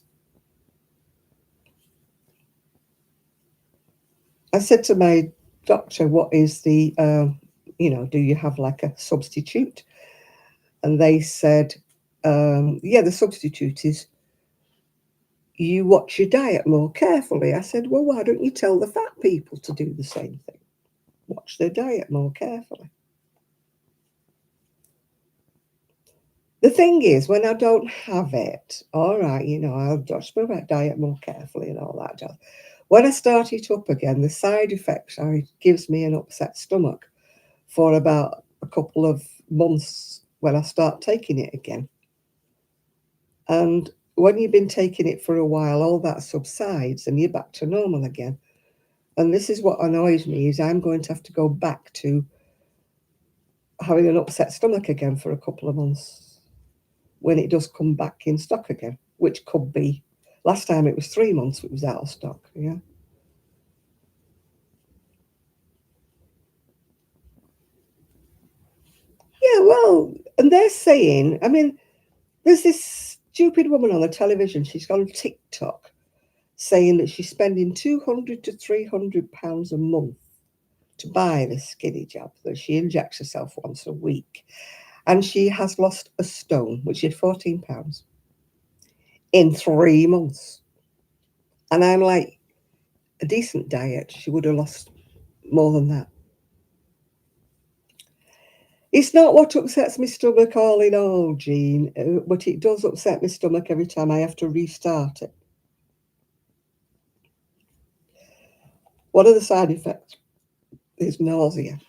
I said to my doctor, what is the, do you have like a substitute? And they said, yeah, the substitute is you watch your diet more carefully. I said, well, why don't you tell the fat people to do the same thing? watch their diet more carefully. The thing is, when I don't have it, all right, I'll watch my diet more carefully and all that jazz. When I start it up again, the side effects are it gives me an upset stomach for about a couple of months when I start taking it again. And when you've been taking it for a while, all that subsides and you're back to normal again. And this is what annoys me is I'm going to have to go back to having an upset stomach again for a couple of months when it does come back in stock again, which could be, last time it was 3 months it was out of stock, yeah. Yeah, well, and they're saying, I mean, there's this stupid woman on the television, she's on TikTok, saying that she's spending £200 to £300 a month to buy the skinny jab that she injects herself once a week. And she has lost a stone, which is £14, in 3 months. And I'm like, a decent diet, she would have lost more than that. It's not what upsets my stomach all in all, Jean, but it does upset my stomach every time I have to restart it. One of the side effects is nausea.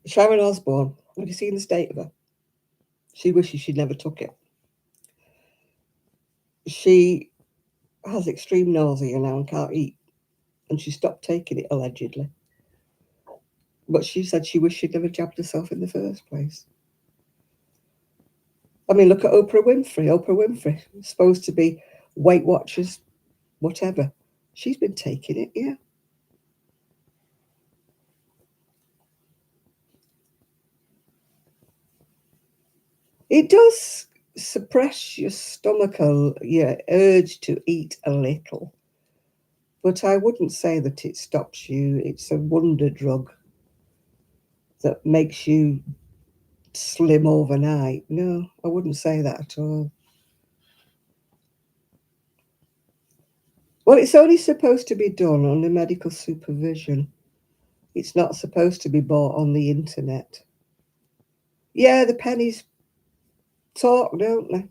Sharon Osbourne, have you seen the state of her? She wishes she'd never took it. She has extreme nausea now and can't eat, and she stopped taking it, allegedly. But she said she wished she'd never jabbed herself in the first place. I mean, look at Oprah Winfrey. Oprah Winfrey, supposed to be Weight Watchers, whatever. She's been taking it, yeah. It does suppress your stomach, your urge to eat a little. But I wouldn't say that it stops you. It's a wonder drug that makes you slim overnight. No, I wouldn't say that at all. Well, it's only supposed to be done under medical supervision. It's not supposed to be bought on the internet. Yeah, the pennies talk, don't they?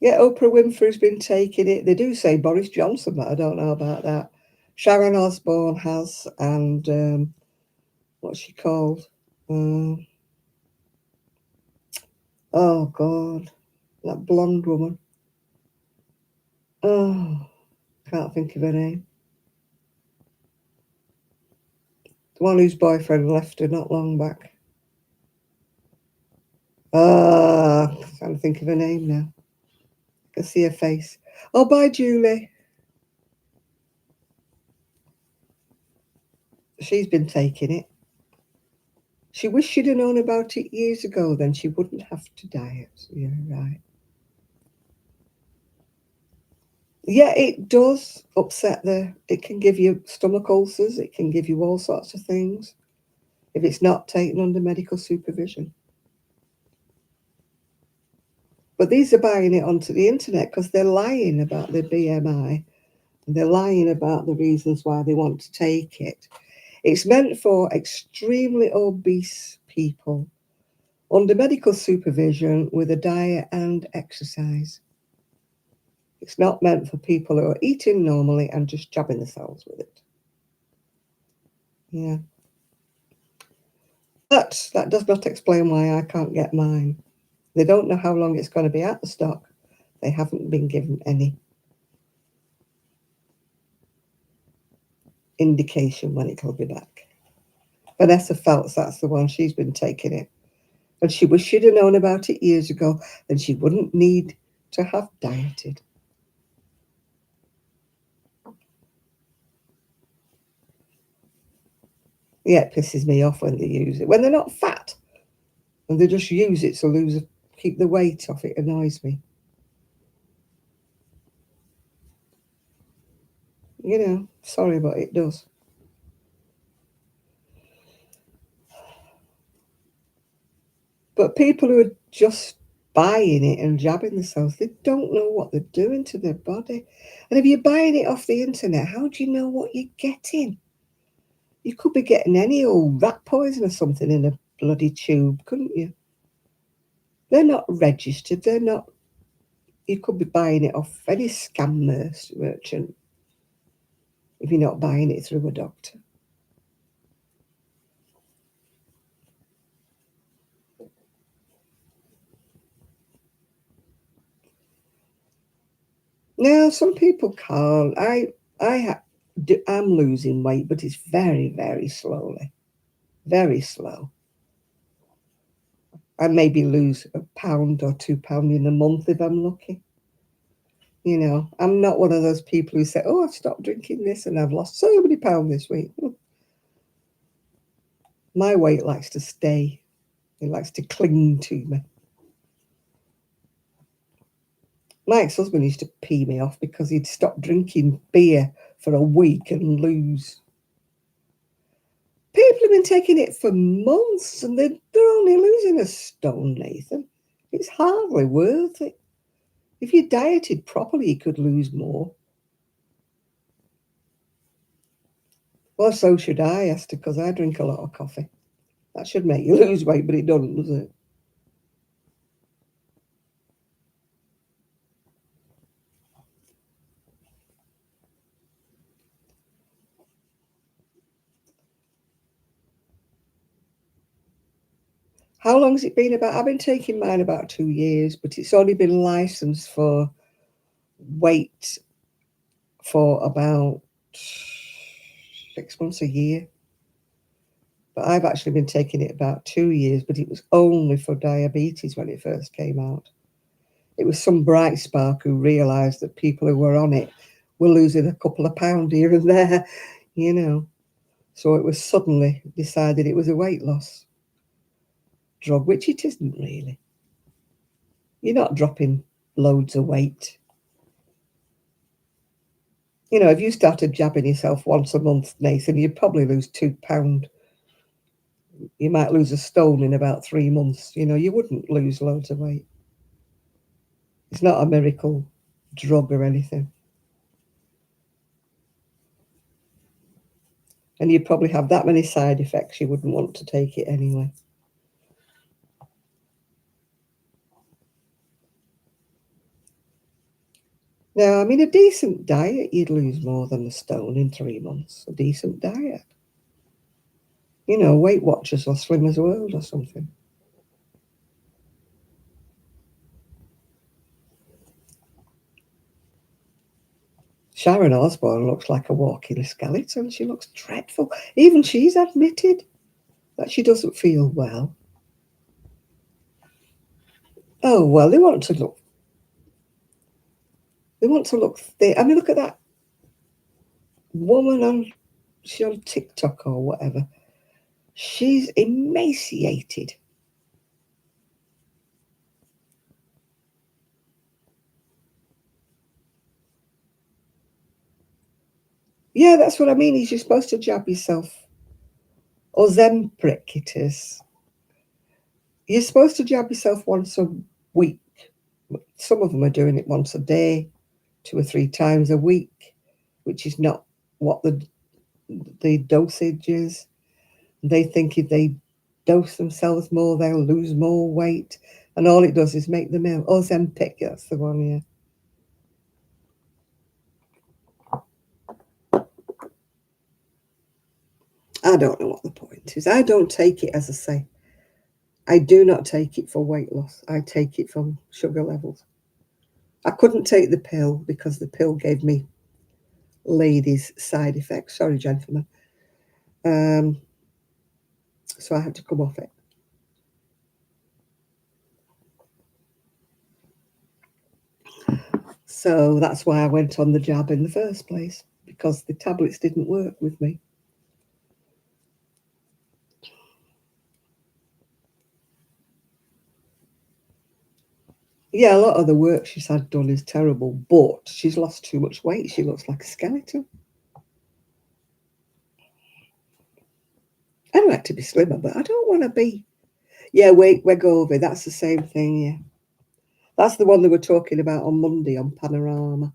Yeah, Oprah Winfrey's been taking it. They do say Boris Johnson, but I don't know about that. Sharon Osbourne has, and what's she called? Um, oh, God, that blonde woman. Oh, can't think of her name. The one whose boyfriend left her not long back. Trying to think of her name now. I can see her face. Oh, bye, Julie. She's been taking it. She wished she'd have known about it years ago, then she wouldn't have to diet. Yeah, right. Yeah, it does upset it can give you stomach ulcers, it can give you all sorts of things if it's not taken under medical supervision. But these are buying it onto the internet because they're lying about their BMI and they're lying about the reasons why they want to take it. It's meant for extremely obese people under medical supervision with a diet and exercise. It's not meant for people who are eating normally and just jabbing themselves with it. Yeah. But that does not explain why I can't get mine. They don't know how long it's going to be out of stock. They haven't been given any indication when it'll be back. Vanessa Feltz, that's the one, she's been taking it. And she wished she'd have known about it years ago, then she wouldn't need to have dieted. Yeah, it pisses me off when they use it. When they're not fat and they just use it to keep the weight off, it annoys me. Sorry, but it does. But people who are just buying it and jabbing themselves. They don't know what they're doing to their body. And if you're buying it off the internet, how do you know what you're getting? You could be getting any old rat poison or something in a bloody tube, couldn't you? They're not registered. They're not. You could be buying it off any scam merchant if you're not buying it through a doctor. Now, some people can't. I'm losing weight, but it's very, very slowly, very slow. I maybe lose a pound or £2 in a month if I'm lucky. You know, I'm not one of those people who say, "Oh, I've stopped drinking this and I've lost so many pounds this week." My weight likes to stay. It likes to cling to me. My ex-husband used to pee me off because he'd stop drinking beer for a week and lose. People have been taking it for months and they're only losing a stone, Nathan. It's hardly worth it. If you dieted properly, you could lose more. Well, so should I, Esther, because I drink a lot of coffee. That should make you lose weight, but it doesn't, does it? How long's it been about? I've been taking mine about 2 years, but it's only been licensed for weight for about 6 months, a year. But I've actually been taking it about 2 years, but it was only for diabetes when it first came out. It was some bright spark who realised that people who were on it were losing a couple of pounds here and there, you know. So it was suddenly decided it was a weight loss drug, which it isn't really. You're not dropping loads of weight. You know, if you started jabbing yourself once a month, Nathan, you'd probably lose £2. You might lose a stone in about 3 months. You know, you wouldn't lose loads of weight. It's not a miracle drug or anything. And you'd probably have that many side effects you wouldn't want to take it anyway. Now, I mean, a decent diet, you'd lose more than a stone in 3 months. A decent diet. You know, Weight Watchers or Slimmers World or something. Sharon Osbourne looks like a walking skeleton. She looks dreadful. Even she's admitted that she doesn't feel well. Oh, well, they want to look. They want to look thin. I mean, look at that woman on TikTok or whatever. She's emaciated. Yeah, that's what I mean. You're supposed to jab yourself. Ozempic it is. You're supposed to jab yourself once a week. Some of them are doing it once a day, 2 or 3 times a week, which is not what the dosage is. They think if they dose themselves more, they'll lose more weight. And all it does is make them ill. Ozempic, that's the one, yeah. I don't know what the point is. I don't take it, as I say. I do not take it for weight loss. I take it from sugar levels. I couldn't take the pill because the pill gave me ladies' side effects. Sorry, gentlemen. Um, so I had to come off it. So that's why I went on the jab in the first place, because the tablets didn't work with me. Yeah, a lot of the work she's had done is terrible, but she's lost too much weight. She looks like a skeleton. I'd like to be slimmer, but I don't want to be. Yeah, Wegovy, that's the same thing, yeah. That's the one they were talking about on Monday on Panorama.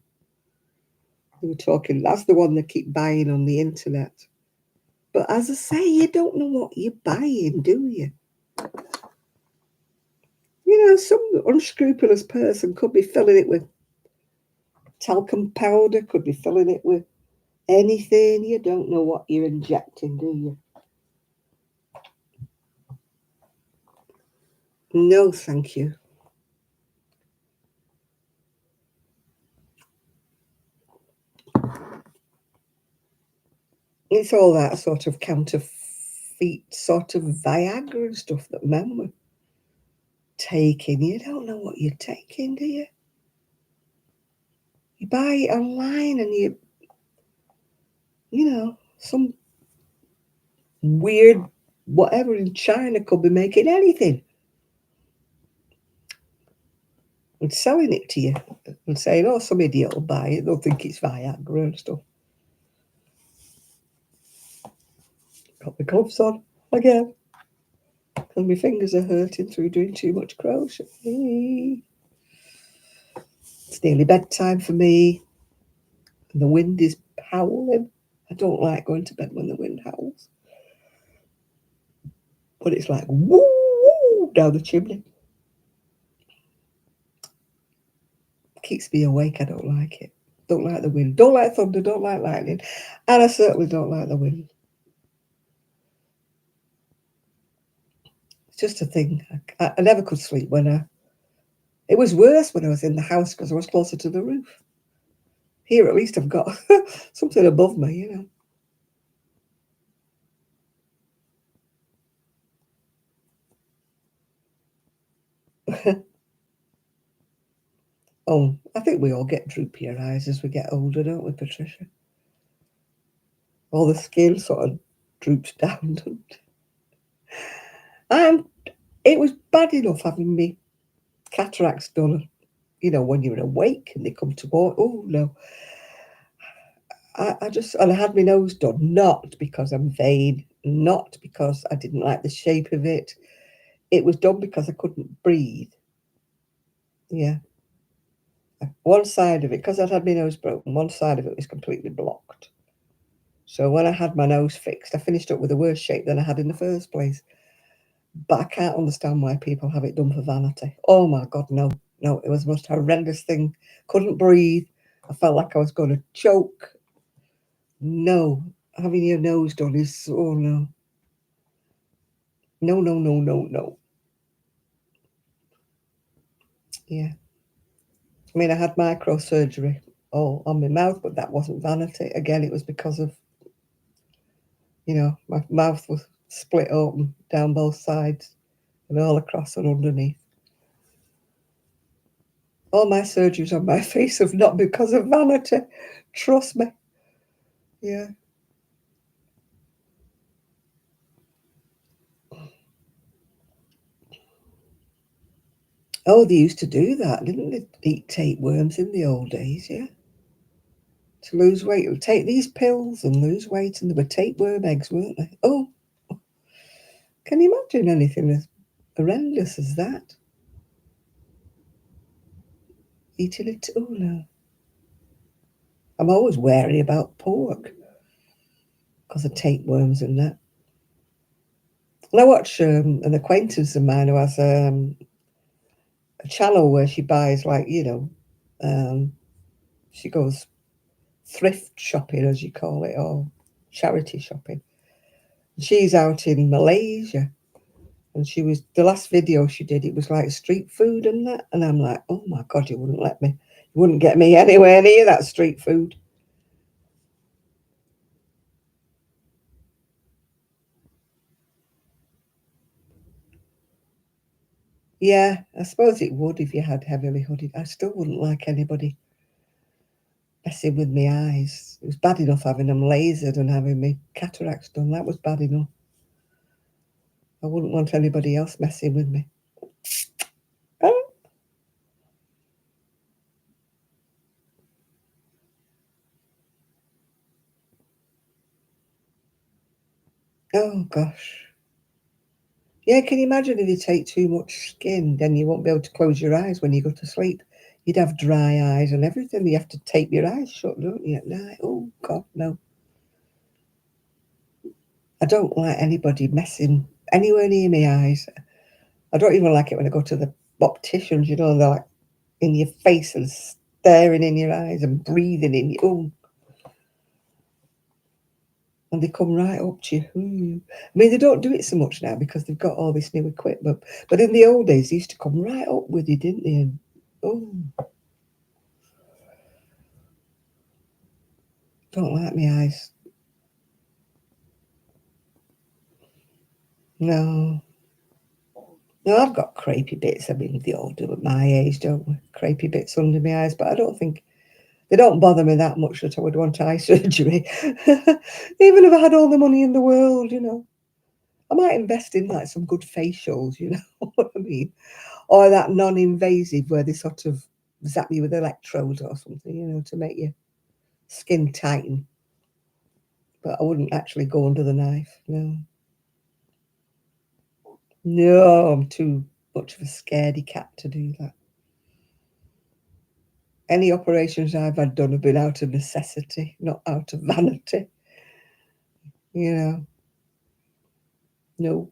They were talking, that's the one they keep buying on the internet. But as I say, you don't know what you're buying, do you? You know, some unscrupulous person could be filling it with talcum powder, could be filling it with anything. You don't know what you're injecting, do you? No, thank you. It's all that sort of counterfeit sort of Viagra and stuff that men were taking. You don't know what you're taking, do you? You buy it online and you know, some weird whatever in China could be making anything and selling it to you and saying, oh, some idiot will buy it. They'll think it's Viagra and stuff. Got my gloves on again because my fingers are hurting through doing too much crochet. It's nearly bedtime for me and the wind is howling. I don't like going to bed when the wind howls. But it's like woo, woo down the chimney. Keeps me awake. I don't like it. Don't like the wind. Don't like thunder. Don't like lightning. And I certainly don't like the wind. It's just a thing. I never could sleep when it was worse when I was in the house because I was closer to the roof. Here, at least, I've got something above me, you know. Oh, I think we all get droopier eyes as we get older, don't we, Patricia? All the skin sort of droops down. And it was bad enough having me cataracts done, you know, when you're awake and they come to walk. Oh, no. And I had my nose done, not because I'm vain, not because I didn't like the shape of it. It was done because I couldn't breathe. Yeah. One side of it, because I'd had my nose broken, one side of it was completely blocked. So when I had my nose fixed, I finished up with a worse shape than I had in the first place. But I can't understand why people have it done for vanity. Oh my God, no. No, it was the most horrendous thing. Couldn't breathe. I felt like I was going to choke. No, having your nose done is, oh no. No, no, no, no, no. Yeah. I mean, I had microsurgery all on my mouth, but that wasn't vanity. Again, it was because of, you know, my mouth was split open down both sides and all across and underneath. All my surgeries on my face have not because of vanity. Trust me. Yeah. Oh, they used to do that, didn't they? Eat tapeworms in the old days, yeah. To lose weight. Take these pills and lose weight, and they were tapeworm eggs, weren't they? Oh, can you imagine anything as horrendous as that? Eating it? Oh, no. I'm always wary about pork because of tapeworms and that. And I watch an acquaintance of mine who has a channel where she buys, like, you know, she goes thrift shopping, as you call it, or charity shopping. She's out in Malaysia, and she was the last video she did. It was like street food and that, and I'm like, oh my God, you wouldn't let me, you wouldn't get me anywhere near that street food. Yeah, I suppose it would if you had heavily hooded. I still wouldn't like anybody messing with my eyes. It was bad enough having them lasered and having my cataracts done. That was bad enough. I wouldn't want anybody else messing with me. Oh, oh gosh. Yeah, can you imagine if you take too much skin, then you won't be able to close your eyes when you go to sleep. You'd have dry eyes and everything. You have to tape your eyes shut, don't you, at night? Oh, God, no. I don't like anybody messing anywhere near my eyes. I don't even like it when I go to the opticians, you know, they're like in your face and staring in your eyes and breathing in you. Oh, and they come right up to you. I mean, they don't do it so much now because they've got all this new equipment. But in the old days, they used to come right up with you, didn't they? And, oh, don't like my eyes. No. No, I've got crepey bits. I mean, they all do at my age, don't we? Crepey bits under my eyes. But I don't think, they don't bother me that much that I would want eye surgery. Even if I had all the money in the world, you know. I might invest in like some good facials, you know what I mean? Or that non-invasive where they sort of zap you with electrodes or something, you know, to make your skin tighten. But I wouldn't actually go under the knife, no. No, I'm too much of a scaredy cat to do that. Any operations I've had done have been out of necessity, not out of vanity. You know, no.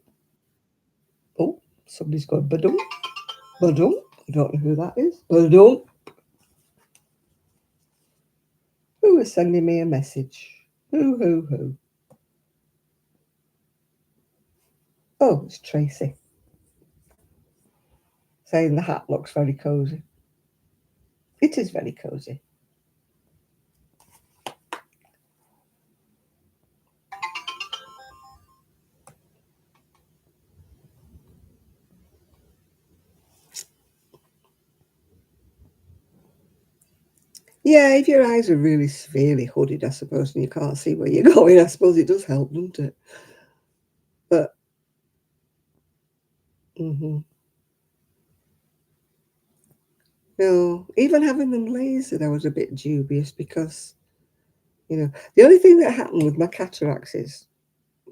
Oh, somebody's got badum, badum. I don't know who that is. Badum. Who is sending me a message? Who? Oh, it's Tracy. Saying the hat looks very cosy. It is very cosy. Yeah, if your eyes are really severely hooded, I suppose, and you can't see where you're going, I suppose it does help, doesn't it? But, mm-hmm. No, even having them lasered, I was a bit dubious because, you know, the only thing that happened with my cataracts is,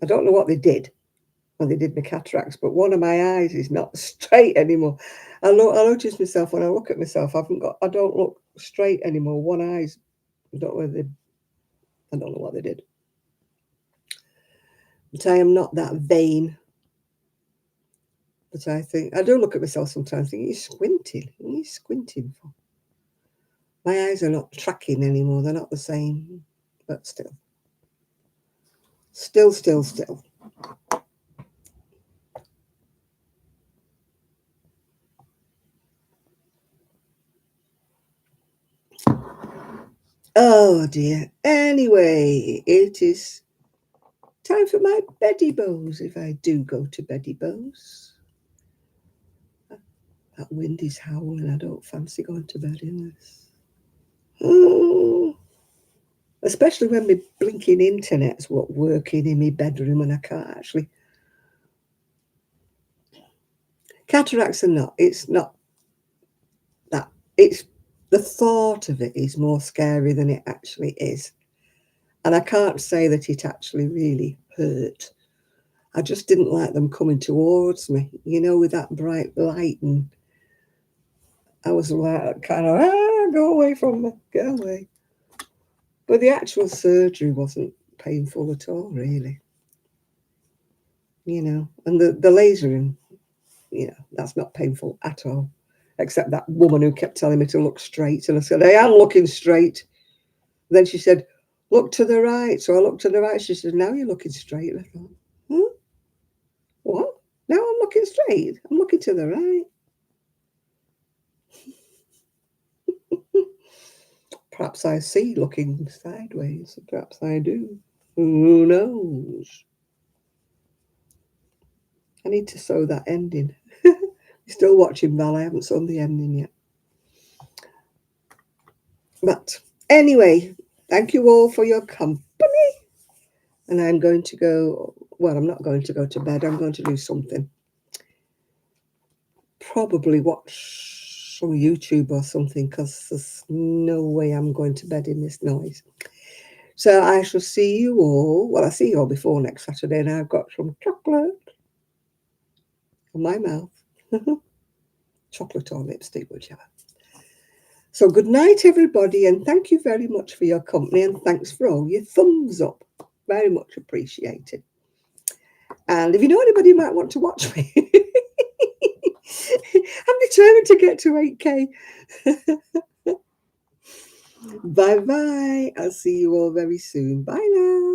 I don't know what they did when they did my cataracts, but one of my eyes is not straight anymore. I notice myself when I look at myself, I don't look straight anymore. One eye's, I don't know what they did. But I am not that vain. But I think, I do look at myself sometimes thinking, you're squinting. What are you squinting for? My eyes are not tracking anymore. They're not the same. But still. Still. Oh dear. Anyway, it is time for my beddy bows if I do go to beddy bows. That wind is howling. I don't fancy going to bed in this. Oh, especially when my blinking internet's working in my bedroom and I can't actually. Cataracts are not. It's not that. It's the thought of it is more scary than it actually is. And I can't say that it actually really hurt. I just didn't like them coming towards me, you know, with that bright light. And I was like, kind of, go away from me, get away. But the actual surgery wasn't painful at all, really. You know, and the lasering, you know, that's not painful at all. Except that woman who kept telling me to look straight. And I said, I am looking straight. Then she said, look to the right. So I looked to the right. She said, now you're looking straight. And I thought, what? Now I'm looking straight. I'm looking to the right. Perhaps I see looking sideways. Perhaps I do. Who knows? I need to sew that ending. Still watching Val. I haven't sewn the ending yet. But anyway, thank you all for your company. And I'm going to go, well, I'm not going to go to bed. I'm going to do something. Probably watch some YouTube or something because there's no way I'm going to bed in this noise. So I shall see you all. Well, I see you all before next Saturday, and I've got some chocolate. on my mouth. Chocolate or lipstick, whichever. So good night, everybody, and thank you very much for your company, and thanks for all your thumbs up. Very much appreciated. And if you know anybody who might want to watch me, I'm determined to get to 8K. Bye bye. I'll see you all very soon. Bye now.